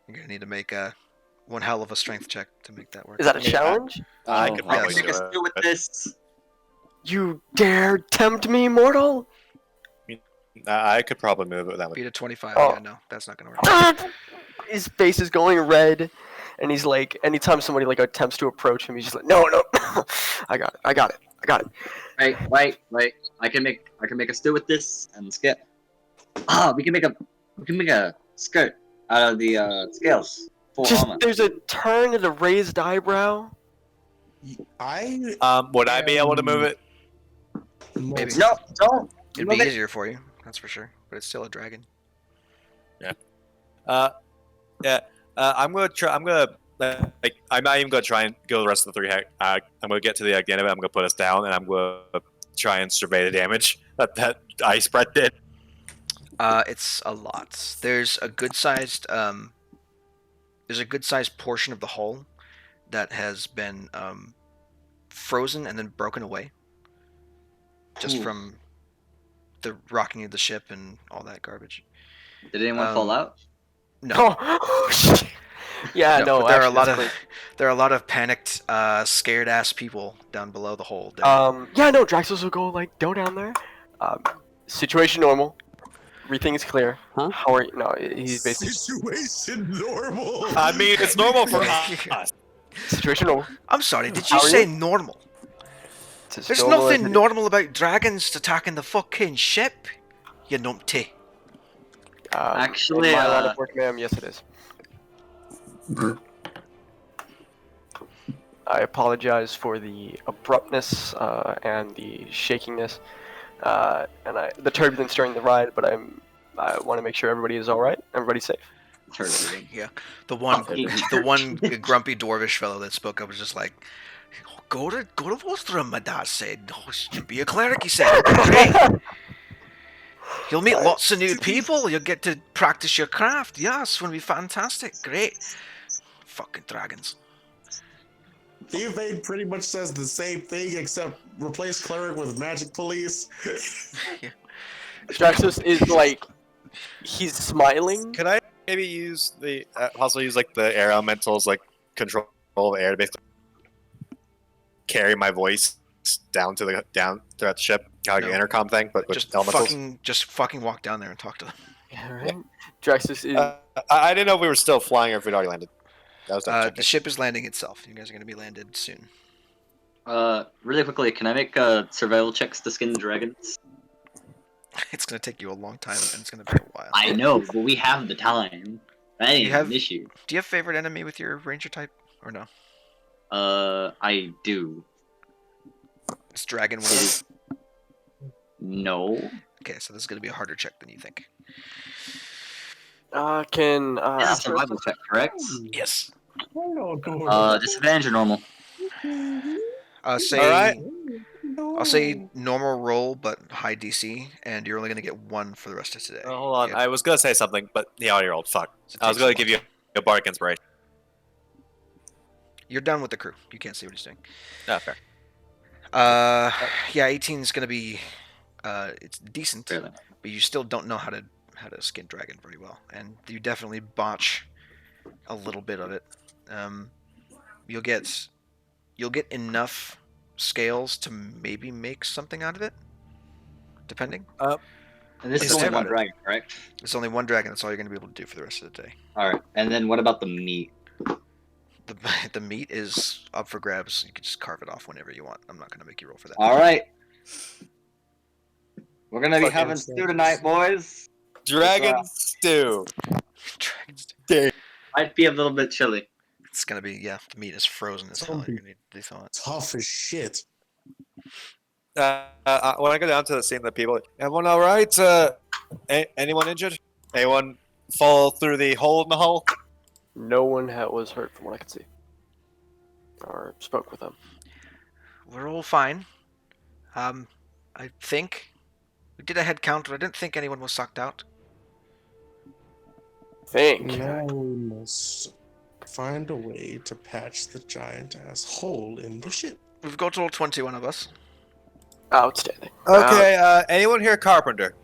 You're gonna need to make one hell of a strength check to make that work.
Is that a
I mean,
challenge?
I
Oh,
could
I
probably
can
yes.
make
do
a stew with
it.
this.
You dare tempt me, mortal?
I could probably move it that way.
Beat a 25.
Oh.
Yeah, no, that's not gonna work.
His face is going red, and he's like, anytime somebody like attempts to approach him, he's just like, no, no, I got it, I got it, I got it.
Wait. I can make a stew with this and skip. We can make a skirt out of the scales. Full
Just
armor.
there's a turn and a raised eyebrow.
Would I be able to move it?
Maybe.
No, don't.
It'd
Move
be
it.
easier for you, that's for sure. But it's still a dragon.
I'm gonna try. I'm not even gonna try and go the rest of the 3 heck. I'm gonna get to the end of it. I'm gonna put us down, and I'm gonna try and survey the damage that ice breath did.
It's a lot. There's a good sized portion of the hull that has been frozen and then broken away, just
Ooh.
from the rocking of the ship and all that garbage.
Did anyone fall out?
No,
Oh, shit. Yeah, no,
but there
actually,
are a lot
that's
of there are a lot of panicked, scared ass people down below the hole. There.
yeah, no, Draxos will go down there. Situation normal. Everything is clear.
Huh?
How are you? No, he's basically
Situation normal.
I mean, it's normal for us.
situation normal.
I'm sorry. Did you
How are
say
you?
normal?
It's as
There's
normal as
nothing
it-
normal about dragons attacking the fucking ship. You numpty.
Actually,
in my line of work, ma'am, yes, it is. I apologize for the abruptness and the shakiness and the turbulence during the ride, but I want to make sure everybody is all right. Everybody's safe.
turbulent.
Yeah, the one
Fucking
grumpy dwarvish fellow that spoke up was just like, "Go to Vostrum," my dad said. "Oh, you be a cleric," he said. "It'll be great. You'll meet lots of new people. You'll get to practice your craft. Yes, it's gonna be fantastic. Great. Fucking dragons."
Theovade pretty much says the same thing except replace cleric with magic police.
Draxos is like, he's smiling.
Could I maybe use the also use like the air elementals like control of air to basically carry my voice down throughout the ship, kind of like
No.
an intercom thing, but with elementals?
Just fucking walk down there and talk to them.
Yeah, right? Draxos is.
I didn't know if we were still flying or if we'd already landed. That was
The ship is landing itself. You guys are gonna be landed soon.
Really quickly, can I make survival checks to skin dragons?
It's gonna take you a long time and it's gonna be a while.
I know, but we have the time. That ain't an issue.
Do you have favorite enemy with your ranger type or no?
I do.
Is dragon one of them?
No.
Okay, so this is gonna be a harder check than you think.
Can
This is a
after
survival check, correct?
Yes.
Disadvantage or normal?
Say
Alright.
I'll say normal roll, but high DC, and you're only gonna get 1 for the rest of today.
Oh, hold on,
Yeah.
I was gonna say something, but the audio rolled. Fuck.
So it
I was
takes
gonna
a
give
while.
you a bardic inspiration.
You're done with the crew. You can't see what he's doing.
Oh, fair.
Yeah, 18 is gonna be, it's decent,
Really?
but you still don't know how to skin dragon very well, and you definitely botch a little bit of it. You'll get enough scales to maybe make something out of it, depending.
And this
Is
is only
there-
one dragon, correct?
It's only one dragon. That's all you're gonna be able to do for the rest of the day.
Alright, and then what about the meat?
The meat is up for grabs. You can just carve it off whenever you want. I'm not gonna make you roll for that.
Alright. We're gonna be
Fucking
having
sense.
stew tonight, boys.
Dragon stew.
Dragons.
Might be a little bit chilly.
It's gonna be, yeah. The meat is frozen as hell. You're gonna need to thaw it.
Tough as shit.
When I go down to the scene of the people, everyone all right? Anyone injured? Anyone fall through the hole in the hull?
no one was hurt from what I could see, or spoke with them.
We're all fine. I think we did a head count, but I didn't think anyone was sucked out.
Think.
Now we must find a way to patch the giant ass hole in the ship.
We've got all 21 of us.
Outstanding.
Okay, anyone here carpenter?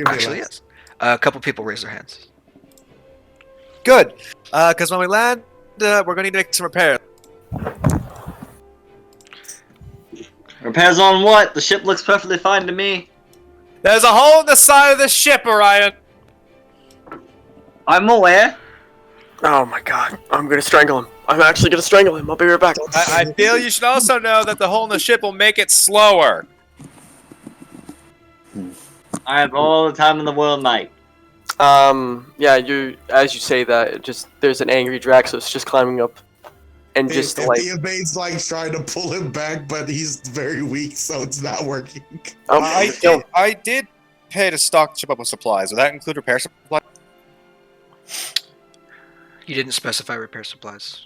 Actually, yes. A couple people raised their hands.
Good. Because when we land, we're going to need to make some repairs.
Repairs on what? The ship looks perfectly fine to me.
There's a hole in the side of the ship, Orion.
I'm aware.
Oh my god, I'm gonna strangle him. I'm actually gonna strangle him. I'll be right back.
I feel you should also know that the hole in the ship will make it slower.
I have all the time in the world, mate.
Yeah, as you say that, there's an angry Drax, so it's just climbing up, and just
And
like,
Theobane's like trying to pull him back, but he's very weak, so it's not working.
oh,
I did pay to stock the ship up with supplies. Would that include repair supplies?
You didn't specify repair supplies.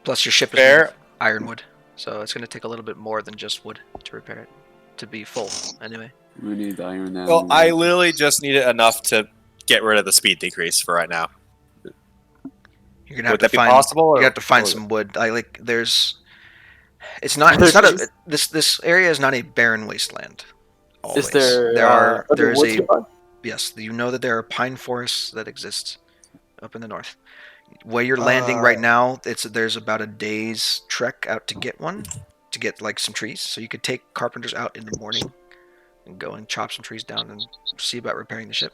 Plus, your ship is made
Fair.
of ironwood, so it's going to take a little bit more than just wood to repair it, to be full, anyway.
We need iron now.
Well, I literally just needed enough to get rid of the speed decrease for right now.
You're gonna have
Would
to
that be
find.
possible?
You have to find some wood. There's. It's not. It's not a. This area is not a barren wasteland. Always.
is there?
There's
woods
a.
nearby?
Yes, you know that there are pine forests that exist up in the north. Where you're landing right now, there's about a day's trek out to get one, to get like some trees. So you could take carpenters out in the morning and go and chop some trees down and see about repairing the ship.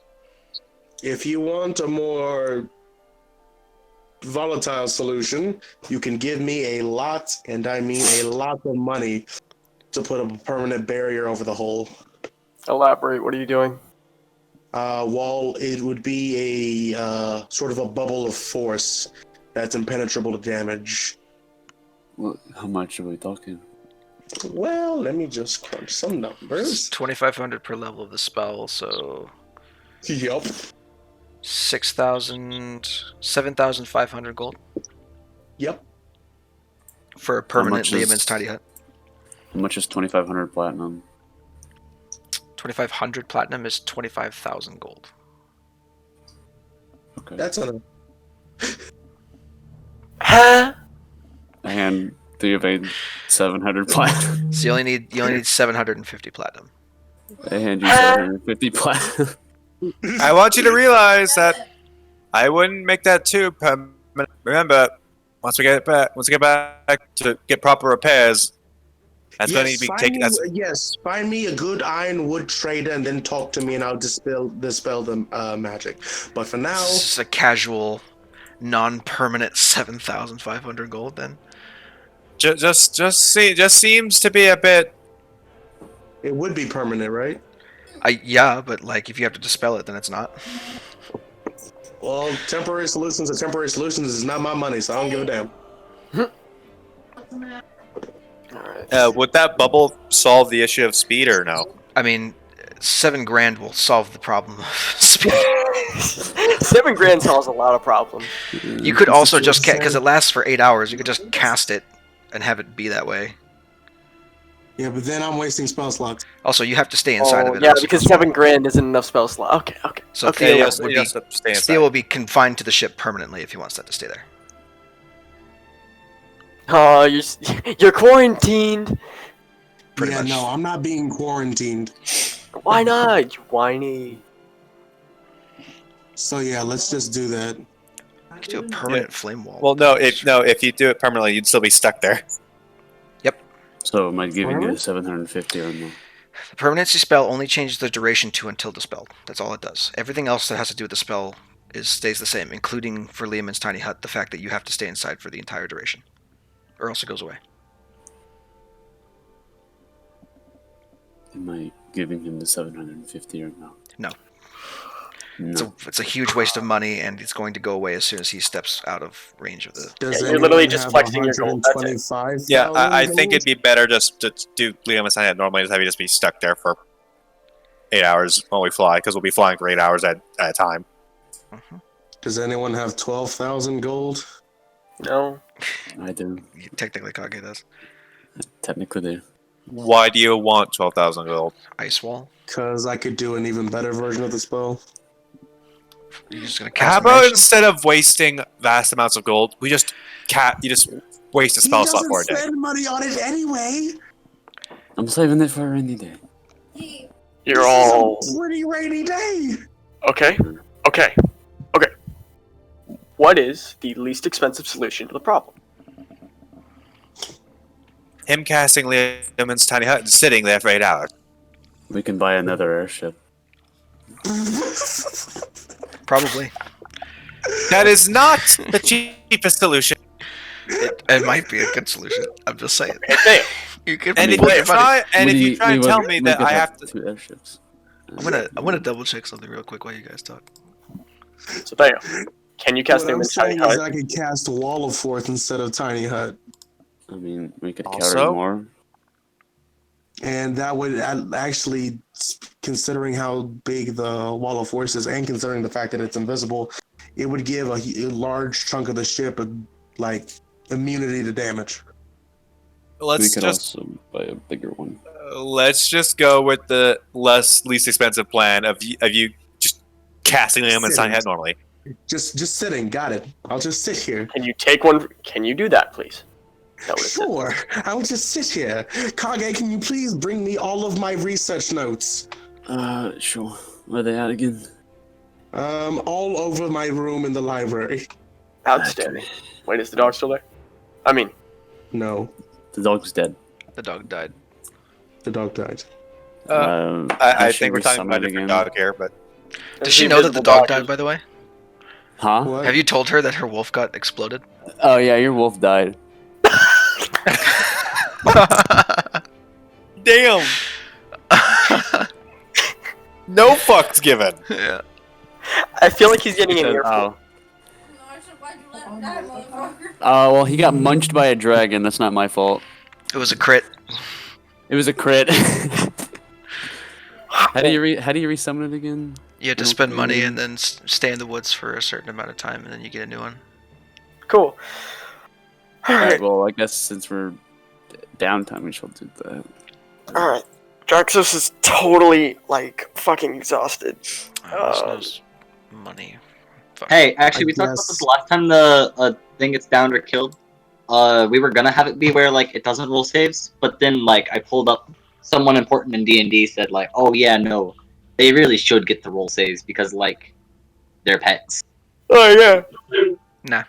If you want a more volatile solution, you can give me a lot, and I mean a lot of money to put a permanent barrier over the hole.
Elaborate. What are you doing?
Well, it would be a sort of a bubble of force that's impenetrable to damage.
Well, how much are we talking?
Well, let me just crunch some
It's
numbers.
2,500 per level of the spell, so
Yup.
7,500 gold
Yep.
for a permanent
much is-
Liamon's tiny hut.
How much is 2,500 platinum?
2,500 platinum is 25,000 gold.
Okay.
That's enough.
Huh?
And Theobane 700 platinum.
So you only need 750 platinum.
I hand you 750 platinum.
I want you to realize that I wouldn't make that too permanent. Remember, once we get back to get proper repairs, that's going to be taken.
Yes, find me a good ironwood trader and then talk to me, and I'll dispel the magic. But for now,
This is a casual, non-permanent 7,500 gold. Then
Just seems to be a bit.
it would be permanent, right?
yeah, but like if you have to dispel it, then it's not.
Well, temporary solutions are temporary solutions. It's not my money, so I don't give a damn.
Alright.
Would that bubble solve the issue of speed or no?
I mean, 7 grand will solve the problem of speed.
7 grand solves a lot of problems.
You could also just because it lasts for 8 hours. You could just cast it and have it be that way.
Yeah, but then I'm wasting spell slots.
Also, you have to stay inside of it.
Yeah,
also.
because 7 grand isn't enough spell slot. Okay.
So
Okay,
Theo,
yeah,
would
you have to stay inside.
Theo will be confined to the ship permanently if he wants that to stay there.
Oh, you're quarantined.
Pretty
Yeah,
much.
no, I'm not being quarantined.
Why not? You whiny.
So yeah, let's just do that.
You could do a permanent flame wall.
Well, no. If you do it permanently, you'd still be stuck there.
So am I giving you 750 or no?
The permanency spell only changes the duration to until dispelled. That's all it does. Everything else that has to do with the spell stays the same, including for Liamon's tiny hut, the fact that you have to stay inside for the entire duration, or else it goes away.
Am I giving him the 750 or no?
No.
No.
It's a huge waste of money, and it's going to go away as soon as he steps out of range of the.
Does
Yeah, you're literally
anyone
just
have
flexing your gold, that's it.
125,000
Yeah, I think
gold?
it'd be better just to do Liam and normally just have you just be stuck there for 8 hours while we fly, because we'll be flying for 8 hours at a time.
Does anyone have 12,000 gold?
No.
I do.
Technically, Kage does.
Technically do.
Why do you want 12,000 gold?
Ice wall.
Because I could do an even better version of the spell.
You're just gonna
How
cast
about
magic?
instead of wasting vast amounts of gold, you just waste a spell slot for a day?
spend money on it anyway.
I'm saving it for a rainy day.
You're all
Pretty rainy day.
okay. Okay. what is the least expensive solution to the problem?
Him casting Liam's tiny hut and sitting there for 8 hours.
We can buy another airship.
Probably.
That is not the cheapest solution.
It might be a good solution. I'm just saying.
Hey,
You could
And if
play
you
it, buddy.
try, and if you try and tell me that I have to,
2 airships.
I'm gonna double check something real quick while you guys talk.
so Theo, can you cast
What I'm
Newman's tiny
saying is
hut?
I could cast Wall of Force instead of Tiny Hut.
I mean, we could carry
Also-
more.
And that would actually, considering how big the Wall of Force is, and considering the fact that it's invisible, it would give a large chunk of the ship like immunity to damage.
We
let's
could
just
also buy a bigger one.
let's just go with the least expensive plan of you just casting Liam's tiny hut normally.
Just sitting, got it. I'll just sit here.
Can you take one? Can you do that, please? That what it said.
Sure, I'll just sit here. Kage, can you please bring me all of my research notes?
Sure. Where are they at again?
All over my room in the library.
Outstanding. Wait, is the dog still there? I mean,
No,
The dog's dead.
The dog died.
the dog died.
I
should
think we're talking about a
resummon
different
again.
dog here, but
Does she know that the dog died, by the way?
Huh?
What?
Have you told her that her wolf got exploded?
Oh yeah, your wolf died.
damn, no fucks given.
Yeah.
I feel like he's getting an earful.
Oh.
Why'd you let him die, motherfucker?
Well, he got munched by a dragon. That's not my fault.
It was a crit.
It was a crit. How do you resummon it again?
You had to spend money and then stay in the woods for a certain amount of time, and then you get a new one.
Cool.
Alright, well, I guess since we're downtime, we shall do that.
Alright. Draxos is totally, like, fucking exhausted.
This knows money. Fuck.
Hey, actually,
I
we talked about
guess-
this last time the thing gets downed or killed. We were gonna have it be where like it doesn't roll saves, but then like I pulled up someone important in D&D said like, oh yeah, no, they really should get the roll saves because like they're pets.
Oh, yeah.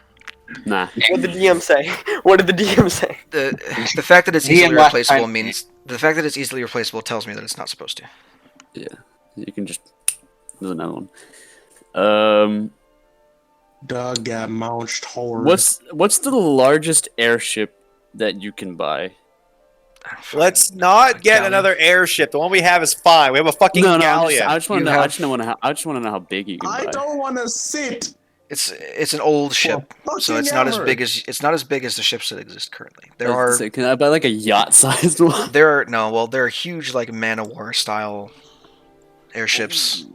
Nah.
What did the DM say? What did the DM say?
The fact that it's
Me and
easily
last
replaceable
time-
means the fact that it's easily replaceable tells me that it's not supposed to.
You can just... There's another one.
Dog got maunched hard.
What's the largest airship that you can buy?
Let's not get
Galleon.
another airship. The one we have is fine. We have a fucking
No,
galleon.
I just want
You
to know.
have-
I just want to know how big you can
I
buy.
don't want to sit.
It's an old ship, so it's not as big as the ships that exist currently. There are
Can I buy like a yacht-sized one?
there are huge like man of war style airships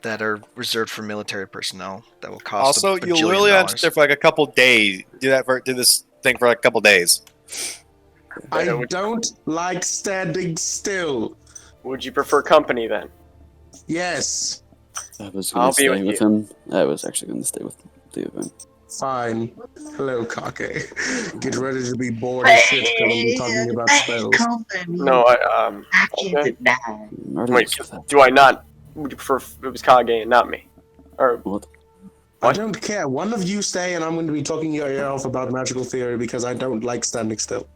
that are reserved for military personnel that will cost.
Also,
a
you'll
bajillion
literally
dollars.
on there for like a couple days. Do this thing for like a couple days.
I don't like standing still.
Would you prefer company, then?
Yes,
I was
I'll
going to
be
stay
with
with him. I was actually going to stay with the event.
fine. Hello, Kake. Get ready to be bored as shit because I'm be talking about spells.
No, okay.
I'm already
Wait,
with that.
do I not? Would you prefer if it was Kage and not me? Or
What?
I don't care. One of you stay, and I'm going to be talking your ear off about magical theory because I don't like standing still.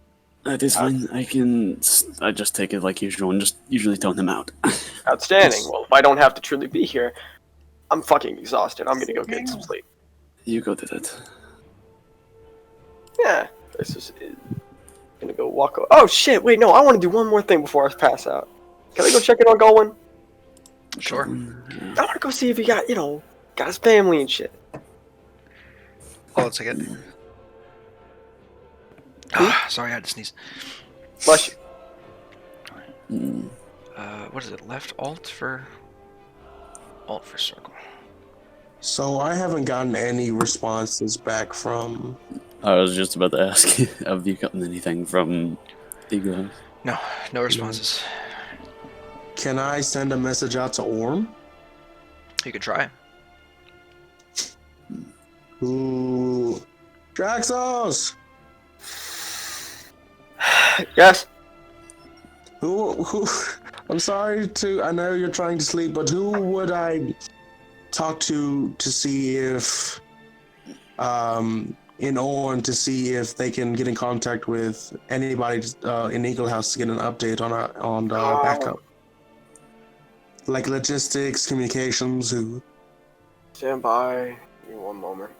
That is fine. I just take it like usual and just usually tone them out.
outstanding. Well, if I don't have to truly be here, I'm fucking exhausted. I'm gonna go get some sleep.
You go to that.
Yeah, this is gonna go walk. Oh shit! Wait, no. I want to do one more thing before I pass out. Can I go check in on Galwin?
Sure.
I want to go see if he got got his family and shit.
Hold on a second. Sorry, I had to sneeze.
Bless you.
Mm.
What is it? Left alt for circle.
So I haven't gotten any responses back from.
I was just about to ask you, have you gotten anything from Eagle House?
No responses.
Can I send a message out to Orm?
You could try.
Ooh, Draxos.
Yes.
Who? I'm sorry to. I know you're trying to sleep, but who would I talk to see if in Orn to see if they can get in contact with anybody in Eagle House to get an update on backup, like logistics, communications. Who?
Stand by. Give me one moment.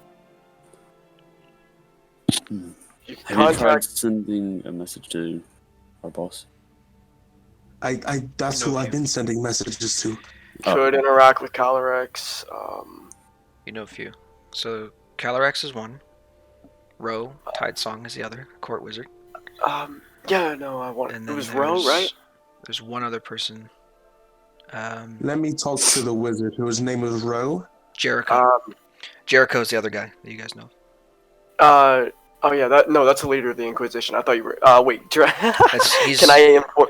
Hmm.
You can
Have you tried
contact.
sending a message to our boss?
That's
You know
who
a
I've
few.
been sending messages to.
Could interact with Calyrex.
You know a few. So Calyrex is one. Ro, Tide Song is the other. Court Wizard.
Yeah, no, I want.
And
It
then
was Ro, right?
there's one other person.
Let me talk to the wizard whose name was Ro.
Jericho. Jericho's the other guy that you guys know.
Oh yeah, that's the leader of the Inquisition. I thought you were. Wait,
He's
can I inform?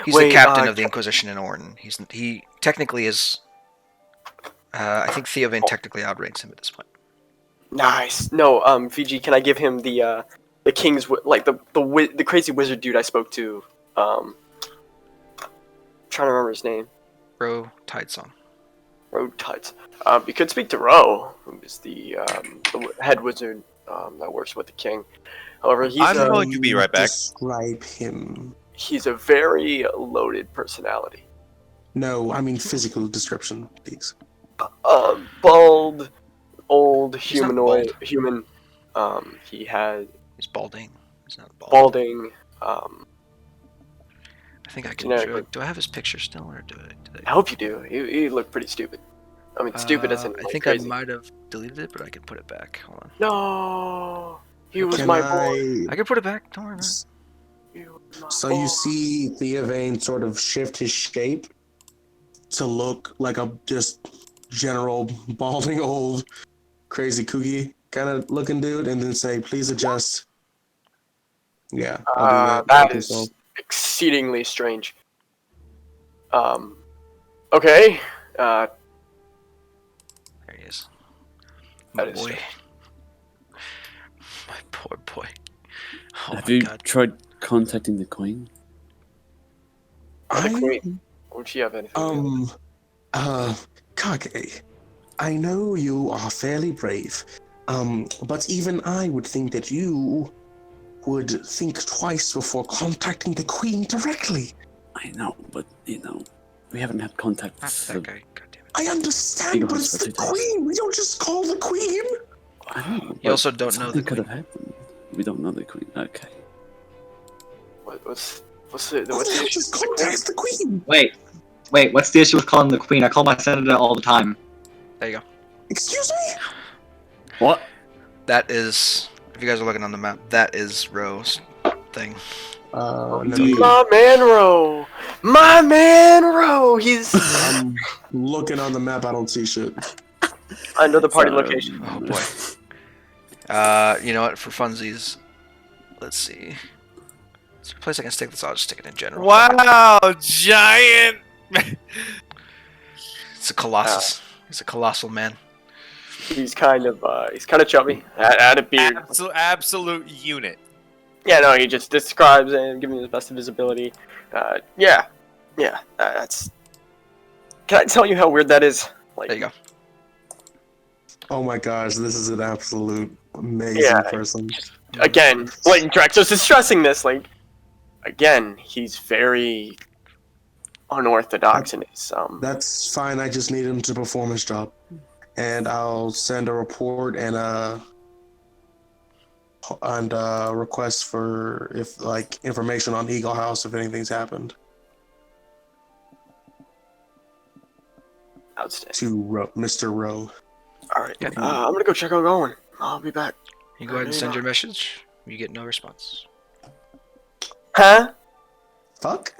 He's
Wait,
the captain of the Inquisition in Orton. He technically is. I think Theovain technically outranks him at this point.
Nice. No, Fiji, can I give him the king's like the crazy wizard dude I spoke to? Trying to remember his name.
Ro Tidesong.
Ro Tides. You could speak to Ro, who is the head wizard that works with the king. However,
I'm going to be right back.
Describe him.
He's a very loaded personality.
No, I mean physical description, please.
Bald, old,
He's not
humanoid,
bald.
human. He had
He's balding. He's not bald.
balding.
I think I can.
Genetically.
Do I have his picture still, or do
I hope you do. He looked pretty stupid. I mean, stupid isn't
I
like
think
crazy.
I might have deleted it, but I can put it back. Hold on.
No, he was
Can
my boy.
I can put it back. Don't worry about it.
So you see Theovain sort of shift his shape to look like a just general balding old crazy kooky kind of looking dude, and then say, "Please adjust." Yeah, I'll do that.
That
Okay,
is
so
exceedingly strange. Okay.
There he is. My
That is
boy. My poor boy. Oh
Have
my
you
god.
tried contacting the Queen?
The queen. Would she have anything?
Kage, I know you are fairly brave, but even I would think that you would think twice before contacting the Queen directly.
I know, but we haven't had contact
Not
for
that guy. God damn it.
I understand, but it's the Queen. We don't just call the Queen.
I don't know.
You also don't know the
something could
Queen.
have happened. We don't know the Queen. Okay.
What's
What
the
the hell
issue?
just contact the Queen?
Wait, what's the issue with calling the Queen? I call my senator all the time.
There you go.
Excuse me?
What?
That is. If you guys are looking on the map, that is Ro's thing.
No.
My man Ro! My man Ro! He's
I'm looking on the map. I don't see shit.
under the party location.
Oh boy. You know what? For funsies, let's see. Is there a place I can stick this? I'll just stick it in general.
Wow, giant!
It's a colossus. He's a colossal man.
He's kind of chubby. Had a beard.
Absolute unit.
Yeah, no, he just describes and gives me the best visibility. Yeah. That's. Can I tell you how weird that is? Like,
There you go.
Oh my gosh, this is an absolute amazing person.
Again, blatant Draxos is stressing this. Like, again, he's very unorthodox in his
That's fine. I just need him to perform his job, and I'll send a report and a request for information on Eagle House if anything's happened
outstanding.
to Mr. Rowe.
All right, I'm gonna go check on Owen. I'll be back.
You go ahead and send your message. You get no response.
Huh?
Fuck.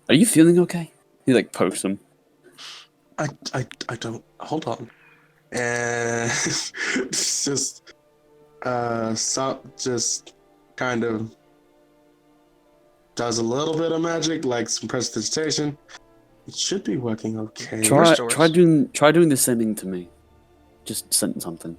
Are you feeling okay? He pokes him.
I don't. Hold on. And it's just just kind of does a little bit of magic, like some prestidigitation. It should be working okay.
Try doing the sending to me. Just send something.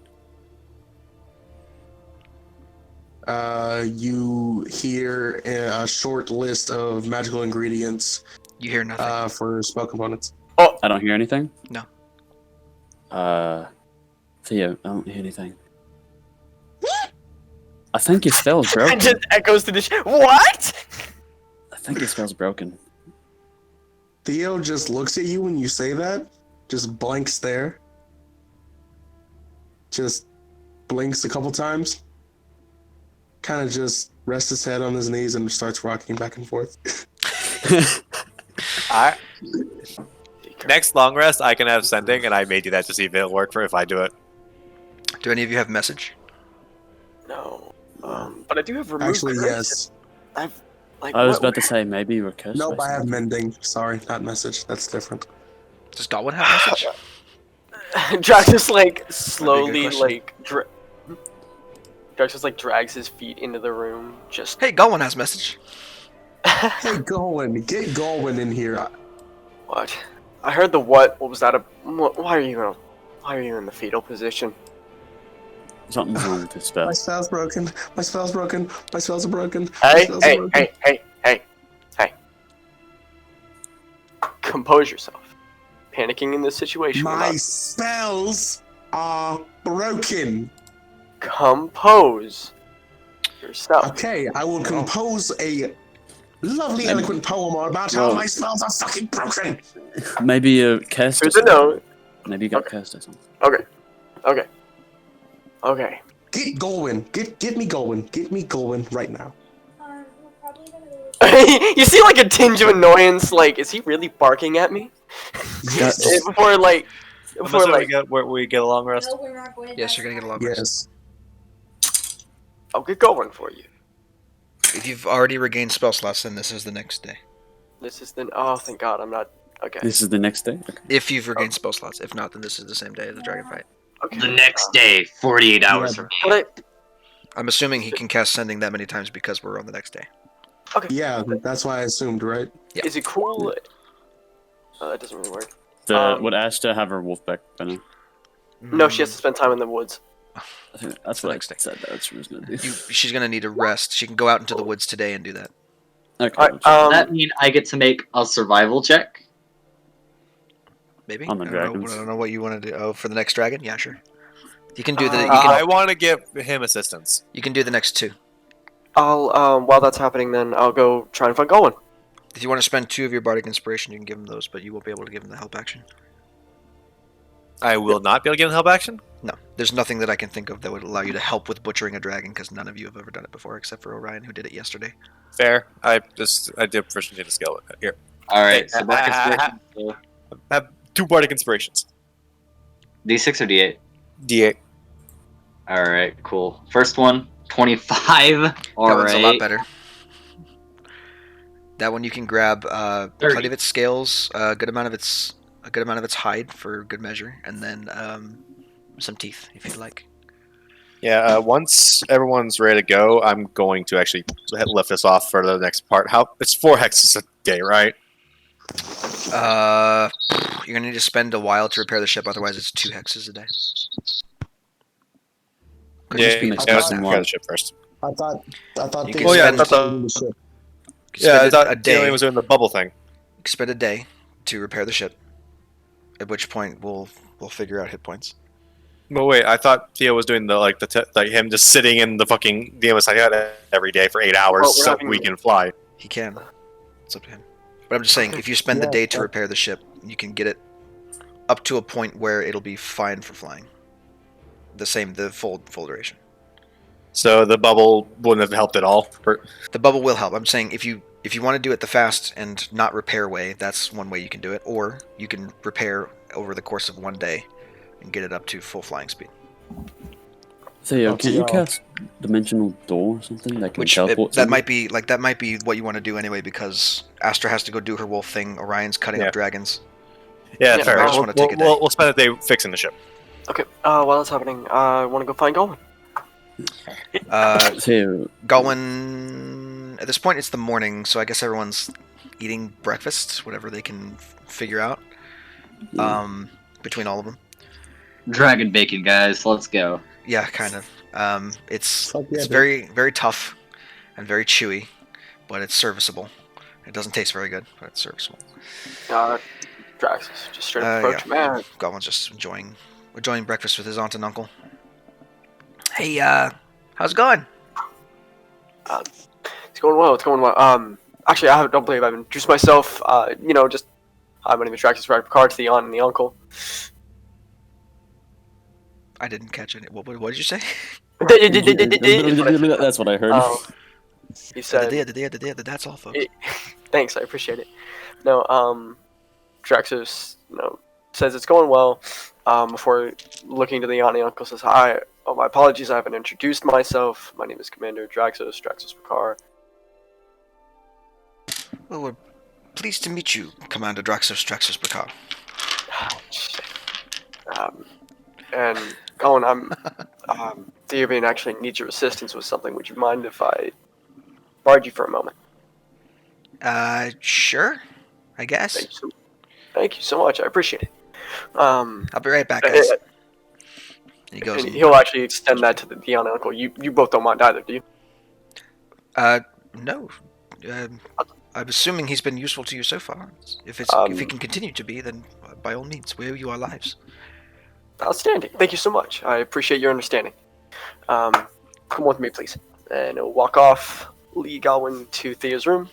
You hear a short list of magical ingredients.
You hear nothing.
For spell components.
I don't hear anything?
No.
Theo, I don't hear anything. I think your spell's
It
broken.
just echoes to the what?
I think your spell's broken.
Theo just looks at you when you say that, just blank stare, just blinks a couple times, kind of just rests his head on his knees and starts rocking back and forth.
Next long rest, I can have sending, and I may do that to see if it'll work for if I do it.
Do any of you have message?
No. But I do have remove
Actually,
curse.
yes.
I've like.
I was
what-
about to say maybe you were cursed.
Nope,
by
I have
something.
mending. Sorry, not message. That's different.
Does Godwin have message?
Drax just like slowly
question.
like. Drax just like drags his feet into the room. Just.
Hey, Godwin has message.
Hey, Galwin, get Galwin in here.
What? I heard the what? What was that? Why are you in the fetal position?
Something's wrong with his spell.
My spell's broken. My spell's broken. My spells are broken. My
Hey,
spells are
hey,
broken.
hey. Compose yourself. Panicking in this situation. will
My
not-
spells are broken.
Compose yourself.
Okay, I will compose a lovely, eloquent poem about how
Well-
my spells are fucking broken.
Maybe you cursed or
Here's a
something.
note.
Maybe you got
Okay.
cursed or something.
Okay.
Get Galwin. Get me Galwin. Get me Galwin right now.
We're probably gonna
You see like a tinge of annoyance. Like, is he really barking at me?
Yes.
Before like.
I'm
Before
assuming
like.
we get a long rest.
No, we're not going.
Yes, you're gonna get a long rest.
Yes.
I'll get going for you.
If you've already regained spell slots, then this is the next day.
This is the. Oh, thank God, I'm not. Okay.
This is the next day? Okay.
If you've regained spell slots. If not, then this is the same day as the dragon fight.
Okay.
The next day, 48 hours from
But I,
I'm assuming he can cast sending that many times because we're on the next day.
Yeah, that's why I assumed, right?
Yeah.
Is it cool? That doesn't really work.
Would Ashta have her wolf back by now?
No, she has to spend time in the woods.
I think that's
The
what I
next day.
said that she was going to do.
She's gonna need a rest. She can go out into the woods today and do that.
Okay.
Alright,
Does that mean I get to make a survival check?
Maybe.
On the
I don't know-
dragons.
I don't know what you want to do. Oh, for the next dragon? Yeah, sure. You can do the. You
I
can.
want to give him assistance.
You can do the next two.
I'll while that's happening, then I'll go try and find Golan.
If you want to spend 2 of your bardic inspiration, you can give him those, but you won't be able to give him the help action.
I will not be able to give him help action.
No, there's nothing that I can think of that would allow you to help with butchering a dragon because none of you have ever done it before, except for Orion, who did it yesterday.
Fair. I did proficiency to skill with it. Here,
Alright, so
Hey,
Bark
I
Inspiration. So
I have 2 bardic inspirations.
D6 or D8?
D8.
Alright, cool. First one, 25.
That one's a lot
Alright.
better. That one you can grab
30.
plenty of its scales, a good amount of its hide for good measure, and then some teeth if you'd like.
Yeah. Once everyone's ready to go, I'm going to actually lift this off for the next part. It's 4 hexes a day, right?
You're gonna need to spend a while to repair the ship, otherwise it's 2 hexes a day. Could
Yeah.
just be
makes
next
sense.
Let's
time.
repair the ship first.
I thought
You
they
can
were
spend-
saving the ship.
Yeah, I
Spend
thought
a day.
Jillian was doing the bubble thing.
Spend a day to repair the ship. At which point we'll figure out hit points.
But wait, I thought Theo was doing like him just sitting in the fucking DMS every day for 8 hours
Oh, we're
so
having-
we can fly.
He can. It's up to him. But I'm just saying, if you spend the
Yeah,
day to
that-
repair the ship, you can get it up to a point where it'll be fine for flying. The full duration.
So the bubble wouldn't have helped at all.
The bubble will help. I'm saying if you want to do it the fast and not repair way, that's one way you can do it. Or you can repair over the course of one day and get it up to full flying speed.
Theo,
Up to
can't you
y'all.
cast Dimensional Door or something that can teleport?
That might be what you want to do anyway, because Astra has to go do her wolf thing. Orion's cutting
Yeah.
up dragons.
Yeah,
Yeah,
fair.
I
just wanna take a day.
We'll spend a day fixing the ship.
Okay. While that's happening, I want to go find Golan.
Theo,
Galwin, at this point it's the morning, so I guess everyone's eating breakfast, whatever they can figure out. Between all of them.
Dragon bacon, guys. Let's go.
Yeah, kind of. It's
Fuck yeah, dude.
very, very tough and very chewy, but it's serviceable. It doesn't taste very good, but it's serviceable.
Drax is just straight up approach. Man,
Galwin's just enjoying enjoying breakfast with his aunt and uncle. Hey, how's it going?
It's going well. It's going well. Actually, don't believe I've introduced myself. Just hi, my name is Draxus Picard to the aunt and the uncle.
I didn't catch it. What did you say?
That's what I heard.
He said,
That's all, folks.
"Thanks, I appreciate it." No, Draxus, says it's going well. Before looking to the aunt and uncle, says, "Hi, my apologies, I haven't introduced myself. My name is Commander Draxus Picard."
Well, we're pleased to meet you, Commander Draxus Picard.
And Colin, Theobane actually needs your assistance with something. Would you mind if I borrowed you for a moment?
Sure, I guess.
Thank you so much. I appreciate it.
I'll be right back, guys. He goes.
And he'll actually extend that to the aunt and uncle. You both don't mind either, do you?
No. I'm assuming he's been useful to you so far. If he can continue to be, then by all means, wear you our lives.
Outstanding. Thank you so much. I appreciate your understanding. Come with me, please. And he'll walk off, lead Galwin to Thea's room,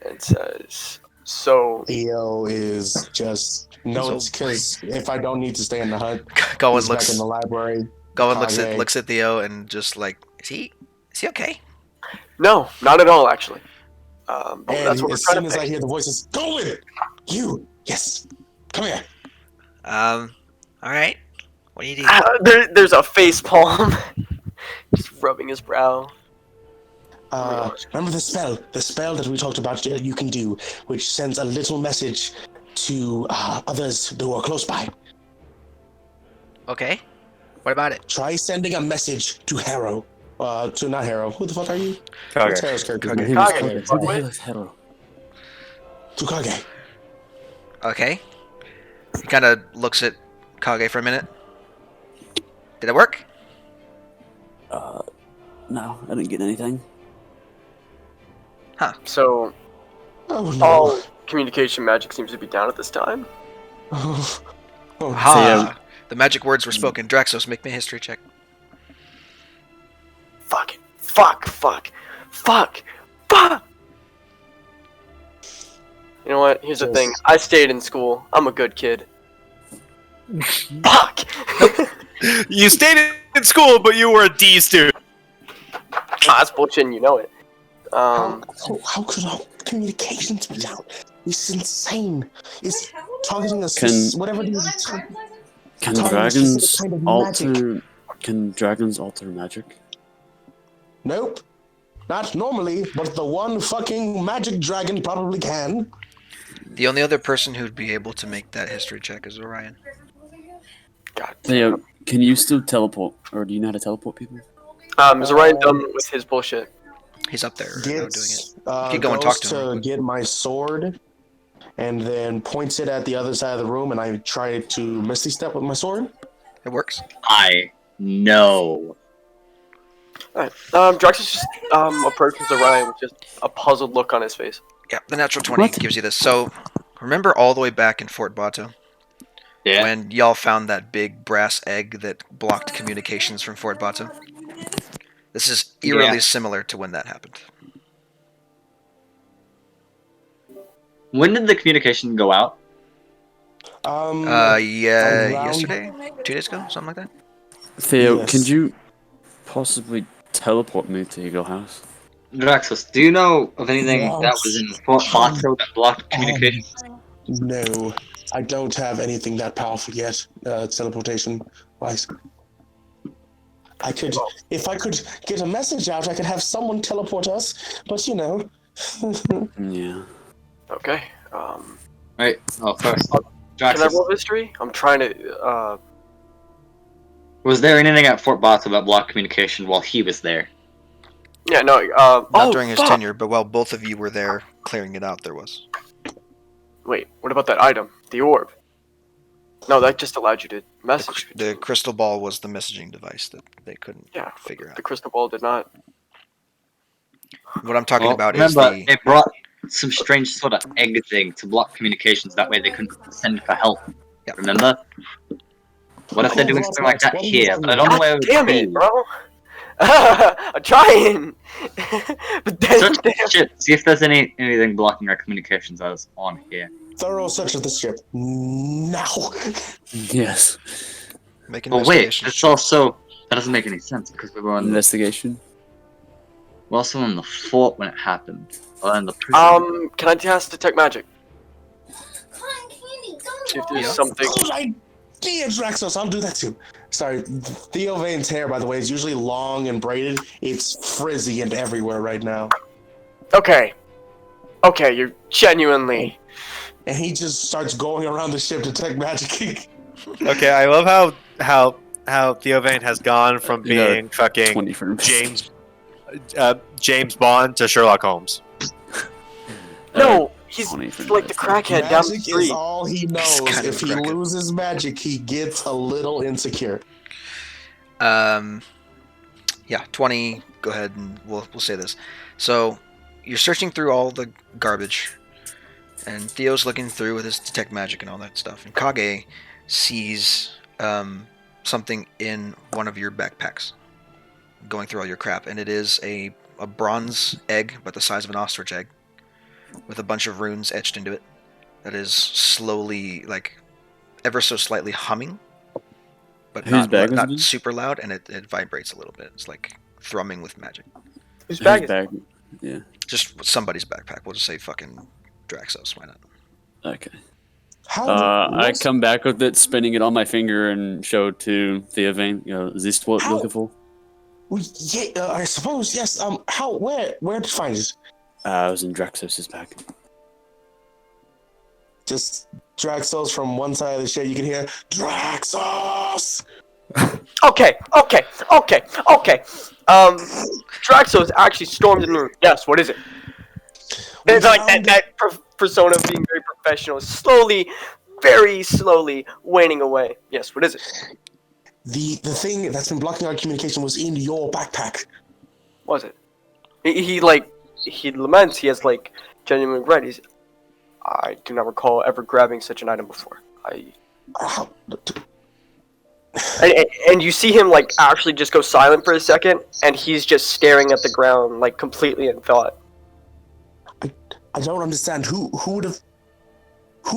and says, "So."
Theo is just notes because if I don't need to stay in the hut,
Galwin
he's back in the library.
Galwin looks at Theo and just like, is he okay?
No, not at all, actually. But
And
that's what we're
as
trying
soon
to
as I
fix.
hear the voices, Galwin, yes, come here.
All right. What do you need?
There's a face palm, just rubbing his brow.
Remember the spell that we talked about you can do, which sends a little message to others who are close by.
Okay. What about it?
Try sending a message to Harrow. To not Harrow. Who the fuck are you?
Kage.
What's Harrow's character's
My
name?
name is
Kage.
Kage. Who the hell is Hero?
To Kage.
Okay. He kind of looks at Kage for a minute. Did it work?
No, I didn't get anything.
So
Oh no.
all communication magic seems to be down at this time.
Oh, oh,
Ha! The magic words were spoken. Draxos, make me a history check.
Fuck it. Fuck. You know what? Here's the thing. I stayed in school. I'm a good kid. Fuck!
You stayed in school, but you were a D student.
That's bullshit and you know it.
how could our communications be down? This is insane. It's targeting us. Whatever it is.
Can
Targeting us
dragons
is a kind of magic.
alter? Can dragons alter magic?
Nope. Not normally, but the one fucking magic dragon probably can.
The only other person who'd be able to make that history check is Orion.
God.
Theo, can you still teleport, or do you know how to teleport people?
Is Orion done with his bullshit?
He's up there right now doing it. You
Could
go and talk to him real quick.
get my sword, and then points it at the other side of the room, and I try to misty step with my sword.
It works.
I know.
Alright. Draxus just approaches Orion with just a puzzled look on his face.
Yeah, the natural 20 gives you this. So, remember all the way back in Fort Bato?
Yeah.
When y'all found that big brass egg that blocked communications from Fort Bato? This is eerily similar to when that happened.
When did the communication go out?
Yesterday? 2 days ago? Something like that?
Theo,
Yes.
can you possibly teleport me to your house?
Draxus, do you know of anything that was in Fort Bato that blocked communication?
No, I don't have anything that powerful yet. Teleportation wise. I could, if I could get a message out, I could have someone teleport us. But you know.
Yeah.
Okay.
Right. Oh, first,
Can I
Draxus,
roll history? I'm trying to.
was there anything at Fort Bato that blocked communication while he was there?
Yeah, no.
Not during his tenure, but while both of you were there clearing it out, there was.
Wait, what about that item? The orb? No, that just allowed you to message.
The crystal ball was the messaging device that they couldn't figure
The
out.
crystal ball did not.
What I'm talking about
remember,
is
they brought some strange sort of egg thing to block communications. That way they couldn't send for help.
Yeah.
Remember? What if they're doing something like that here? But I don't know
God
where it would
damn
be.
it, bro. I'm trying. But then,
Search the ship. See if there's anything blocking our communications as on here.
Thorough search of the ship now.
Yes.
Make an
But wait,
investigation
it's
check.
also that doesn't make any sense because we were on
Investigation.
we're also in the fort when it happened, or in the prison.
can I cast detect magic?
Come on, Candy, don't
See if
go.
there's
Yeah.
something.
Good idea, Draxos. I'll do that too. Sorry, Theo Vane's hair, by the way, is usually long and braided. It's frizzy and everywhere right now.
Okay. Okay, you're genuinely.
And he just starts going around the ship to detect magic.
Okay, I love how Theo Vane has gone from
You got
being fucking
20 for
James Bond to Sherlock Holmes.
No, he's
20 for
like the crackhead down the
Magic is
street.
all he
He's
knows.
kind of
If
a
he
crackhead.
loses magic, he gets a little insecure.
Yeah, 20. Go ahead and we'll say this. So you're searching through all the garbage, and Theo's looking through with his detect magic and all that stuff. And Kage sees something in one of your backpacks, going through all your crap, and it is a bronze egg, but the size of an ostrich egg, with a bunch of runes etched into it. That is slowly, like, ever so slightly humming, but
Whose
not
bag was
not
it in?
super loud, and it vibrates a little bit. It's like thrumming with magic.
Whose
Whose
bag is
bag? Yeah.
Just somebody's backpack. We'll just say fucking Draxos. Why not?
Okay.
How?
I come back with it, spinning it on my finger, and show it to Theo Vane. You know, is this what
How?
you're looking for?
Yeah, I suppose yes. How? Where did you find it?
I was in Draxos's bag.
Just Draxos from one side of the ship. You can hear Draxos.
Okay. Draxos actually stormed in the room. Yes, what is it? It's like that persona of being very professional, slowly, very slowly waning away. Yes, what is it?
The thing that's been blocking our communication was in your backpack.
What was it? He laments. He has like genuine regret. I do not recall ever grabbing such an item before.
How?
And you see him like actually just go silent for a second, and he's just staring at the ground like completely in thought.
I don't understand. Who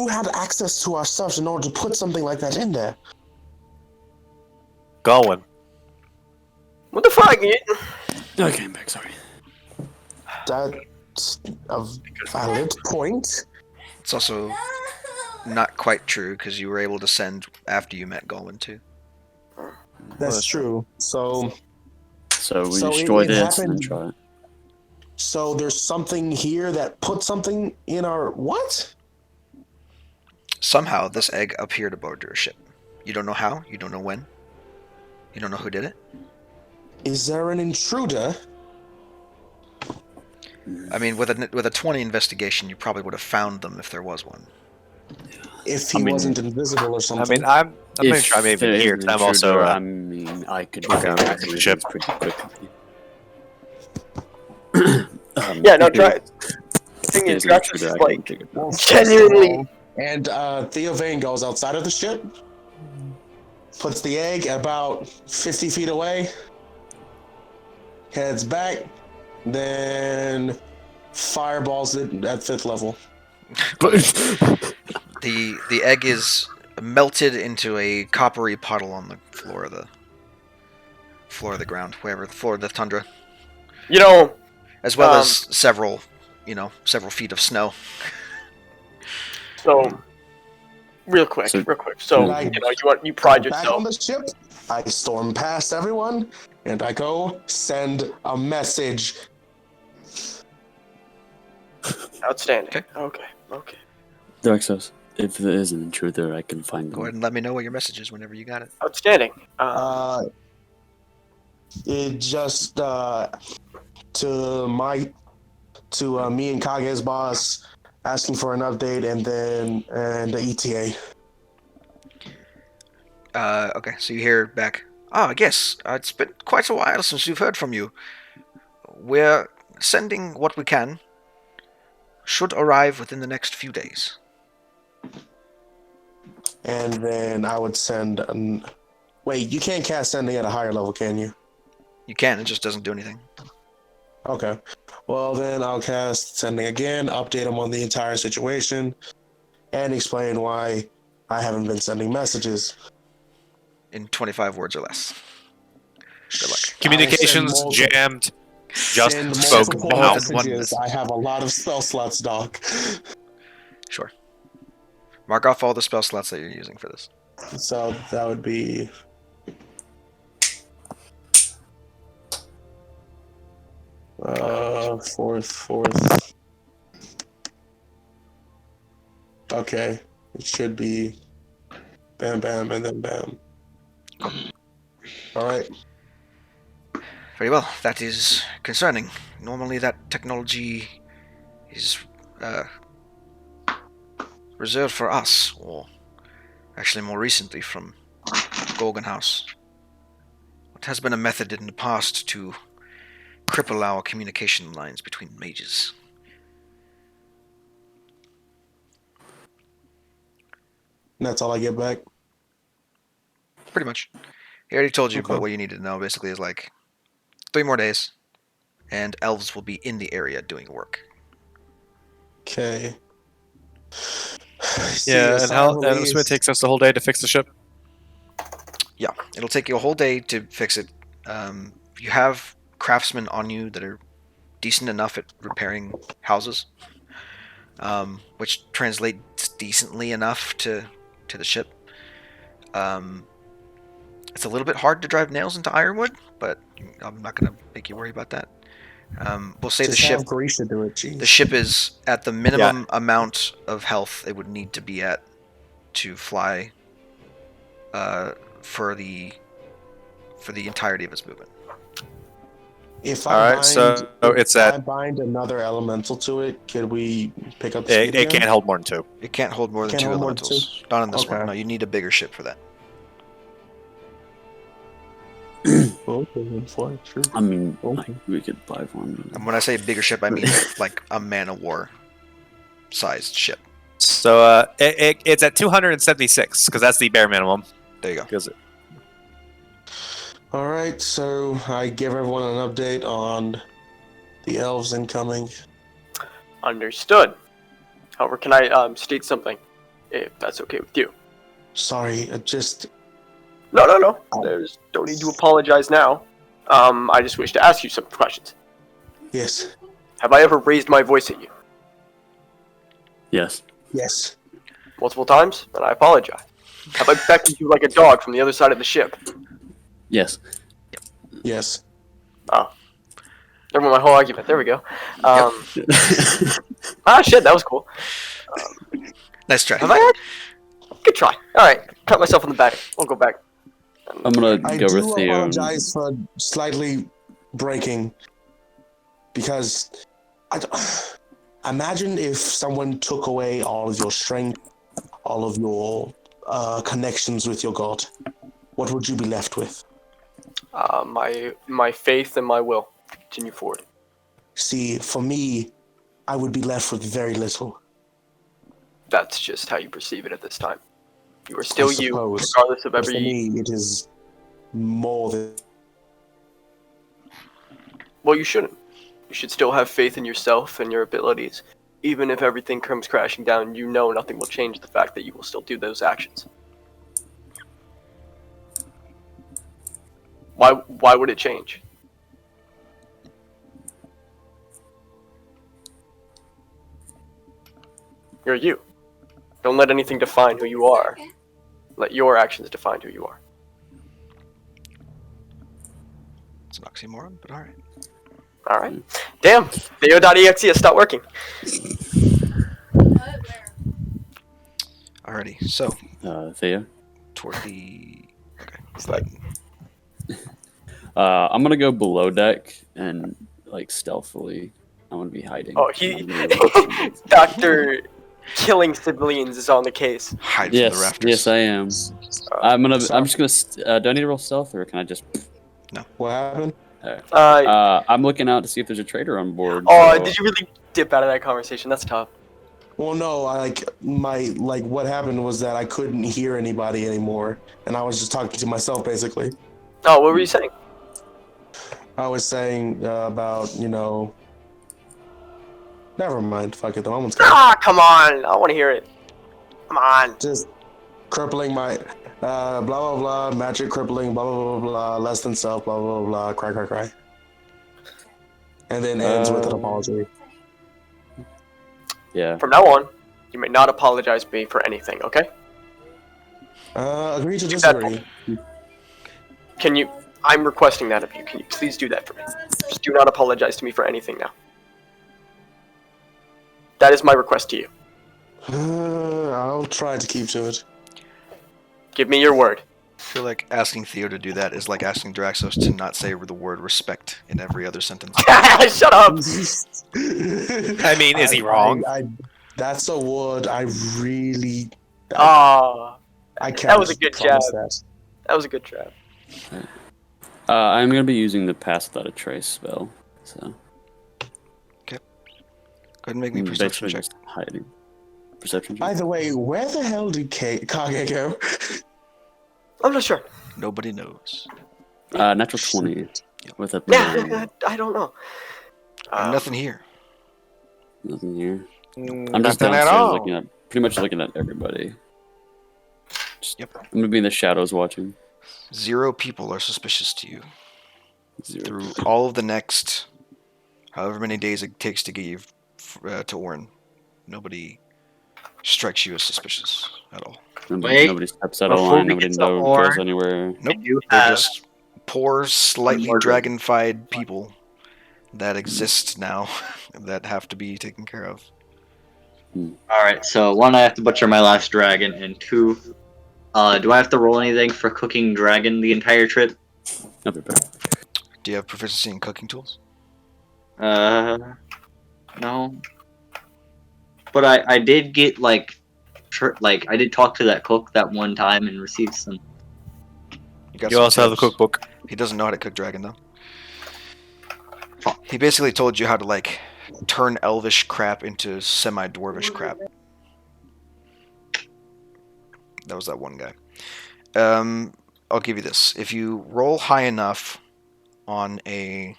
had access to our stuff in order to put something like that in there?
Going.
What the fuck?
Okay, I'm back. Sorry.
That's a valid point.
It's also not quite true because you were able to send after you met Golwyn too.
That's true. So
we
So
destroy
it
this and then
happened-
try it.
So there's something here that put something in our what?
Somehow this egg appeared aboard your ship. You don't know how. You don't know when. You don't know who did it.
Is there an intruder?
I mean, with a 20 investigation, you probably would have found them if there was one.
If he
I mean-
wasn't invisible or
I
something.
mean, I'm pretty
If
sure I'm even
there is
here
an
because I'm also.
intruder, I mean, I could
working
figure
on
out
the
who it
ship.
is pretty quickly.
Yeah, no,
if
try.
it
The thing is,
is an
Draxus
intruder,
is
I can
like
figure it out.
genuinely.
And Theo Vane goes outside of the ship, puts the egg about 50 feet away, heads back, then fireballs it at 5th level.
The egg is melted into a coppery puddle on the floor of the ground, wherever the floor of the tundra,
You know,
as well as several feet of snow.
so real quick. So
Like,
you pride
Back on
yourself.
the ship, I storm past everyone, and I go send a message.
Outstanding. Okay.
Draxos, if there is an intruder, I can find
Go ahead
them.
and let me know what your message is whenever you got it.
Outstanding.
It just to me and Kage's boss asking for an update, and the E ETA.
Okay, so you hear back. Ah, yes, it's been quite a while since we've heard from you. We're sending what we can. Should arrive within the next few days.
And then I would send Wait, you can't cast sending at a higher level, can you?
You can. It just doesn't do anything.
Okay. Well, then I'll cast sending again, update him on the entire situation, and explain why I haven't been sending messages.
In 25 words or less. Good luck.
Communications jammed. Just
send
spoke
multiple
more
now.
than one
messages. I have a lot of spell slots, Doc.
Sure. Mark off all the spell slots that you're using for this.
So that would be. Fourth. Okay. It should be bam, bam, and then bam. All right.
Very well. That is concerning. Normally that technology is reserved for us, or actually more recently from Gorgon House. It has been a method in the past to cripple our communication lines between mages.
And that's all I get back.
Pretty much. He already told you,
Okay.
but what you needed to know basically is like 3 more days, and elves will be in the area doing work.
Okay.
Yeah, and how? And I'm assuming it takes us the whole day to fix the ship.
Yeah, it'll take you a whole day to fix it. You have craftsmen on you that are decent enough at repairing houses, which translates decently enough to the ship. It's a little bit hard to drive nails into ironwood, but I'm not going to make you worry about that. We'll say
Just have Grisha do it. Jeez.
the ship is at the minimum amount of health it would need to be at to fly for the entirety of its movement.
If
All
I
right,
bind,
so it's
if I
at.
bind another elemental to it, can we pick up the speed
It
again?
can't hold more than 2.
It can't hold more than
Can't
2
hold more than
elementals. Not on this
Okay.
one. No, you need a bigger ship for that.
Okay, then fine, sure.
I mean,
Okay.
we could buy one.
And when I say bigger ship, I mean like a man-of-war sized ship.
So it's at 276 because that's the bare minimum.
There you go.
Because
All right, so I give everyone an update on the elves incoming.
Understood. However, can I state something, if that's okay with you?
Sorry,
No. There's don't need to apologize now. I just wish to ask you some questions.
Yes.
Have I ever raised my voice at you?
Yes.
Yes.
Multiple times? Then I apologize. Have I beckoned you like a dog from the other side of the ship?
Yes.
Yes.
Oh. Never mind my whole argument. There we go. Shit, that was cool.
Nice try.
Have I? Good try. Alright, pat myself on the back. I'll go back.
I'm gonna
I
go
do
with the.
apologize for slightly breaking, because imagine if someone took away all of your strength, all of your connections with your god. What would you be left with?
My faith and my will to continue forward.
See, for me, I would be left with very little.
That's just how you perceive it at this time. You are still
I
you,
suppose.
regardless of
But for
every.
me, it is more than.
Well, you shouldn't. You should still have faith in yourself and your abilities. Even if everything comes crashing down, you know nothing will change the fact that you will still do those actions. Why would it change? You're you. Don't let anything define who you are. Let your actions define who you are.
It's an oxymoron, but alright.
Alright. Damn! Theo.exe has stopped working.
What? Where?
Alrighty, so
Thea.
toward the. Okay.
It's like,
I'm gonna go below deck and like stealthily. I'm gonna be hiding.
oh, Dr. Killing Civilians is on the case.
Hide from the
Yes,
rafters.
yes, I am. I'm just gonna. Do I need to roll stealth, or can I just?
What happened?
I'm looking out to see if there's a trader on board.
Oh,
so-
did you really dip out of that conversation? That's tough.
Well, no, what happened was that I couldn't hear anybody anymore, and I was just talking to myself basically.
Oh, what were you saying?
I was saying about never mind. Fuck it, the moment's gone.
Ah, come on! I want to hear it. Come on.
Just crippling my blah blah blah magic crippling blah blah blah blah less than self blah blah blah cry cry cry, and then ends with an apology.
Yeah.
From now on, you may not apologize to me for anything. Okay?
Agree to
Keep that
disagree.
Can you? I'm requesting that of you. Can you please do that for me? Just do not apologize to me for anything now. That is my request to you.
I'll try to keep to it.
Give me your word.
I feel like asking Theo to do that is like asking Draxos to not say the word respect in every other sentence.
Shut up!
I mean, is he wrong?
That's a word I really.
Ah,
I can't
that was a good jab.
promise that.
That was a good jab.
I'm gonna be using the pass without a trace spell, so
Go ahead and make me a perception
basically
check.
just hiding. Perception check.
By the way, where the hell did Kage go?
I'm not sure.
Nobody knows.
Natural 20 with a
Yeah, I don't know.
Nothing here.
Nothing here. I'm just
Nothing at
downstairs
all.
pretty much looking at everybody.
Yep.
I'm gonna be in the shadows watching.
0 people are suspicious to you.
0.
Through all of the next, however many days it takes to get you to Orin, nobody strikes you as suspicious at all.
Wait,
Nobody steps out of
before
line.
we
Nobody
get to
goes
Orin,
anywhere.
Nope.
you
They're
have
just poor, slightly
more
dragon-fied people that exist now that have to be taken care of.
All right, so 1, I have to butcher my last dragon, and 2, do I have to roll anything for cooking dragon the entire trip?
I'll be back.
Do you have proficiency in cooking tools?
No. But I did get like I did talk to that cook that one time and received some.
got
You
some
also have the
tips.
cookbook.
He doesn't know how to cook dragon though. He basically told you how to like turn elvish crap into semi-dwarvish crap. That was that one guy. I'll give you this. If you roll high enough on a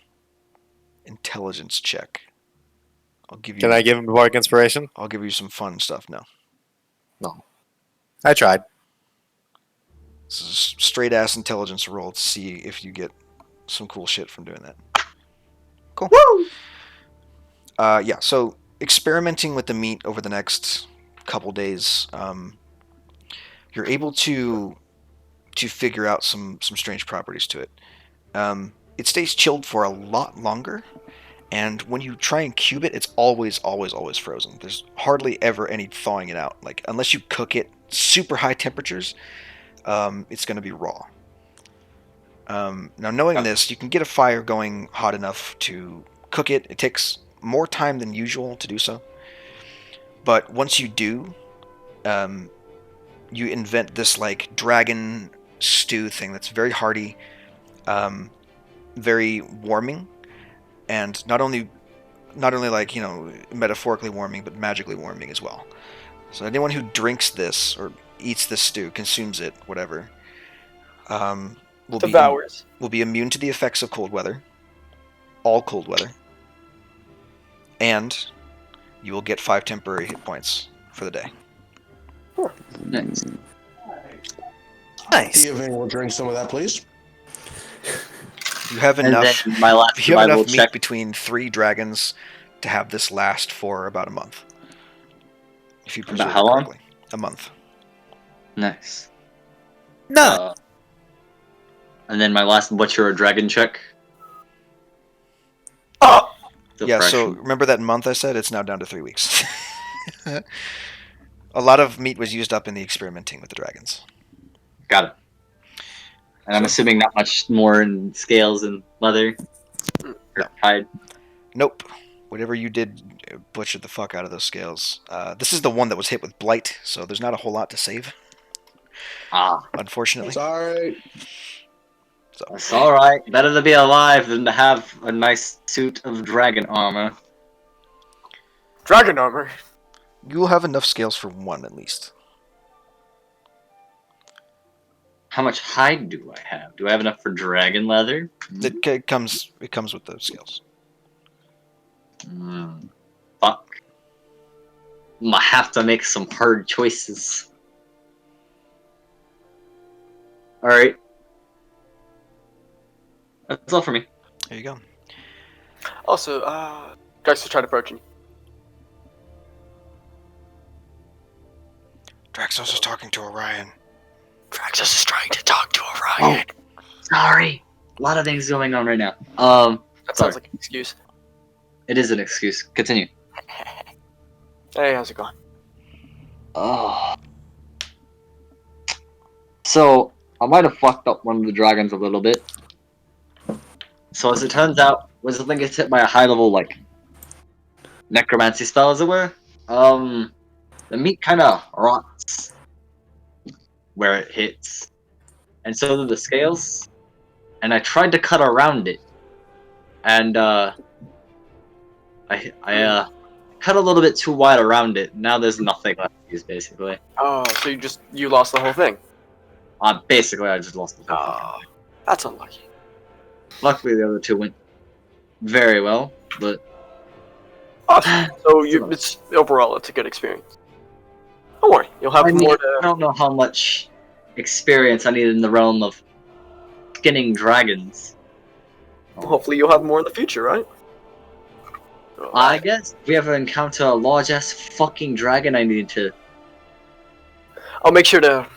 intelligence check, I'll give you.
Can I give him a bardic inspiration?
I'll give you some fun stuff now.
No. I tried.
This is a straight ass intelligence roll to see if you get some cool shit from doing that. Cool.
Woo!
Yeah. So experimenting with the meat over the next couple days, you're able to figure out some strange properties to it. It stays chilled for a lot longer, and when you try and cube it, it's always frozen. There's hardly ever any thawing it out. Like unless you cook it super high temperatures, it's going to be raw. Now knowing this, you can get a fire going hot enough to cook it. It takes more time than usual to do so, but once you do, you invent this like dragon stew thing that's very hearty, very warming, and not only like metaphorically warming, but magically warming as well. So anyone who drinks this or eats this stew, consumes it, whatever,
Devours.
will be immune to the effects of cold weather, all cold weather, and you will get 5 temporary hit points for the day.
Nice.
Nice.
Theovan will drink some of that, please.
You have
And
enough.
then my last
You have
survival
enough meat
check.
between 3 dragons to have this last for about a month. If you preserve
how
it
long?
correctly. A month.
Nice.
None.
And then my last butcher or dragon check.
Oh!
Yeah, so
Depression.
remember that month I said? It's now down to 3 weeks. A lot of meat was used up in the experimenting with the dragons.
Got it. And I'm
So-
assuming not much more in scales and leather.
No.
Or hide.
Nope. Whatever you did butchered the fuck out of those scales. This is the one that was hit with blight, so there's not a whole lot to save,
Ah,
unfortunately.
Sorry.
that's alright. Better to be alive than to have a nice suit of dragon armor.
Dragon armor.
You'll have enough scales for one at least.
How much hide do I have? Do I have enough for dragon leather?
It comes with the scales.
Fuck. I'm gonna have to make some hard choices. Alright. That's all for me.
There you go.
Also, Drax is trying to approach you.
Draxos is talking to Orion.
Draxus is trying to talk to Orion.
Sorry. A lot of things going on right now.
That sounds like an excuse.
It is an excuse. Continue.
Hey, how's it going?
Oh. So, I might have fucked up one of the dragons a little bit. So, as it turns out, when something gets hit by a high level, like, necromancy spell, as it were, the meat kind of rots where it hits. And so do the scales. And I tried to cut around it. And, I cut a little bit too wide around it. Now there's nothing left to use, basically.
Oh, so you lost the whole thing?
Basically, I just lost the whole thing.
Oh, that's unlucky.
Luckily, the other two went very well, but
Awesome. So it's overall, it's a good experience. Don't worry, you'll have
I
more
don't know how much experience I need in the realm of skinning dragons.
Hopefully, you'll have more in the future, right?
I guess if we ever encounter a large-ass fucking dragon, I need to...
I'll make sure to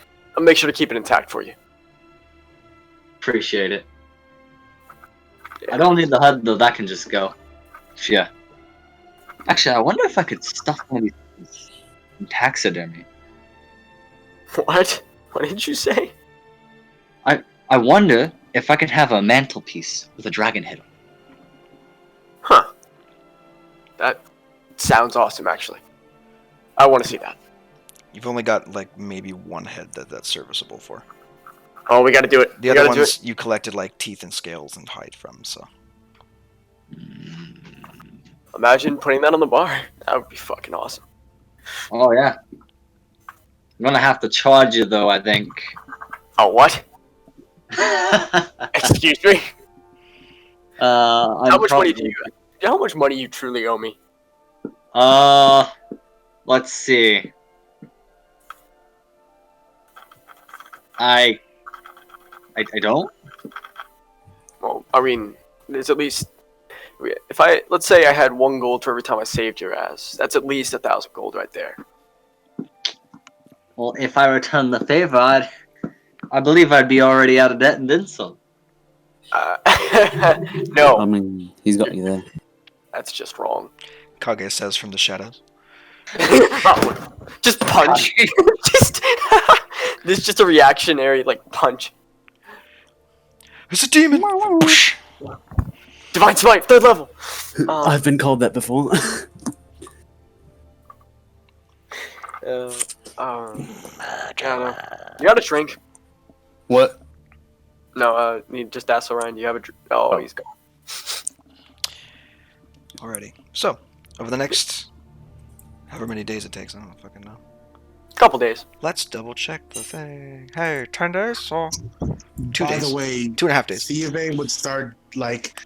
keep it intact for you.
Appreciate it. I don't need the HUD, though. That can just go. Yeah. Actually, I wonder if I could stuff one of these in taxidermy.
What? What did you say?
I wonder if I could have a mantelpiece with a dragon head on.
Huh. That sounds awesome, actually. I want to see that.
You've only got like maybe one head that's serviceable for.
Oh, we got to do it.
The other ones you collected like teeth and scales and hide from. So
imagine putting that on the bar. That would be fucking awesome.
Oh, yeah. I'm gonna have to charge you, though, I think.
Oh, what? Excuse me. How much money do you? How much money you truly owe me?
Let's see. I don't.
Well, I mean, there's at least. If let's say I had 1 gold for every time I saved your ass, that's at least 1,000 gold right there.
Well, if I return the favor, I believe I'd be already out of debt and then some.
No.
I mean, he's got you there.
That's just wrong.
Kage says from the shadows.
Just punch. This is just a reactionary like punch.
It's a demon.
Divine Smite, 3rd level.
I've been called that before.
You got a drink?
What?
No, you just ask around. You have a drink? Oh, he's gone.
Alrighty. So, over the next however many days it takes, I don't fucking know.
Couple days.
Let's double check the thing. Hey, 10 days or 2
By
days?
the way,
2.5 days.
Theobane would start, like,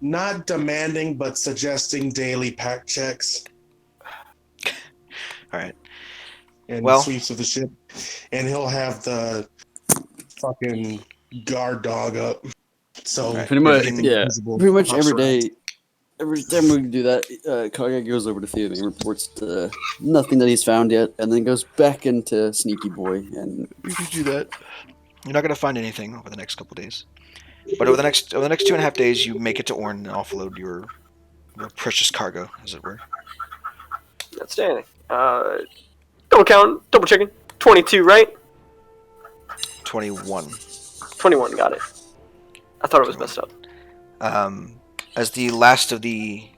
not demanding, but suggesting daily pack checks
Alright.
and
Well-
sweeps of the ship. And he'll have the fucking guard dog up. So,
Right.
Pretty much,
everything
yeah.
visible
Pretty much
pops
every
around.
day. Every time we do that, Kage goes over to Theo and reports nothing that he's found yet, and then goes back into Sneaky Boy, and we just do that.
You're not gonna find anything over the next couple days. But over the next 2.5 days, you make it to Orn and offload your precious cargo, as it were.
Outstanding. Double checking. 22, right?
21.
21, got it. I thought it was messed up.
As the last of the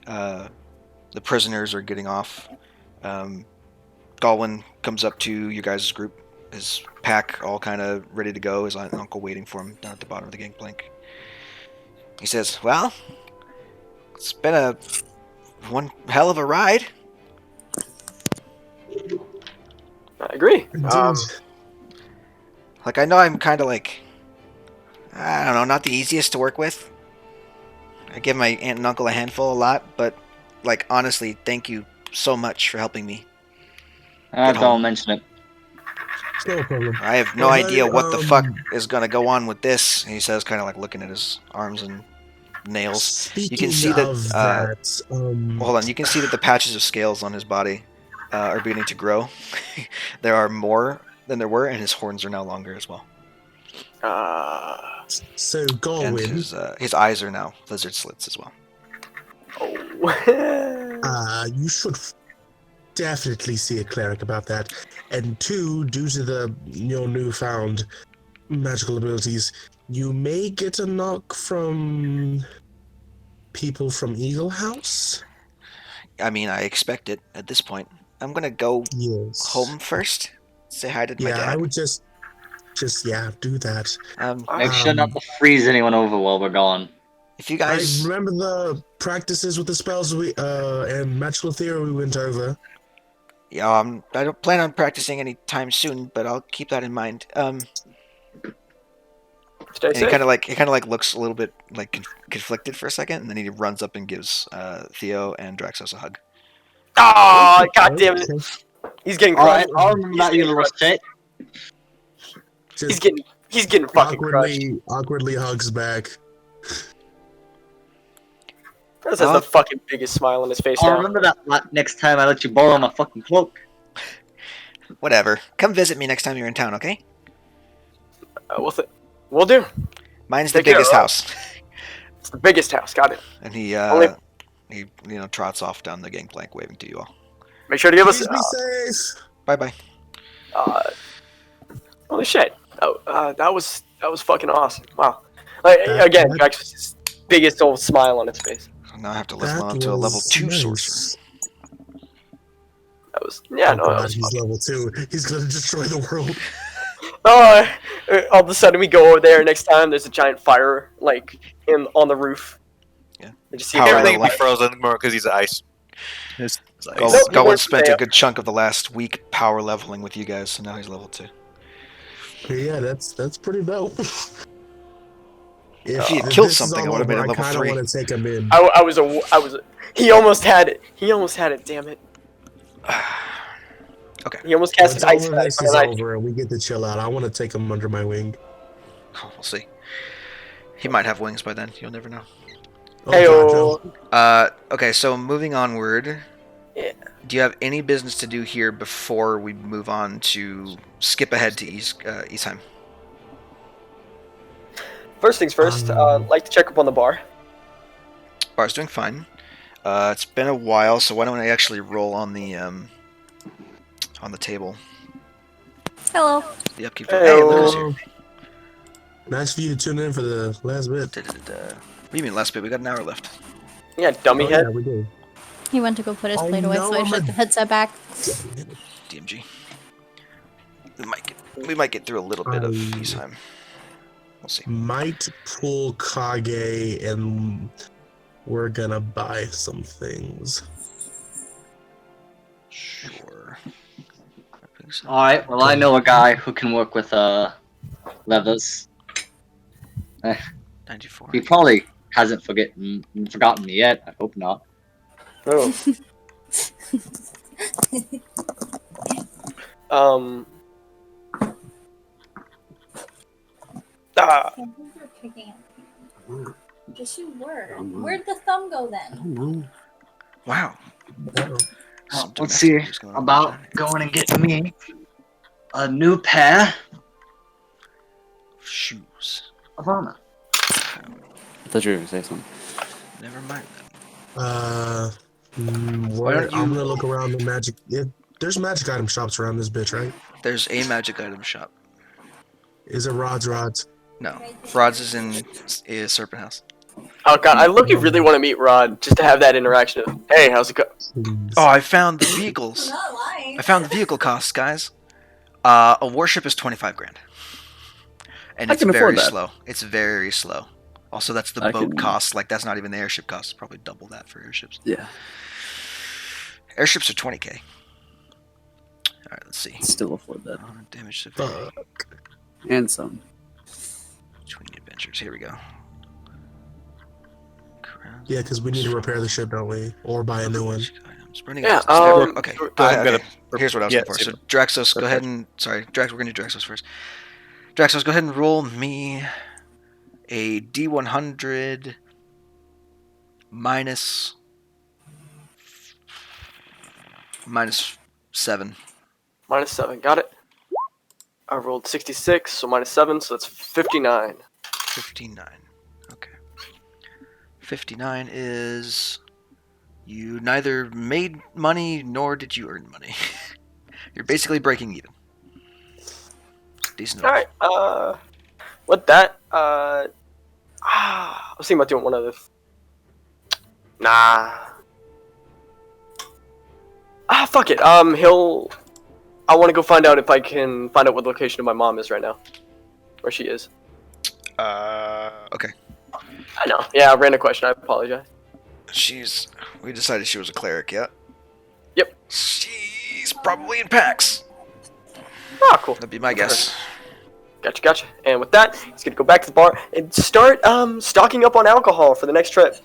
prisoners are getting off, Galwin comes up to you guys' group, his pack all kind of ready to go, his aunt and uncle waiting for him down at the bottom of the gangplank. He says, well, it's been one hell of a ride.
I agree.
Indeed.
Like, I know I'm kind of like, I don't know, not the easiest to work with. I give my aunt and uncle a handful a lot, but, like, honestly, thank you so much for helping me get
Don't
home.
mention it.
It's no problem.
I have no
Well,
idea
hey,
what the fuck is gonna go on with this. He says, kind of like looking at his arms and nails.
Speaking
You can see that.
of that,
Hold on. You can see that the patches of scales on his body are beginning to grow. There are more than there were, and his horns are now longer as well.
so
And
Galwin,
his eyes are now lizard slits as well.
Oh.
you should definitely see a cleric about that. And two, due to your newfound magical abilities, you may get a knock from people from Eagle House.
I mean, I expect it at this point. I'm gonna go
Yes.
home first. Say hi to my
Yeah,
dad.
I would just do that.
Make sure not to freeze anyone over while we're gone.
If you
I
guys,
remember the practices with the spells we and magical theory we went over.
yeah, I don't plan on practicing anytime soon, but I'll keep that in mind.
Stay
And he
safe.
kind of like looks a little bit like conflicted for a second, and then he runs up and gives Theo and Draxos a hug.
Oh, god damn it! He's getting
Alright,
crushed.
I'll remember that, you little shit.
He's getting fucking crushed.
Awkwardly hugs back.
Chris has the fucking biggest smile on his face
I'll
now.
remember that next time I let you borrow my fucking cloak.
Whatever. Come visit me next time you're in town, okay?
We'll do.
Mine's the
Take care,
biggest
Rob.
house.
It's the biggest house. Got it.
And he trots off down the gangplank, waving to you all.
Make sure to give us.
Please be safe.
Bye bye.
Holy shit! That was fucking awesome. Wow. Again, Drax was his biggest old smile on his face.
Now I have to level up to a level 2 sorcerer.
That was
He's level 2. He's gonna destroy the world.
all of a sudden we go over there. Next time there's a giant fire on the roof.
Yeah.
You just see
Everything will be frozen more because he's ice. It's ice.
Golan spent a good chunk of the last week power leveling with you guys, so now he's level 2.
Yeah, that's pretty dope.
If he had killed something, I would have been at level 3.
I want to take him in.
He almost had it. Damn it.
Okay.
He almost casted ice.
This is over, and we get to chill out. I want to take him under my wing.
Oh, we'll see. He might have wings by then. You'll never know. Okay, so moving onward.
Yeah.
Do you have any business to do here before we move on to skip ahead to Eastheim?
First things first, like to check up on the bar.
Bar's doing fine. It's been a while, so why don't I actually roll on the table?
Hello.
The upkeep. Hey, look who's here.
Nice for you to tune in for the last bit.
What do you mean last bit? We got an hour left.
Yeah, dummy head.
Yeah, we do.
He went to go put his plate away, so I shut the headset back.
DMG. We might get through a little bit of Eastheim. We'll see.
Might pull Kage, and we're gonna buy some things.
Sure.
Alright, well I know a guy who can work with levers.
94.
He probably hasn't forgotten me yet. I hope not.
Oh.
Yes, you were. Where'd the thumb go then?
Wow.
Let's see about going and getting me a new pair
shoes
of armor.
I thought you were going to say something.
Never mind
I'm gonna look around the magic. There's magic item shops around this bitch, right?
There's a magic item shop.
Is it Rod's?
No. Rod's is in Serpent House.
Oh god, I really want to meet Rod just to have that interaction of, hey, how's it go?
Oh, I found the vehicles.
I'm not lying.
I found the vehicle costs, guys. A warship is 25 grand. And it's very slow. It's very slow. Also, that's the boat cost. Like, that's not even the airship cost. It's probably double that for airships.
Yeah.
Airships are 20k. right, let's see.
Still afford that.
Damage severity
And some.
between adventures. Here we go.
Yeah, because we need to repair the ship, don't we? Or buy a new one.
Items. Running
Yeah,
expenses. Okay, go ahead.
I'm gonna-
Okay. Here's what I was
yeah,
looking for.
same.
So Draxos, go
Repair.
ahead and Drax. We're gonna do Draxos first. Draxos, go ahead and roll me a D100 minus 7.
-7. Got it. I rolled 66, so -7, so that's 59.
59. Okay. 59 is you neither made money nor did you earn money. You're basically breaking even. Decent.
All right. With that, I was thinking about doing one other. Nah. Fuck it. I want to go find out if I can find out what the location of my mom is right now, where she is.
Okay.
I know. Yeah, random question. I apologize.
We decided she was a cleric, yeah?
Yep.
She's probably in PAX.
Ah, cool.
That'd be my guess.
Gotcha. And with that, he's gonna go back to the bar and start stocking up on alcohol for the next trip.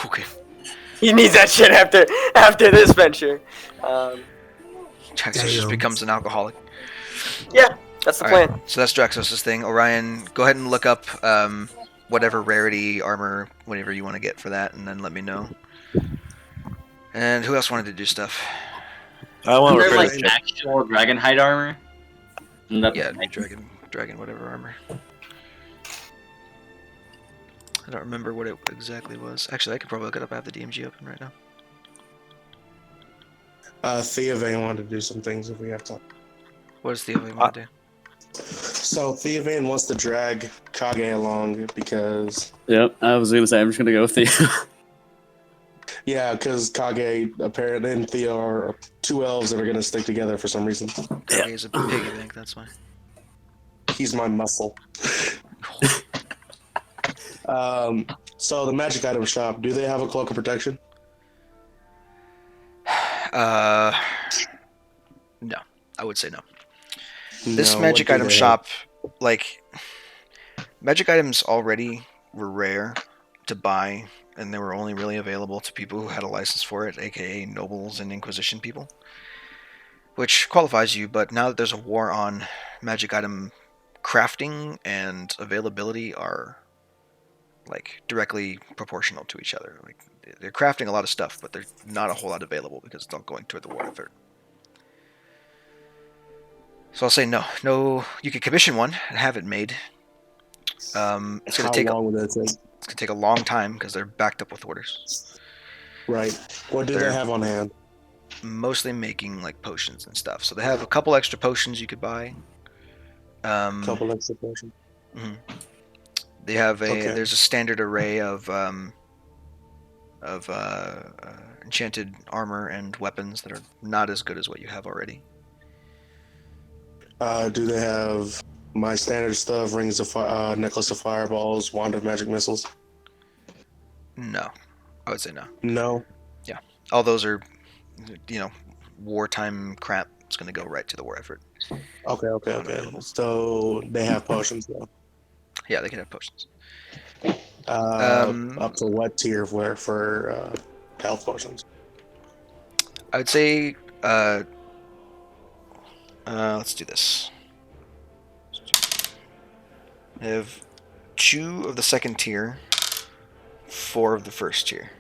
Okay.
He needs that shit after this venture.
Draxos just
Damn.
becomes an alcoholic.
Yeah, that's the
Alright,
plan.
so that's Draxos' thing. Orion, go ahead and look up whatever rarity armor, whatever you want to get for that, and then let me know. And who else wanted to do stuff?
I want to
Is there
repair
like
the ship.
actual dragon hide armor?
Yeah, dragon, whatever armor. I don't remember what it exactly was. Actually, I could probably look it up. I have the DMG open right now.
Theovane wanted to do some things if we have time.
What does Theo want to do?
So Theovane wants to drag Kage along because
Yep, I was gonna say I'm just gonna go with the.
yeah, because Kage apparently and Theo are two elves that are gonna stick together for some reason.
Kage is a piggy bank, that's why.
He's my muscle. So the magic item shop, do they have a cloak of protection?
No. I would say no. This
No,
magic
what do
item
they
shop, like, magic items already were rare to buy, and they were only really available to people who had a license for it, aka nobles and Inquisition people, which qualifies you. But now that there's a war on, magic item crafting and availability are like directly proportional to each other. Like, they're crafting a lot of stuff, but there's not a whole lot available because it's not going toward the war effort. So I'll say no. No, you could commission one and have it made. It's gonna
How
take
long will that take?
it's gonna take a long time because they're backed up with orders.
Right. What do
They're-
they have on hand?
Mostly making like potions and stuff. So they have a couple extra potions you could buy.
Couple extra potions.
They have
Okay.
there's a standard array of enchanted armor and weapons that are not as good as what you have already.
Do they have my standard stuff? Rings of necklace of fireballs, wand of magic missiles?
No, I would say no.
No.
All those are, wartime crap. It's going to go right to the war effort.
Okay. So they have potions though.
Yeah, they can have potions.
Up to what tier for health potions?
I would say, let's do this. I have 2 of the second tier, 4 of the first tier.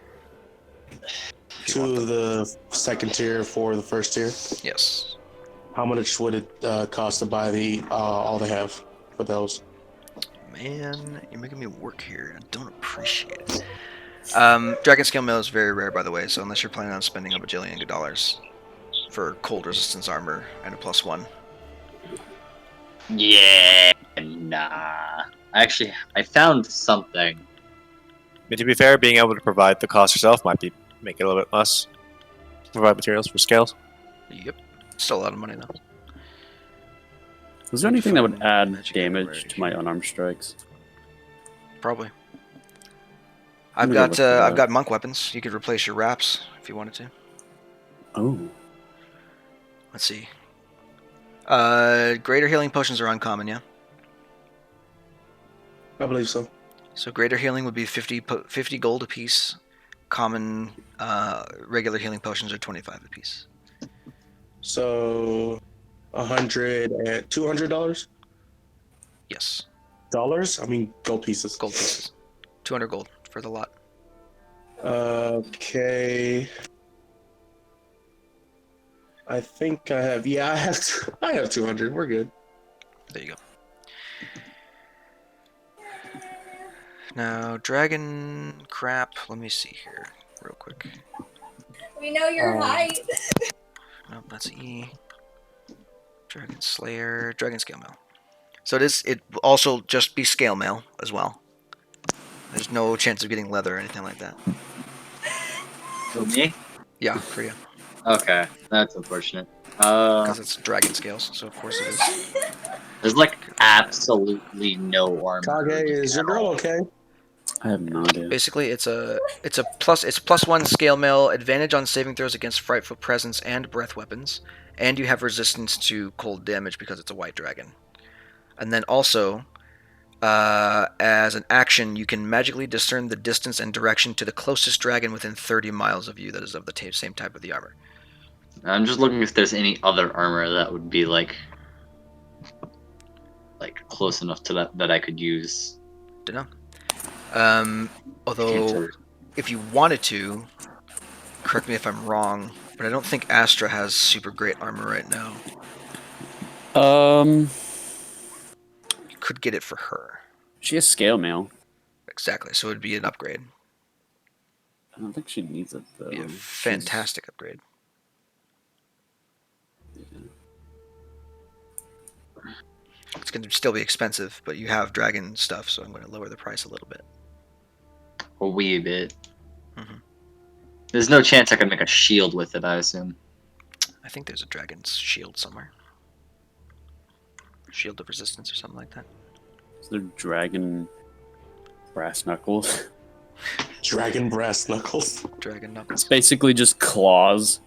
If you want
2 of
them.
the second tier, 4 of the first tier.
Yes.
How much would it cost to buy the all they have for those?
Man, you're making me work here. I don't appreciate it. Dragon Scale Mail is very rare, by the way, so unless you're planning on spending a bajillion dollars for cold resistance armor and a +1.
Yeah, nah. Actually, I found something.
I mean, to be fair, being able to provide the cost yourself might make it a little bit less. Provide materials for scales.
Yep. Still a lot of money, though.
Was there anything that would
Fucking
add
magic
damage
armor.
to my unarmed strikes?
Probably.
Let
I've
me go
got
look for that.
I've got monk weapons. You could replace your wraps if you wanted to.
Oh.
Let's see. Greater healing potions are uncommon, yeah?
I believe so.
So greater healing would be 50 gold apiece. Common regular healing potions are 25 apiece.
So $100 and $200.
Yes.
Dollars? I mean gold pieces.
Gold pieces. 200 gold for the lot.
Okay. I think I have. Yeah, I have. I have 200. We're good.
There you go. Now, dragon crap. Let me see here, real quick.
We know your height.
Nope, that's E. Dragon Slayer, Dragon Scale Mail. So it will also just be Scale Mail as well. There's no chance of getting leather or anything like that.
For me?
Yeah, for you.
Okay, that's unfortunate.
Because it's dragon scales, so of course it is.
There's like absolutely no armor.
Kage, is your
at
girl
all.
okay?
I have no idea.
Basically, it's a +1 scale mail, advantage on saving throws against frightful presence and breath weapons, and you have resistance to cold damage because it's a white dragon. And then also, as an action, you can magically discern the distance and direction to the closest dragon within 30 miles of you that is of the same type of the armor.
I'm just looking if there's any other armor that would be like close enough to that I could use.
Dunno.
Can't
Although,
tell.
if you wanted to, correct me if I'm wrong, but I don't think Astra has super great armor right now. You could get it for her.
She has scale mail.
Exactly, so it would be an upgrade.
I don't think she needs it though.
Be a fantastic upgrade. It's going to still be expensive, but you have dragon stuff, so I'm going to lower the price a little bit.
A wee bit.
Mhm.
There's no chance I can make a shield with it, I assume.
I think there's a dragon's shield somewhere. Shield of resistance or something like that.
Is there dragon brass knuckles?
Dragon brass knuckles.
Dragon
It's
knuckles.
basically just claws.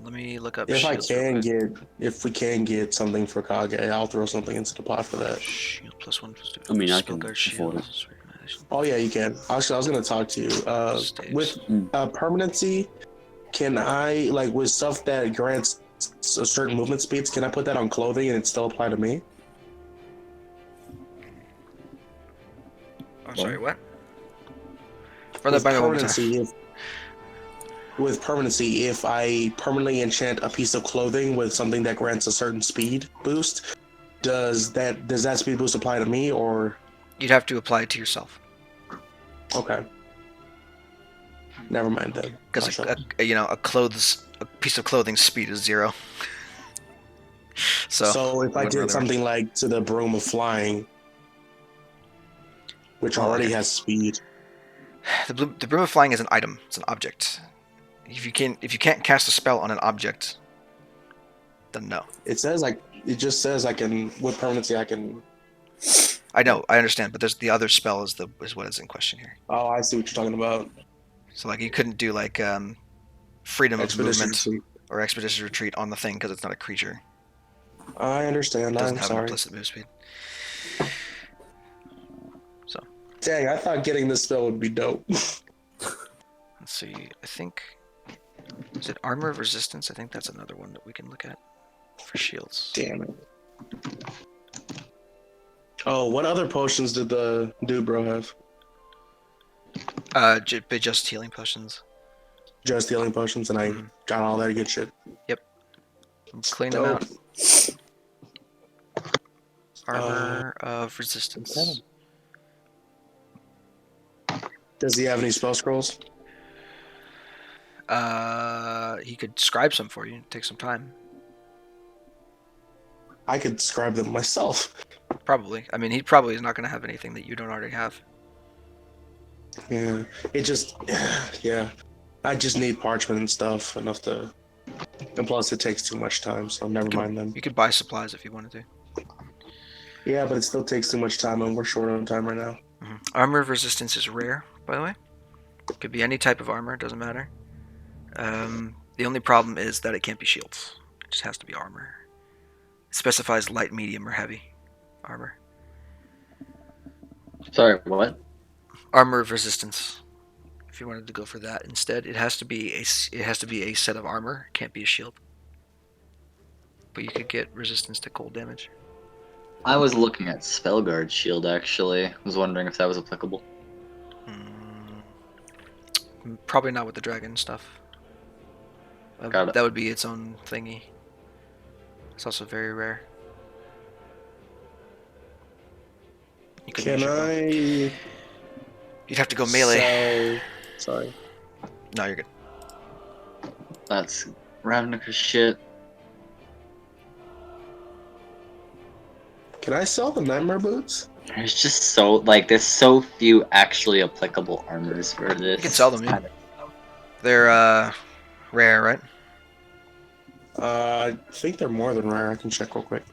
Let me look up
If
shields real quick.
if we can get something for Kage, I'll throw something into the pot for that.
Shield +1 +2.
I mean, I
Spell
can
guard
afford it.
shields.
Oh yeah, you can. Actually, I was gonna talk to you.
Staves.
With permanency, can I with stuff that grants certain movement speeds? Can I put that on clothing and it still apply to me?
I'm sorry, what? Run that by me one more time.
With permanency, if I permanently enchant a piece of clothing with something that grants a certain speed boost, does that speed boost apply to me or?
You'd have to apply it to yourself.
Okay. Never mind then.
Because a piece of clothing speed is 0.
So if I
wouldn't
did
really
something like to the broom of flying, which already
okay.
has speed.
The broom of flying is an item. It's an object. If you can't cast a spell on an object, then no.
It just says I can with permanency I can.
I know, I understand, but there's the other spell is what is in question here.
Oh, I see what you're talking about.
So you couldn't do freedom of
Expedition
movement
retreat.
or expedition retreat on the thing because it's not a creature.
I understand.
It doesn't
I'm
have an
sorry.
implicit move speed. So
Dang, I thought getting this spell would be dope.
let's see. I think is it armor of resistance? I think that's another one that we can look at for shields.
Damn it. Oh, what other potions did the dude bro have?
Just healing potions.
Just healing potions, and I got all that good shit.
Clean them
Dope.
out. Armor of resistance.
Does he have any spell scrolls?
He could scribe some for you. Take some time.
I could scribe them myself.
Probably. I mean, he probably is not going to have anything that you don't already have.
Yeah, yeah. I just need parchment and stuff enough to, and plus it takes too much time, so never mind them.
You could buy supplies if you wanted to.
Yeah, but it still takes too much time, and we're short on time right now.
Armor of resistance is rare, by the way. Could be any type of armor, doesn't matter. The only problem is that it can't be shields. It just has to be armor. It specifies light, medium, or heavy armor.
Sorry, what?
Armor of resistance. If you wanted to go for that instead, it has to be a set of armor. It can't be a shield. But you could get resistance to cold damage.
I was looking at Spellguard Shield actually. I was wondering if that was applicable.
Probably not with the dragon stuff.
Got it.
That would be its own thingy. It's also very rare. You could
Can
use your bow.
I?
You'd have to go melee.
Sorry.
No, you're good.
That's Ravnica shit.
Can I sell the Nightmare Boots?
There's just so like there's so few actually applicable armors for this.
You can sell them, yeah. They're rare, right?
I think they're more than rare. I can check real quick.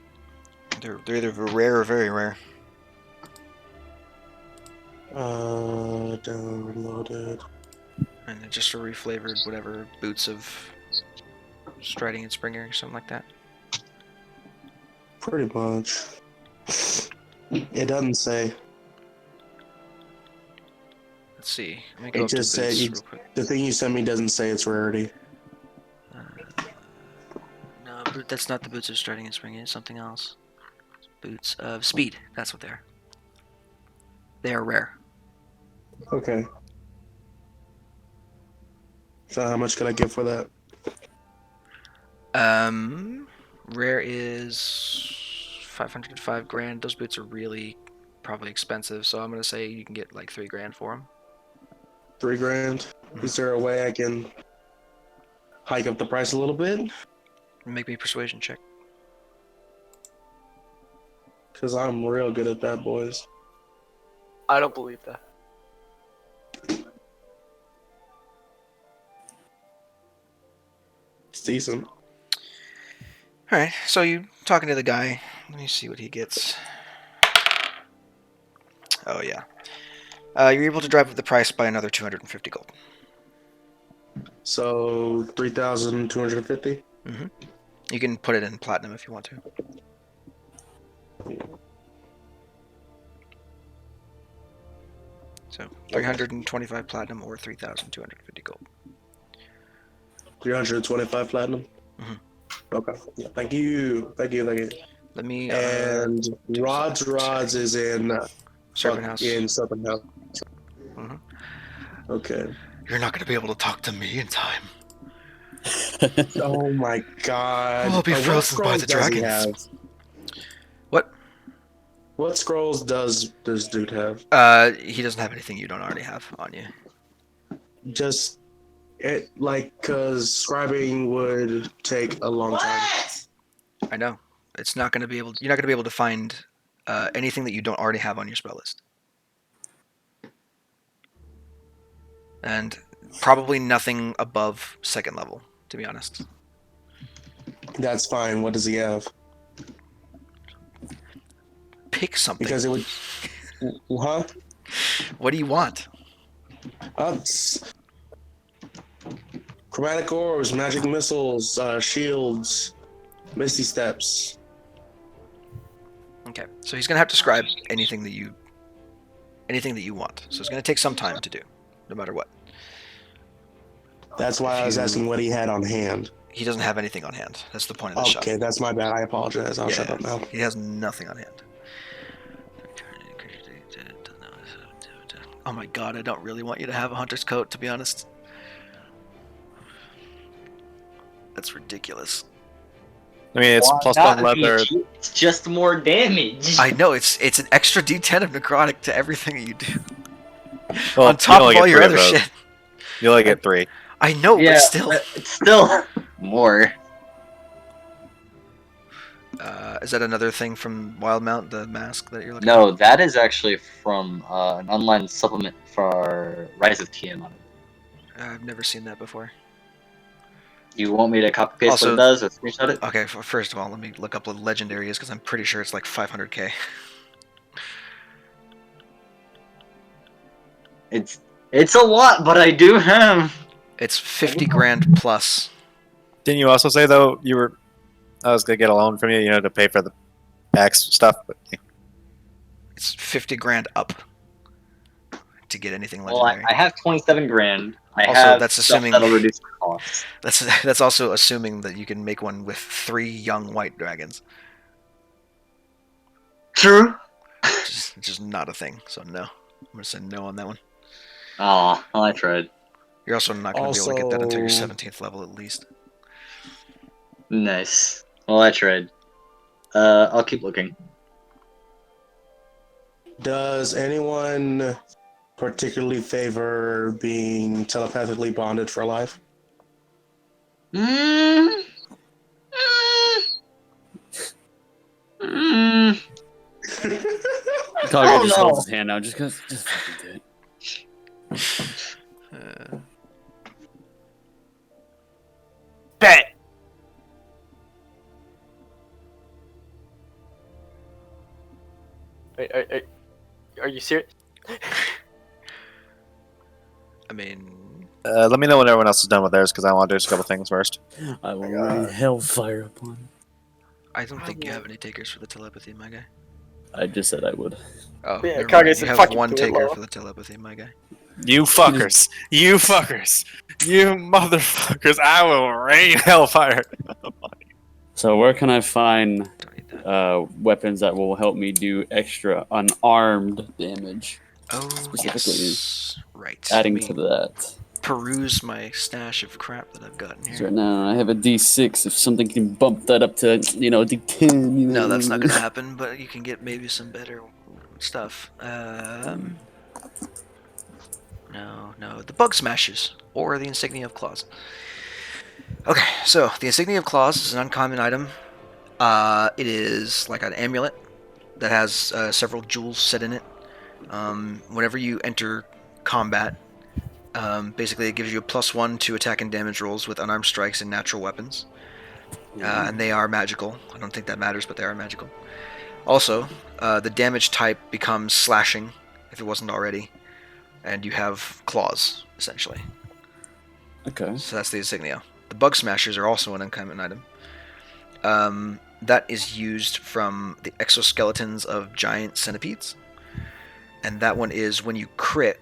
They're either rare or very rare.
Downloaded.
And they're just a reflavored whatever boots of Striding and Springer or something like that.
Pretty much. It doesn't say.
Let's see. Let me go
It
up to
just
boots
said
real quick.
the thing you sent me doesn't say its rarity.
No, but that's not the boots of Striding and Springer. It's something else. Boots of Speed. That's what they are. They are rare.
Okay. So how much could I get for that?
Rare is 500 to 5 grand. Those boots are really probably expensive, so I'm gonna say you can get like 3 grand for them.
3 grand. Is there a way I can hike up the price a little bit?
Make me a persuasion check.
Because I'm real good at that, boys.
I don't believe that.
It's decent.
All right, so you talking to the guy. Let me see what he gets. Oh yeah, you're able to drive up the price by another 250 gold.
So 3,250.
You can put it in platinum if you want to. So 325 platinum or 3,250 gold.
325 platinum. Okay. Yeah, thank you. Thank you.
Let me.
And Rods is in
Serpent House.
In Serpent House. Okay.
You're not gonna be able to talk to me in time.
Oh my god.
I'll be frozen by the dragons. What?
What scrolls does this dude have?
He doesn't have anything you don't already have on you.
Just it cause scribing would take a long time.
I know. It's not gonna be able. You're not gonna be able to find anything that you don't already have on your spell list. And probably nothing above 2nd level, to be honest.
That's fine. What does he have?
Pick something.
Because it would. Huh?
What do you want?
Chromatic orbs, magic missiles, shields, misty steps.
Okay, so he's gonna have to scribe anything that you want. So it's gonna take some time to do, no matter what.
That's why I was asking what he had on hand.
He doesn't have anything on hand. That's the point of the shot.
Okay, that's my bad. I apologize. I'll shut up now.
He has nothing on hand. Oh my god, I don't really want you to have a hunter's coat, to be honest. That's ridiculous.
I mean, it's plus
Not
1 leather.
It's just more damage.
I know, it's an extra D10 of necrotic to everything that you do.
Well,
on top of all your other
those.
shit.
You only get 3.
I know,
Yeah,
but still.
it's still more.
Is that another thing from Wildmount, the mask that you're looking
No, that is actually from an online supplement for Rise of Tiamat.
I've never seen that before.
You want me to copy paste
Also-
what it does or screenshot it?
Okay, first of all, let me look up what legendary is, because I'm pretty sure it's like 500k.
It's a lot, but I do have.
It's 50 grand plus.
Didn't you also say though you were I was gonna get a loan from you, to pay for the PAX stuff. But
It's 50 grand up to get anything
Well,
legendary.
I have 27 grand. I
Also,
have
that's
stuff
assuming-
that'll reduce the cost.
That's also assuming that you can make one with 3 young white dragons,
True.
which is not a thing. So no, I'm gonna say no on that one.
Oh, well, I tried.
You're also not gonna be able to get that until your
Also-
17th level at least.
Nice. Well, I tried. I'll keep looking.
Does anyone particularly favor being telepathically bonded for life?
Mm, mm,
Kage
Oh,
just
no.
holds his hand out. Just fucking do it.
Uh,
Bet. Are you serious?
I mean,
let me know when everyone else is done with theirs, because I want to do a couple things first.
I will rain hellfire upon him.
I don't think you have any takers for the telepathy, my guy.
I just said I would.
Oh,
Yeah,
never
Kage
mind. You
said
have
fucking
one
do it,
taker
Lolo.
for the telepathy, my guy.
You fuckers. You fuckers. You motherfuckers. I will rain hellfire.
So where can I find
Don't need that.
weapons that will help me do extra unarmed damage?
Oh,
specifically
yes. Right.
Adding
Let
to
me
that.
peruse my stash of crap that I've got in
'Cause
here.
right now I have a D6. If something can bump that up to, D10.
No, that's not going to happen, but you can get maybe some better stuff. No. The Bug Smashes, or the Insignia of Claws. Okay, so the Insignia of Claws is an uncommon item. It is like an amulet that has several jewels set in it. Whenever you enter combat, basically it gives you a +1 to attack and damage rolls with unarmed strikes and natural weapons. And they are magical. I don't think that matters, but they are magical. Also, the damage type becomes slashing, if it wasn't already, and you have claws, essentially.
Okay.
So that's the insignia. The Bug Smashers are also an uncommon item. That is used from the exoskeletons of giant centipedes. And that one is when you crit,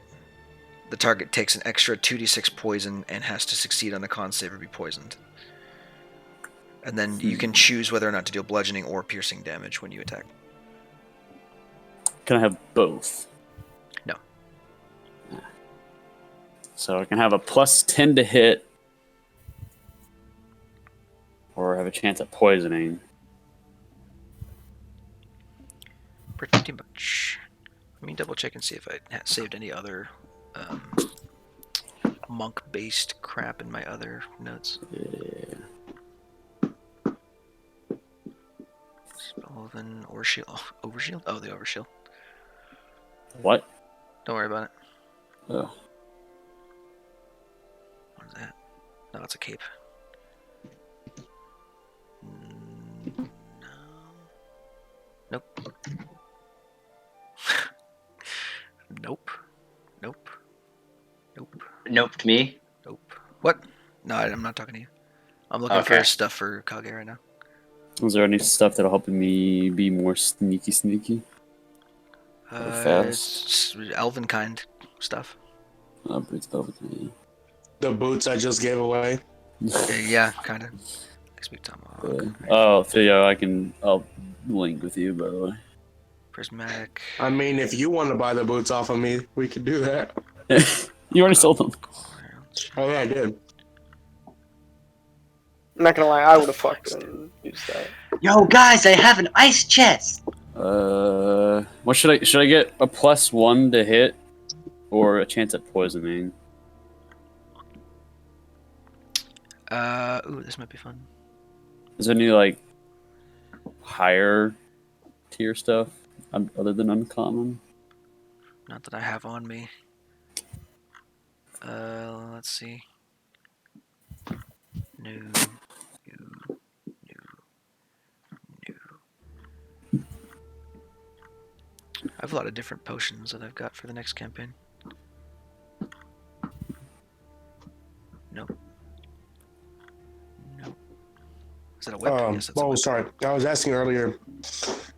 the target takes an extra 2d6 poison and has to succeed on a con save or be poisoned. And then you can choose whether or not to deal bludgeoning or piercing damage when you attack.
Can I have both?
No.
So I can have a +10 to hit, or have a chance at poisoning.
Pretty much. Let me double check and see if I saved any other monk-based crap in my other notes.
Yeah.
Spelven, Overshield. Oh, Overshield? Oh, the Overshield.
What?
Don't worry about it.
Oh.
What is that? No, it's a cape. No. Nope. Nope. Nope. Nope.
Nope to me.
Nope. What? No, I'm not talking to you. I'm looking
Okay.
for stuff for Kage right now.
Is there any stuff that'll help me be more sneaky? Fast.
It's elven kind stuff.
Boots over me.
The boots I just gave away.
Yeah, kind of. Speak tomahawk.
Oh, Theo, I'll link with you, by the way.
Prismatic.
I mean, if you want to buy the boots off of me, we could do that.
You already sold them.
Oh yeah, I did.
I'm not gonna lie, I would have fucking used that.
Yo, guys, I have an ice chest.
What should I get a +1 to hit, or a chance at poisoning?
Ooh, this might be fun.
Is there any higher tier stuff other than uncommon?
Not that I have on me. Let's see. No. I have a lot of different potions that I've got for the next campaign. Nope. Is it a whip? Yes, it's a
Oh,
whip.
sorry. I was asking earlier.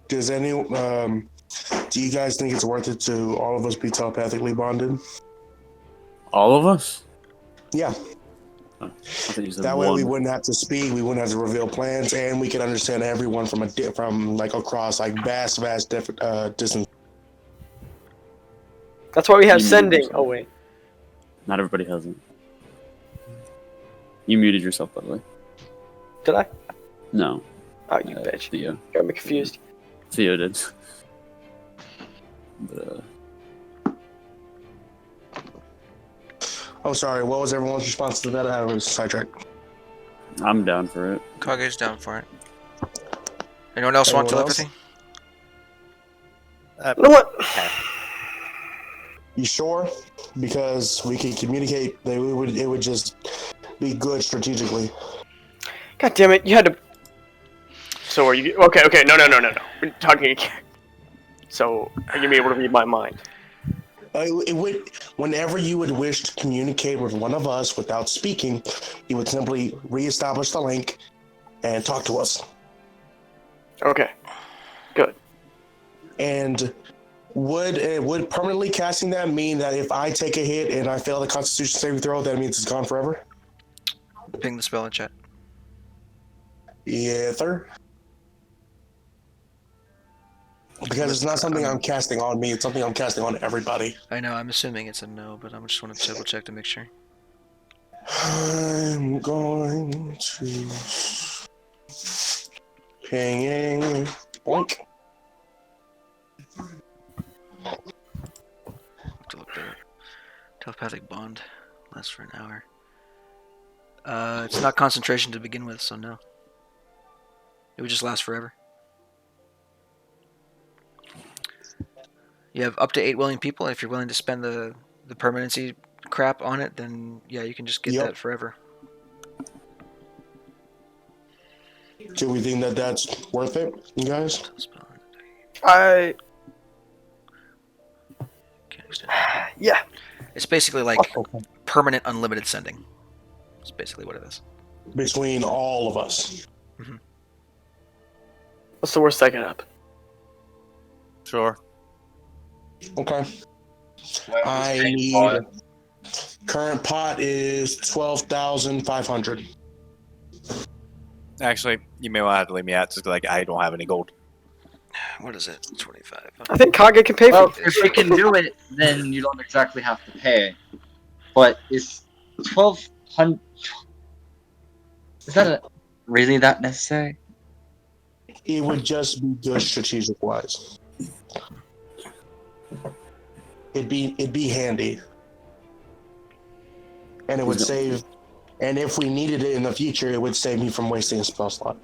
Does any? Do you guys think it's worth it to all of us be telepathically bonded?
All of us?
Yeah.
I thought you said
That way we
one.
wouldn't have to speak. We wouldn't have to reveal plans, and we could understand everyone from like across like vast different distance.
That's why we have
You muted
sending.
yourself.
Oh wait.
Not everybody has it. You muted yourself, by the way.
Did I?
No.
Oh, you bitch.
Theo.
Got me confused.
Theo did. But,
Oh, sorry. What was everyone's response to that? I was sidetracked.
I'm down for it.
Kage's down for it. Anyone else want
Anyone else?
telepathy?
You know what?
You sure? Because we could communicate. It would just be good strategically.
God damn it! You had to. So are you okay? Okay, no. We're talking again. So are you gonna be able to read my mind?
It would, whenever you would wish to communicate with one of us without speaking, you would simply reestablish the link and talk to us.
Okay. Good.
And would permanently casting that mean that if I take a hit and I fail the Constitution saving throw, that means it's gone forever?
Ping the spell in chat.
Yeah, sir. Because it's not something I'm casting on me; it's something I'm casting on everybody.
I know. I'm assuming it's a no, but I just want to double check to make sure.
I'm going to pinging boink.
To look better. Telepathic bond lasts for an hour. It's not concentration to begin with, so no. It would just last forever. You have up to 8 willing people, and if you're willing to spend the permanency crap on it, then yeah, you can just get that forever.
Do we think that that's worth it, you guys?
Yeah.
It's basically like permanent unlimited sending. That's basically what it is.
Between all of us.
What's the worst that can happen?
Sure.
Okay. I need. Current pot is 12,500.
Actually, you may want to have to leave me out just like I don't have any gold.
What is it? 25.
I think Kage can pay
Well,
for
if we can do it, then you don't exactly have to pay. But is 1,200? Is that really that necessary?
It would just be good strategic wise. It'd be handy. And it would save, and if we needed it in the future, it would save me from wasting a spell slot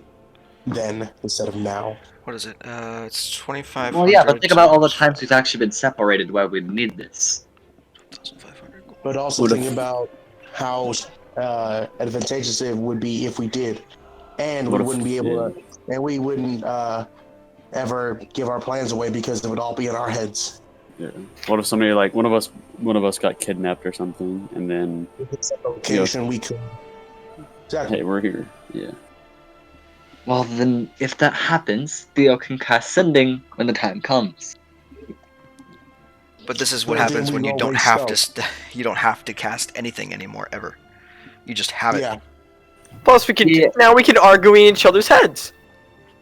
then instead of now.
What is it? It's 25.
Well, yeah, but think about all the times we've actually been separated where we need this.
1,500.
But also think about how advantageous it would be if we did, and we wouldn't be able to, and we wouldn't ever give our plans away because it would all be in our heads.
Yeah. What if somebody like one of us got kidnapped or something, and then
location we could. Exactly.
Hey, we're here. Yeah.
Well, then, if that happens, Theo can cast Sending when the time comes.
But this is what
But then
happens
we
when you
roll
don't
waste
have
spells.
you don't have to cast anything anymore ever. You just have it.
Yeah.
Plus, we can now we can argue in each other's heads.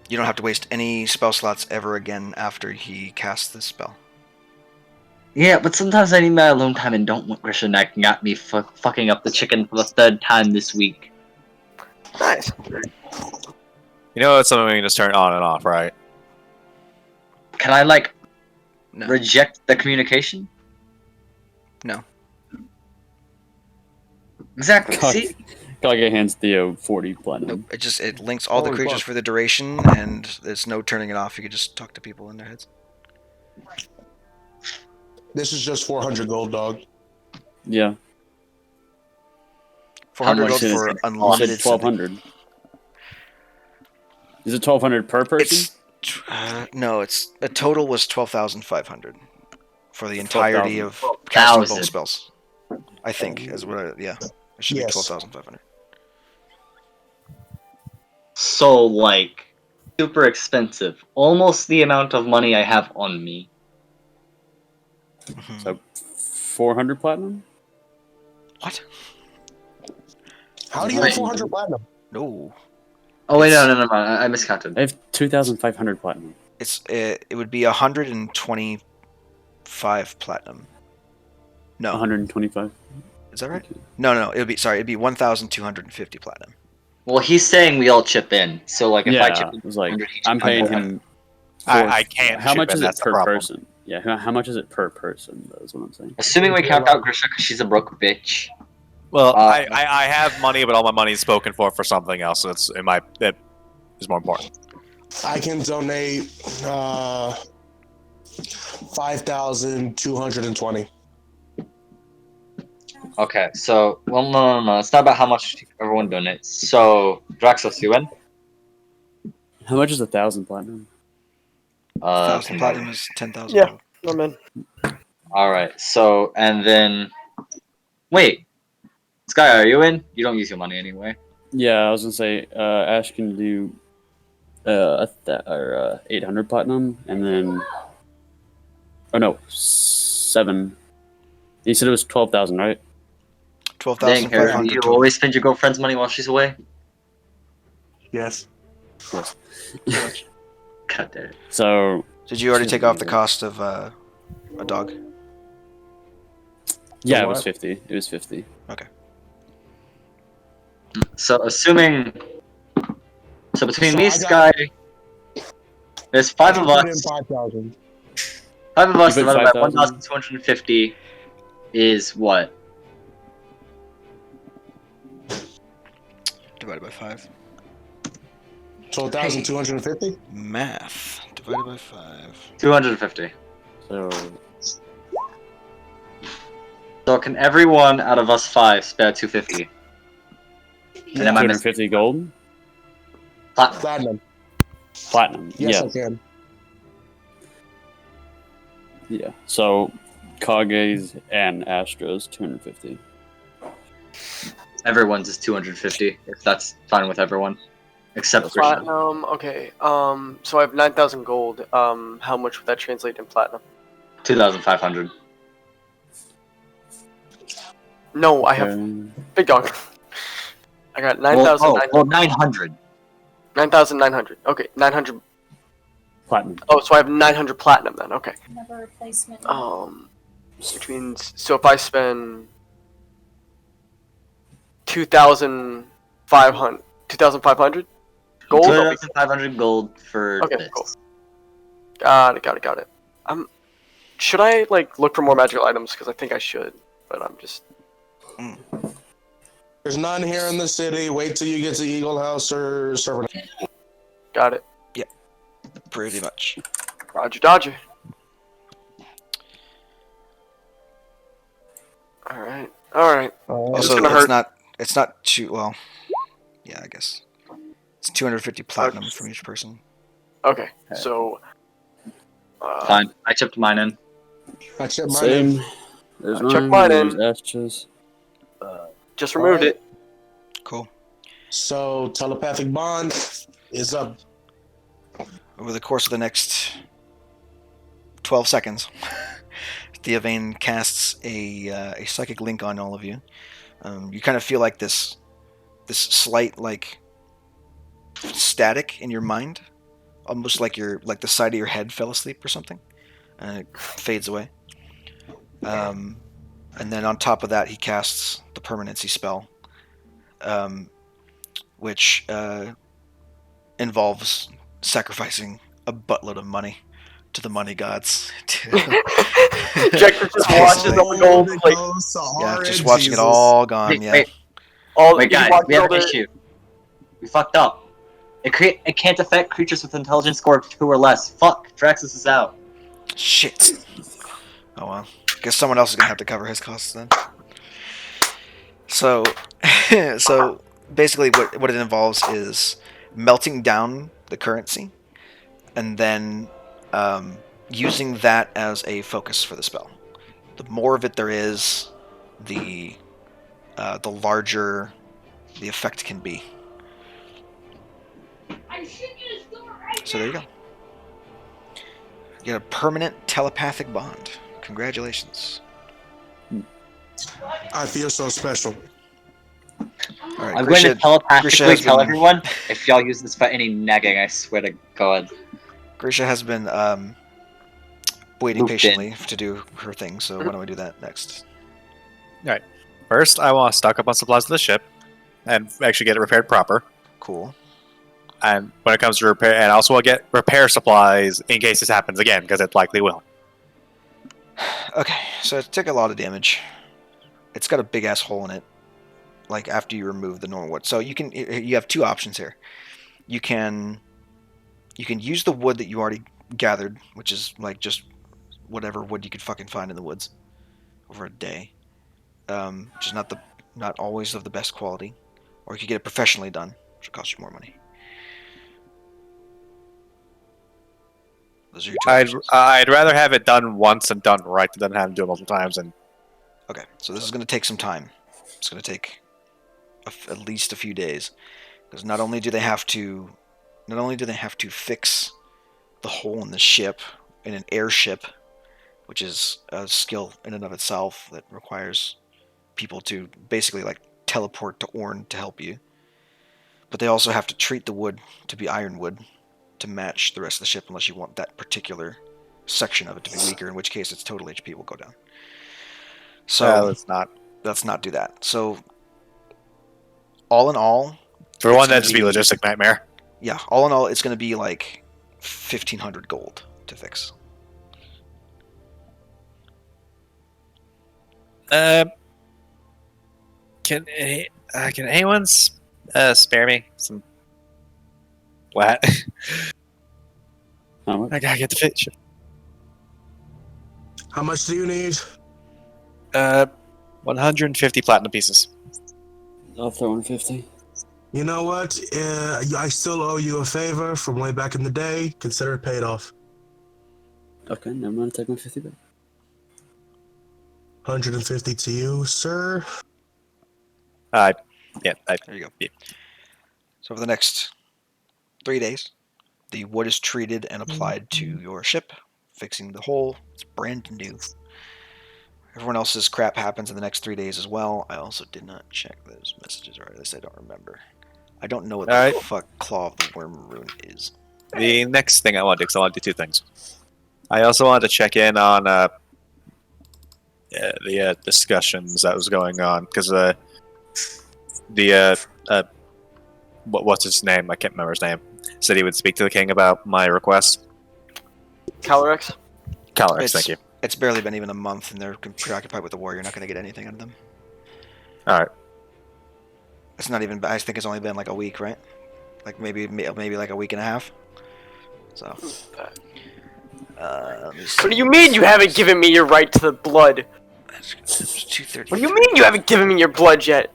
You don't have to waste any spell slots ever again after he casts this spell.
Yeah, but sometimes I need my alone time and don't want Christian acting at me for fucking up the chicken for the 3rd time this week.
Nice.
You know it's something we can just turn on and off, right?
Can I, like,
No.
reject the communication?
No.
Exactly, see?
Kage hands Theo 40 platinum.
Nope. It links all the
Holy
creatures
fuck.
for the duration, and there's no turning it off. You can just talk to people in their heads.
This is just 400 gold, dog.
Yeah.
400
much
gold
is
for
it?
unlimited.
1,200. Is it 1,200 per person?
No, it's the total was 12,500 for the entirety
12,000.
of casting both
12,000.
spells. I think is what. Yeah, it should
Yes.
be 12,500.
So, like, super expensive. Almost the amount of money I have on me.
Mhm.
So 400 platinum?
What?
How do you
Wait.
have 400 platinum?
No.
Oh, wait,
It's-
no, I miscounted.
I have 2,500 platinum.
It would be 125 platinum. No,
125.
is that right? No. It'd be 1,250 platinum.
Well, he's saying we all chip in. So, like, if I chip
Yeah,
in
it was like
100, he
I'm
chips in
paying
400.
him.
I can't
How
chip
much
in,
is it
that's the
per
problem.
person? Yeah, how much is it per person? Though, is what I'm saying.
Assuming we count out Grisha because she's a broke bitch.
Well,
Uh,
I have money, but all my money is spoken for something else. So it's that is more important.
I can donate 5,220.
Okay, so no. It's not about how much everyone donates. So Draxos, you win.
How much is 1,000 platinum?
1,000
10,000.
platinum is 10,000
Yeah.
gold.
I'm in.
All right. So and then, wait, Sky, are you in? You don't use your money anyway.
Yeah, I was gonna say Ash can do 800 platinum, and then no 7. You said it was 12,000, right?
Dang, Harry, do
12,500
you
total.
always spend your girlfriend's money while she's away?
Yes.
Yes.
God damn it.
So
Did you already take off the cost of a dog?
yeah, it
what?
was 50. It was 50.
So assuming, so between
So
me,
I got-
Sky, there's
I
five
can
of
put in
us.
5,000.
5 of us
You put
divided by
5,000?
1,250 is what?
Divided by 5.
12,250?
Math. Divided by 5.
250.
So
So can everyone out of us 5 spare 250? And am I missing
250 gold,
platinum?
Platinum.
platinum.
Yes,
Yeah,
I can.
yeah. So Kage's and Astro's 250.
Everyone's is 250, if that's fine with everyone. Except Krishna.
Platinum. Okay. So I have 9,000 gold. How much would that translate in platinum?
2,500.
No, I have big dog. I got 9,900.
Well, 900.
9,900. Okay, 900.
Platinum.
Oh, so I have 900 platinum then. Okay.
Never replacement.
Which means so if I spend 2,500, 2,500 gold. I'll be-
2,500 gold for
Okay,
this.
cool. Got it. Should I like look for more magical items? Because I think I should, but I'm just.
There's none here in the city. Wait till you get to Eagle House or Servant.
Got it.
Pretty much.
Roger Dodger. All right.
Also,
gonna hurt.
it's not too well. Yeah, I guess it's 250 platinum from each person.
Okay. So.
Fine. I chipped mine in.
I checked mine in.
Same. There's
Check
mine.
mine
There's
in.
Astro's.
Just removed
Alright.
it.
Cool.
So telepathic bond is up.
Over the course of the next 12 seconds, Theovane casts a psychic link on all of you. You kind of feel like this slight like static in your mind, almost like the side of your head fell asleep or something, and it fades away. And then on top of that, he casts the permanency spell, which involves sacrificing a buttload of money to the money gods.
Jack just watches all the gold. Like,
Yeah, just watching it all gone.
Wait,
Yeah.
wait,
all.
wait,
you
guys,
watch
we have
all
an
the-
issue. We fucked up. It can't affect creatures with intelligence score of 2 or less. Fuck, Draxus is out.
Shit. Oh well. Guess someone else is gonna have to cover his costs then. So, so basically, what it involves is melting down the currency, and then using that as a focus for the spell. The more of it there is, the larger the effect can be. So there you go. You get a permanent telepathic bond. Congratulations.
I feel so special.
All right,
I'm going to
Grisha
telepathically
has
tell
been-
everyone if y'all use this for any nagging. I swear to God.
Grisha has been waiting
Looped in.
patiently to do her thing, so why don't we do that next?
First, I want to stock up on supplies of the ship and actually get it repaired proper.
Cool.
And when it comes to repair, and also I'll get repair supplies in case this happens again, because it likely will.
Okay, so it took a lot of damage. It's got a big ass hole in it. Like after you remove the normal wood, so you have two options here. You can use the wood that you already gathered, which is like just whatever wood you could fucking find in the woods over a day, which is not always of the best quality. Or you could get it professionally done, which will cost you more money. Those are your two options.
I'd rather have it done once and done right than have to do it multiple times. And
Okay, so this is going to take some time. It's going to take at least a few days, because not only do they have to fix the hole in the ship in an airship, which is a skill in and of itself that requires people to basically like teleport to Orn to help you. But they also have to treat the wood to be ironwood to match the rest of the ship, unless you want that particular section of it to be weaker, in which case its total HP will go down. So let's not do that. So all in all,
for one, that'd just be a logistic nightmare.
Yeah, all in all, it's going to be like 1,500 gold to fix.
Can anyone spare me some? What?
How much?
I gotta get the fish.
How much do you need?
150 platinum pieces.
I'll throw in 50.
You know what? I still owe you a favor from way back in the day. Consider it paid off.
Okay, never mind. Take my 50 back.
150 to you, sir.
Yeah.
There you go.
Yeah.
So for the next 3 days, the wood is treated and applied to your ship, fixing the hole. It's brand new. Everyone else's crap happens in the next 3 days as well. I also did not check those messages, or at least I don't remember. I don't know what the fuck Claw of the Worm Rune is.
The next thing I want to do, because I want to do two things. I also wanted to check in on the discussions that was going on, because what's his name? I can't remember his name. Said he would speak to the king about my request.
Calorex?
Calorex, thank you.
It's barely been even a month, and they're preoccupied with the war. You're not going to get anything out of them.
All right.
It's not even. I think it's only been like a week, right? Like maybe like a week and a half. So.
What do you mean you haven't given me your right to the blood?
It's 2:30.
What do you mean you haven't given me your blood yet?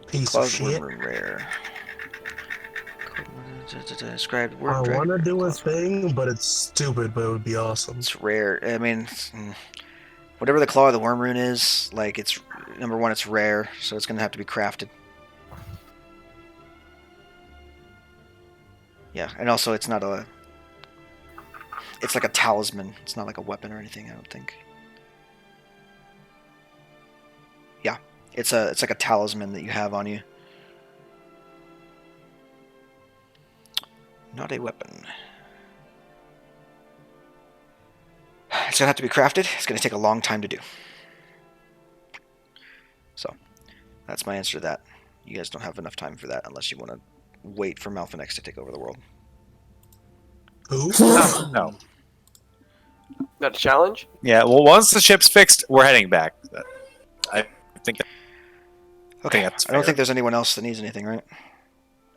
Piece
Claw
of
of the
shit.
Worm Rune rare. Described
I
worm dragon.
want to do a
Claws of Worm.
thing, but it's stupid, but it would be awesome.
It's rare. I mean, whatever the Claw of the Worm Rune is, like it's number one, it's rare, so it's gonna have to be crafted. Yeah, and also it's not a. It's like a talisman. It's not like a weapon or anything. I don't think. Yeah, it's like a talisman that you have on you. Not a weapon. It's gonna have to be crafted. It's gonna take a long time to do. So, that's my answer to that. You guys don't have enough time for that unless you want to wait for Malfinex to take over the world.
Who?
No.
Not a challenge?
Yeah, well, once the ship's fixed, we're heading back. I think
Okay,
that's
I don't
fair.
think there's anyone else that needs anything, right?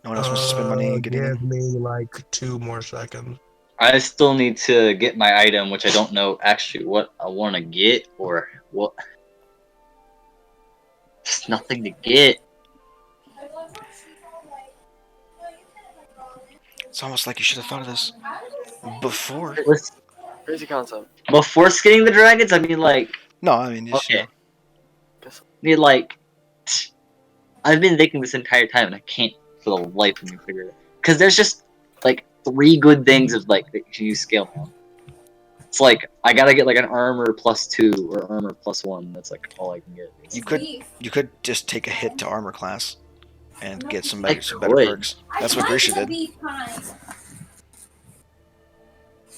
No one else wants to spend money and get
Give
anything?
me like 2 more seconds.
I still need to get my item, which I don't know actually what I want to get or what. There's nothing to get.
It's almost like you should have thought of this before.
Crazy concept.
Before skinning the dragons, I mean, like,
No, I mean, just,
okay.
you know.
I mean, like, I've been thinking this entire time and I can't for the life of me figure it out. Because there's just like 3 good things of like that you can use scale now. It's like I gotta get like an armor +2 or armor +1. That's like all I can get.
You could just take a hit to armor class and get some
I
better
could.
perks. That's what Grisha did.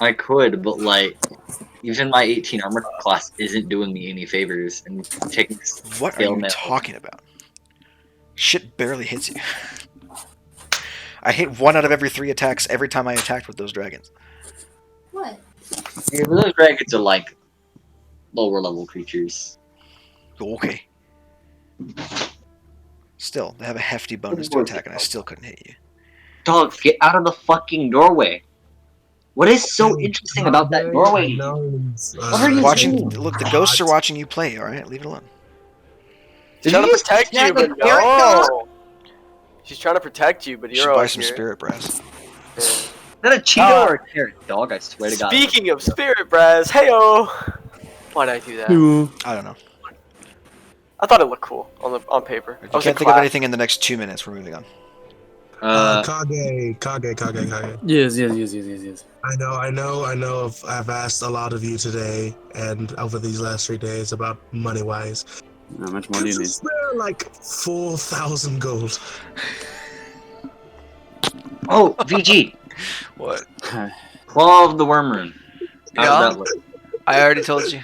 I could, but like even my 18 armor class isn't doing me any favors, and taking
What are
scale
you
now.
talking about? Shit barely hits you. I hit 1 out of every 3 attacks every time I attacked with those dragons.
What?
Yeah, but those dragons are like lower level creatures.
Okay. Still, they have a hefty bonus to attack, and I still couldn't hit you.
Dog, get out of the fucking doorway. What is so interesting about that doorway? What are you
Watching,
doing?
look, the ghosts are watching you play. All right, leave it alone.
Did
Trying
you
to
just
protect you,
snag
but
a carrot dog?
no. She's trying to protect you, but
You should
you're
Oh,
buy
out
some
here.
spirit brass.
Yeah.
Is that a Cheeto or a carrot dog? I swear to God.
Speaking of spirit brass, heyo. Why'd I do that?
I don't know.
I thought it looked cool on paper.
If
I
you
was in
can't think of
class.
anything in the next 2 minutes, we're moving on.
Kage.
Yes.
I know. I've asked a lot of you today and over these last 3 days about money wise.
How much more
Could
do you
you
need?
spare like 4,000 gold?
Oh, VG.
What?
Claw of the Worm Rune. How would that look?
I already told you.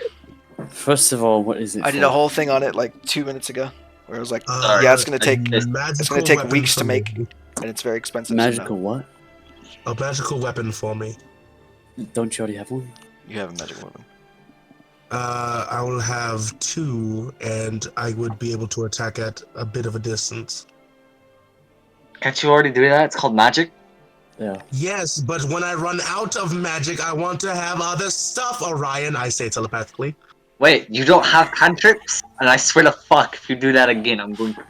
First of all, what is it?
I did a whole thing on it like 2 minutes ago, where I was like,
Sorry.
yeah, it's gonna take
Magical
take
weapon
weeks to
for
make,
me.
and it's very expensive.
Magical what?
A magical weapon for me.
Don't you already have one?
So no. You have a magical weapon.
I will have 2, and I would be able to attack at a bit of a distance.
Can't you already do that? It's called magic.
Yeah.
Yes, but when I run out of magic, I want to have other stuff, Orion. I say telepathically.
Wait, you don't have cantrips? And I swear to fuck, if you do that again, I'm going to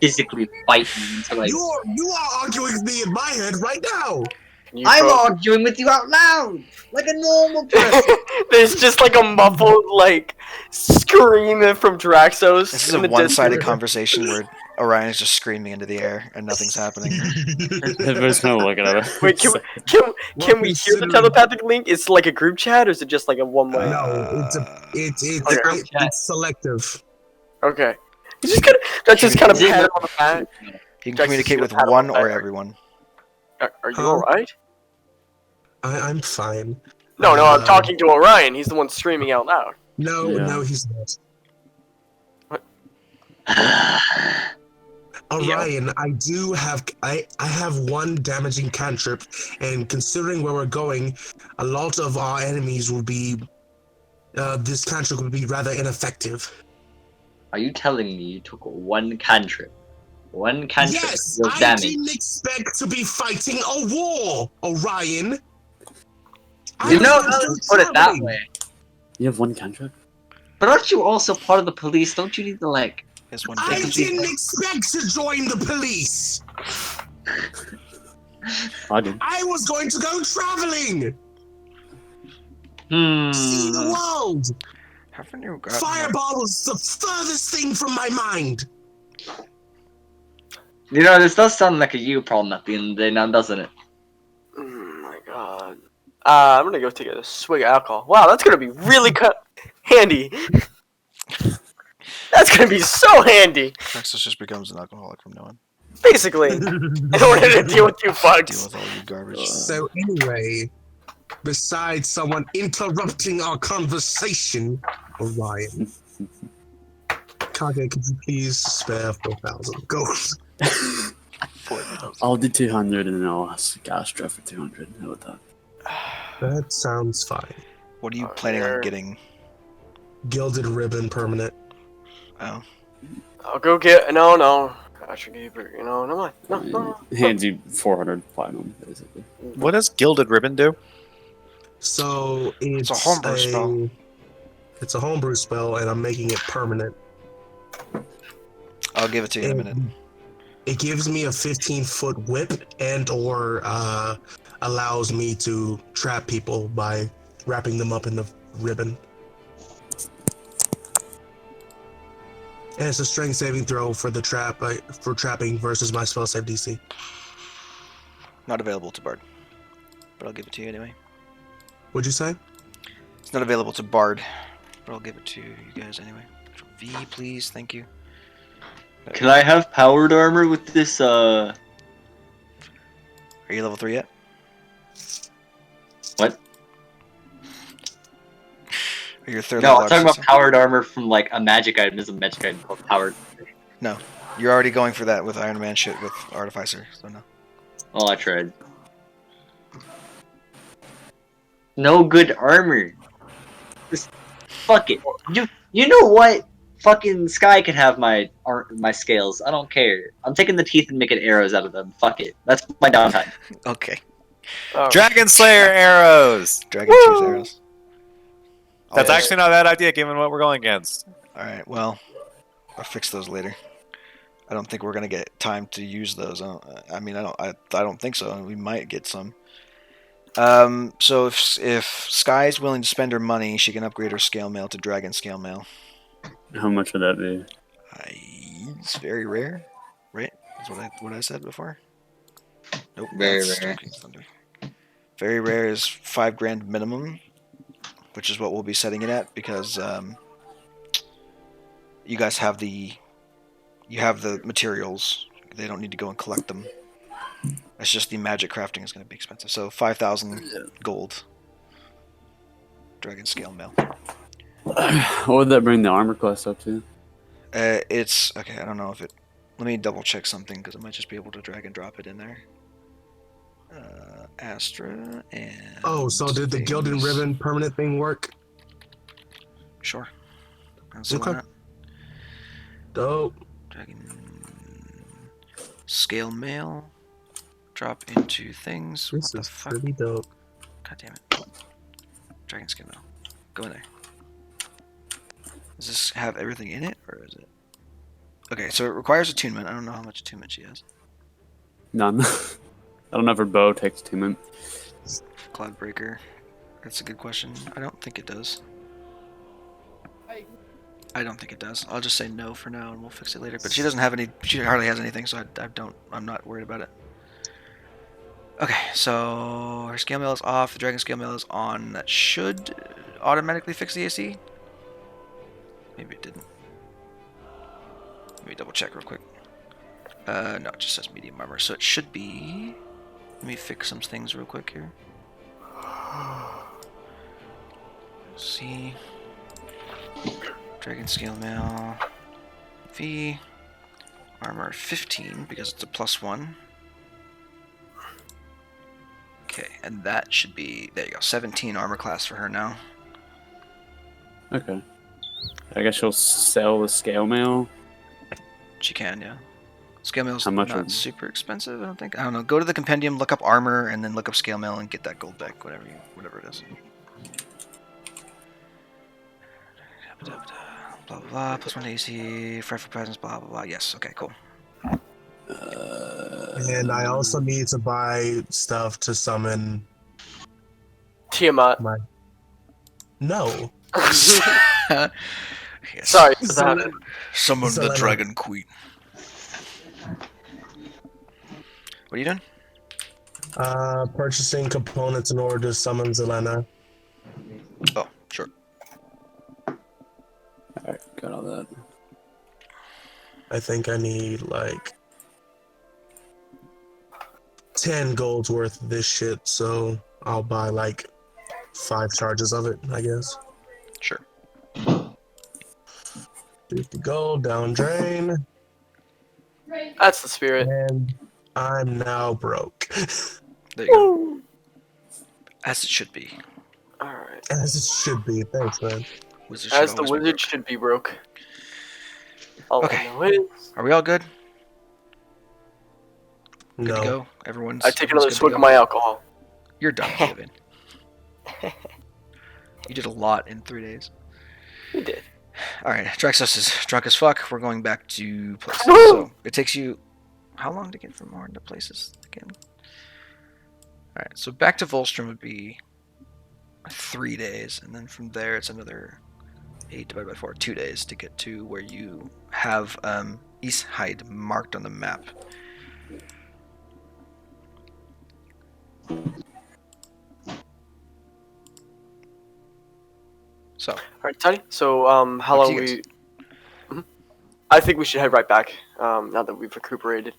physically fight you until I.
You are arguing with me in my head right now.
I'm arguing with you out loud, like a normal person.
There's just like a muffled like scream from Draxos.
This is
in
a
the
one-sided
distance.
conversation where Orion is just screaming into the air and nothing's happening.
Everybody's kind of looking at it.
Wait, can we hear the telepathic link? It's like a group chat, or is it just like a one-way?
No,
Okay.
it's selective.
Okay. You just kind of pat him on the back.
You can
Jackson's
communicate with
gonna pat him
one
on the
or
back.
everyone.
Are you
Huh?
alright?
I'm fine.
No, I'm talking to Orion. He's the one screaming out loud.
No,
Yeah.
no, he's not. Orion, I have 1 damaging cantrip, and considering where we're going, a lot of our enemies will be. This cantrip would be rather ineffective.
Are you telling me you took 1 cantrip? 1 cantrip
Yes,
deals
I
damage.
didn't expect to be fighting a war, Orion.
You know, now that you put it that way.
You have 1 cantrip?
But aren't you also part of the police? Don't you need to like?
This one
I
does.
didn't expect to join the police.
I did.
I was going to go traveling, see the world.
Haven't you got
Fireball was the furthest thing from my mind.
You know, this does sound like a you problem at the end of the day, now doesn't it?
Oh my god. I'm gonna go take a swig of alcohol. Wow, that's gonna be really handy. That's gonna be so handy.
Texas just becomes an alcoholic from now on.
Basically, in order to deal with you
Deal
fucks.
with all you garbage.
So anyway, besides someone interrupting our conversation, Orion, Kage, could you please spare 4,000 gold?
I'll do 200 and then I'll ask Gastra for 200. How about that?
That sounds fine.
What are you planning on getting?
Gilded ribbon permanent.
Oh,
I'll go get no. I should give you, no.
Hands you 400 platinum, basically.
What does Gilded Ribbon do?
So it's
a homebrew spell.
It's a homebrew spell, and I'm making it permanent.
I'll give it to you in a minute.
It gives me a 15-foot whip, and/or allows me to trap people by wrapping them up in the ribbon. And it's a strength saving throw for the trap for trapping versus my spell save DC.
Not available to Bard, but I'll give it to you anyway.
What'd you say?
It's not available to Bard, but I'll give it to you guys anyway. V, please, thank you.
Can I have powered armor with this?
Are you level 3 yet?
What?
Or your third
No,
level
I'm talking about
artificer?
powered armor from like a magic item. There's a magic item called powered.
No, you're already going for that with Iron Man shit with artificer, so no.
Oh, I tried. No good armor. Just fuck it. You know what? Fucking Sky can have my scales. I don't care. I'm taking the teeth and making arrows out of them. Fuck it. That's my downtime.
Okay.
Oh,
Dragon Slayer arrows.
Dragon Tooth arrows.
That's
I'll-
actually not a bad idea given what we're going against.
All right. Well, I'll fix those later. I don't think we're gonna get time to use those. I don't think so. We might get some. So if Sky's willing to spend her money, she can upgrade her scale mail to dragon scale mail.
How much would that be?
It's very rare, right? That's what I said before. Nope.
Very
that's
rare.
King's Thunder. Very rare is $5,000 minimum, which is what we'll be setting it at because you guys have the materials. They don't need to go and collect them. It's just the magic crafting is going to be expensive. So 5,000 gold. Dragon scale mail.
What would that bring the armor class up to?
It's okay. I don't know if it. Let me double check something because I might just be able to drag and drop it in there. Astra and.
Oh, so did the gilded
things.
ribbon permanent thing work?
Sure. So
Okay.
why not?
Dope.
Dragon scale mail. Drop into things.
This
What the
is
fuck?
pretty dope.
God damn it. Dragon scale mail. Go in there. Does this have everything in it, or is it? Okay, so it requires attunement. I don't know how much attunement she has.
None. I don't know if her bow takes attunement.
Cloudbreaker. That's a good question. I don't think it does. I don't think it does. I'll just say no for now, and we'll fix it later. But she doesn't have any. She hardly has anything, so I'm not worried about it. Okay, so her scale mail is off. The dragon scale mail is on. That should automatically fix the AC. Maybe it didn't. Let me double check real quick. No, it just says medium armor, so it should be. Let me fix some things real quick here. See. Dragon scale mail. V. Armor 15 because it's a +1. Okay, and that should be. There you go. 17 armor class for her now.
Okay. I guess she'll sell the scale mail.
She can, yeah. Scale mail's
How much
not
would-
super expensive, I don't think. I don't know. Go to the compendium, look up armor, and then look up scale mail and get that gold back, whatever it is. Blah blah blah. +1 to AC. Fret for presence. Blah blah blah. Yes. Okay. Cool.
And I also need to buy stuff to summon
Tiamat.
my. No.
Yes.
Sorry for that.
Summon-
Summon the
Selena.
Dragon Queen. What are you doing?
Purchasing components in order to summon Zelena.
Oh, sure.
Alright, got all that.
I think I need like 10 gold's worth of this shit, so I'll buy like 5 charges of it, I guess.
Sure.
50 gold, down drain,
That's the spirit.
and I'm now broke.
There you go. As it should be.
All right.
As it should be. Thanks, man.
Wizard should
As the
always be
wizard
broke.
should be broke. All
Okay.
I know is
Are we all good? Good
No.
to go? Everyone's.
I take
everyone's
another
good to
swig
go?
of my alcohol.
You're done, Kevin. You did a lot in 3 days.
You did.
Alright, Drexus is drunk as fuck. We're going back to places.
Woo!
So it takes you how long to get from Horn to places again? Alright, so back to Volstrom would be 3 days, and then from there it's another 8 divided by 4, 2 days to get to where you have East Hyde marked on the map. So,
All right, Teddy. So, how
Up to
long
you guys.
Mhm. I think we should head right back. Now that we've recuperated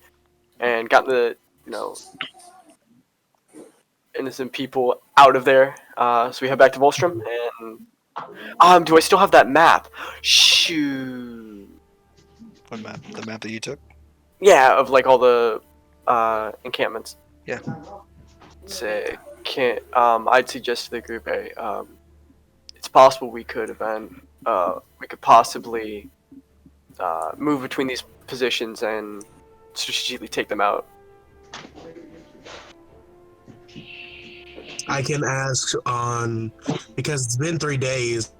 and gotten the, innocent people out of there. So we head back to Volstrom, and do I still have that map? Shoot.
What map? The map that you took?
Yeah, of like all the encampments.
Yeah.
Say can't. I'd suggest to the group A. It's possible we could we could possibly move between these positions and strategically take them out.
I can ask on because it's been 3 days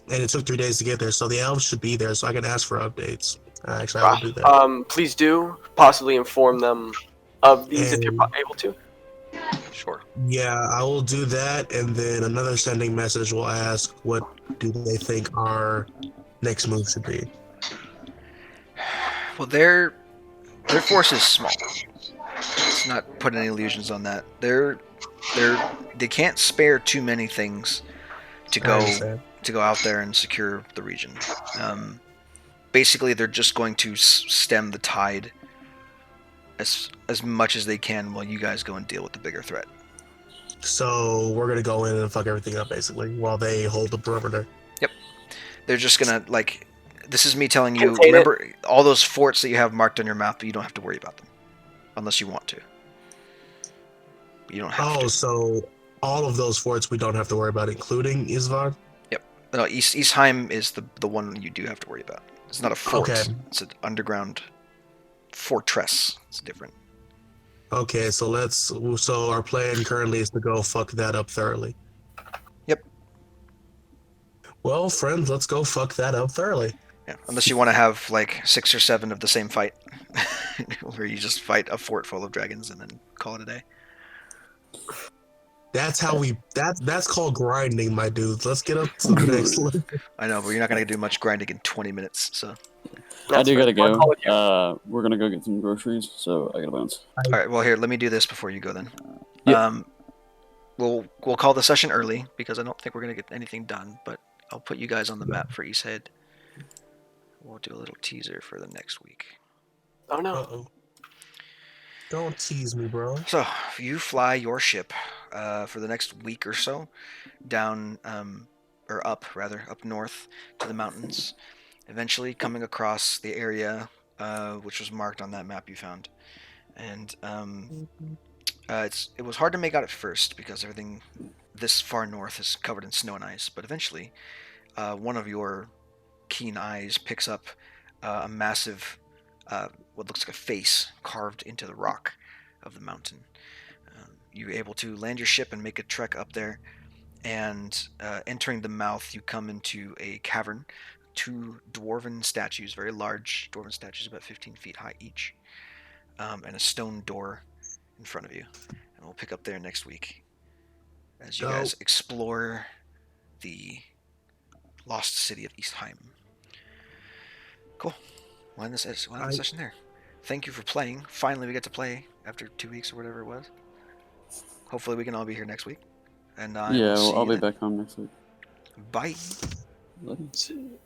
and it took 3 days to get there, so the elves should be there. So I can ask for updates. Actually, I will do that.
Please do possibly inform them of these if you're
And
able to.
Sure.
yeah, I will do that. And then another sending message will ask what do they think our next move should be.
Well, their force is small. Let's not put any illusions on that. They can't spare too many things to
I
go
understand.
out there and secure the region. Basically, they're just going to stem the tide as much as they can while you guys go and deal with the bigger threat.
So we're gonna go in and fuck everything up basically while they hold the perimeter.
Yep. They're just gonna this is me telling you.
Contain
Remember all those forts that you have marked on your map, but you don't have to worry about them unless you want to. You don't have to.
So all of those forts we don't have to worry about, including Isvar.
Yep. No, Eastheim is the one you do have to worry about. It's not a fort.
Okay.
It's an underground fortress. It's different.
Okay, so our plan currently is to go fuck that up thoroughly.
Yep.
Well, friends, let's go fuck that up thoroughly.
Yeah. Unless you want to have like 6 or 7 of the same fight, where you just fight a fort full of dragons and then call it a day.
That's how that's called grinding, my dudes. Let's get up to the next level.
I know, but you're not gonna do much grinding in 20 minutes. So.
I do gotta
I'll call it you.
go. We're gonna go get some groceries, so I gotta bounce.
All right. Well, here, let me do this before you go then.
Yep.
We'll call the session early because I don't think we're gonna get anything done. But I'll put you guys on the map for Easthead. We'll do a little teaser for the next week.
Oh no.
Uh-oh. Don't tease me, bro.
So you fly your ship for the next week or so down, or up north to the mountains. Eventually coming across the area which was marked on that map you found, and it was hard to make out at first because everything this far north is covered in snow and ice. But eventually, one of your keen eyes picks up a massive, what looks like a face carved into the rock of the mountain. You're able to land your ship and make a trek up there, and entering the mouth, you come into a cavern. 2 dwarven statues, very large dwarven statues, about 15 feet high each, and a stone door in front of you. And we'll pick up there next week as you guys explore the lost city of Eastheim. Cool. We'll end the session there. Thank you for playing. Finally, we get to play after 2 weeks or whatever it was. Hopefully, we can all be here next week. And
I'll be back home next week.
Bye.
Love you.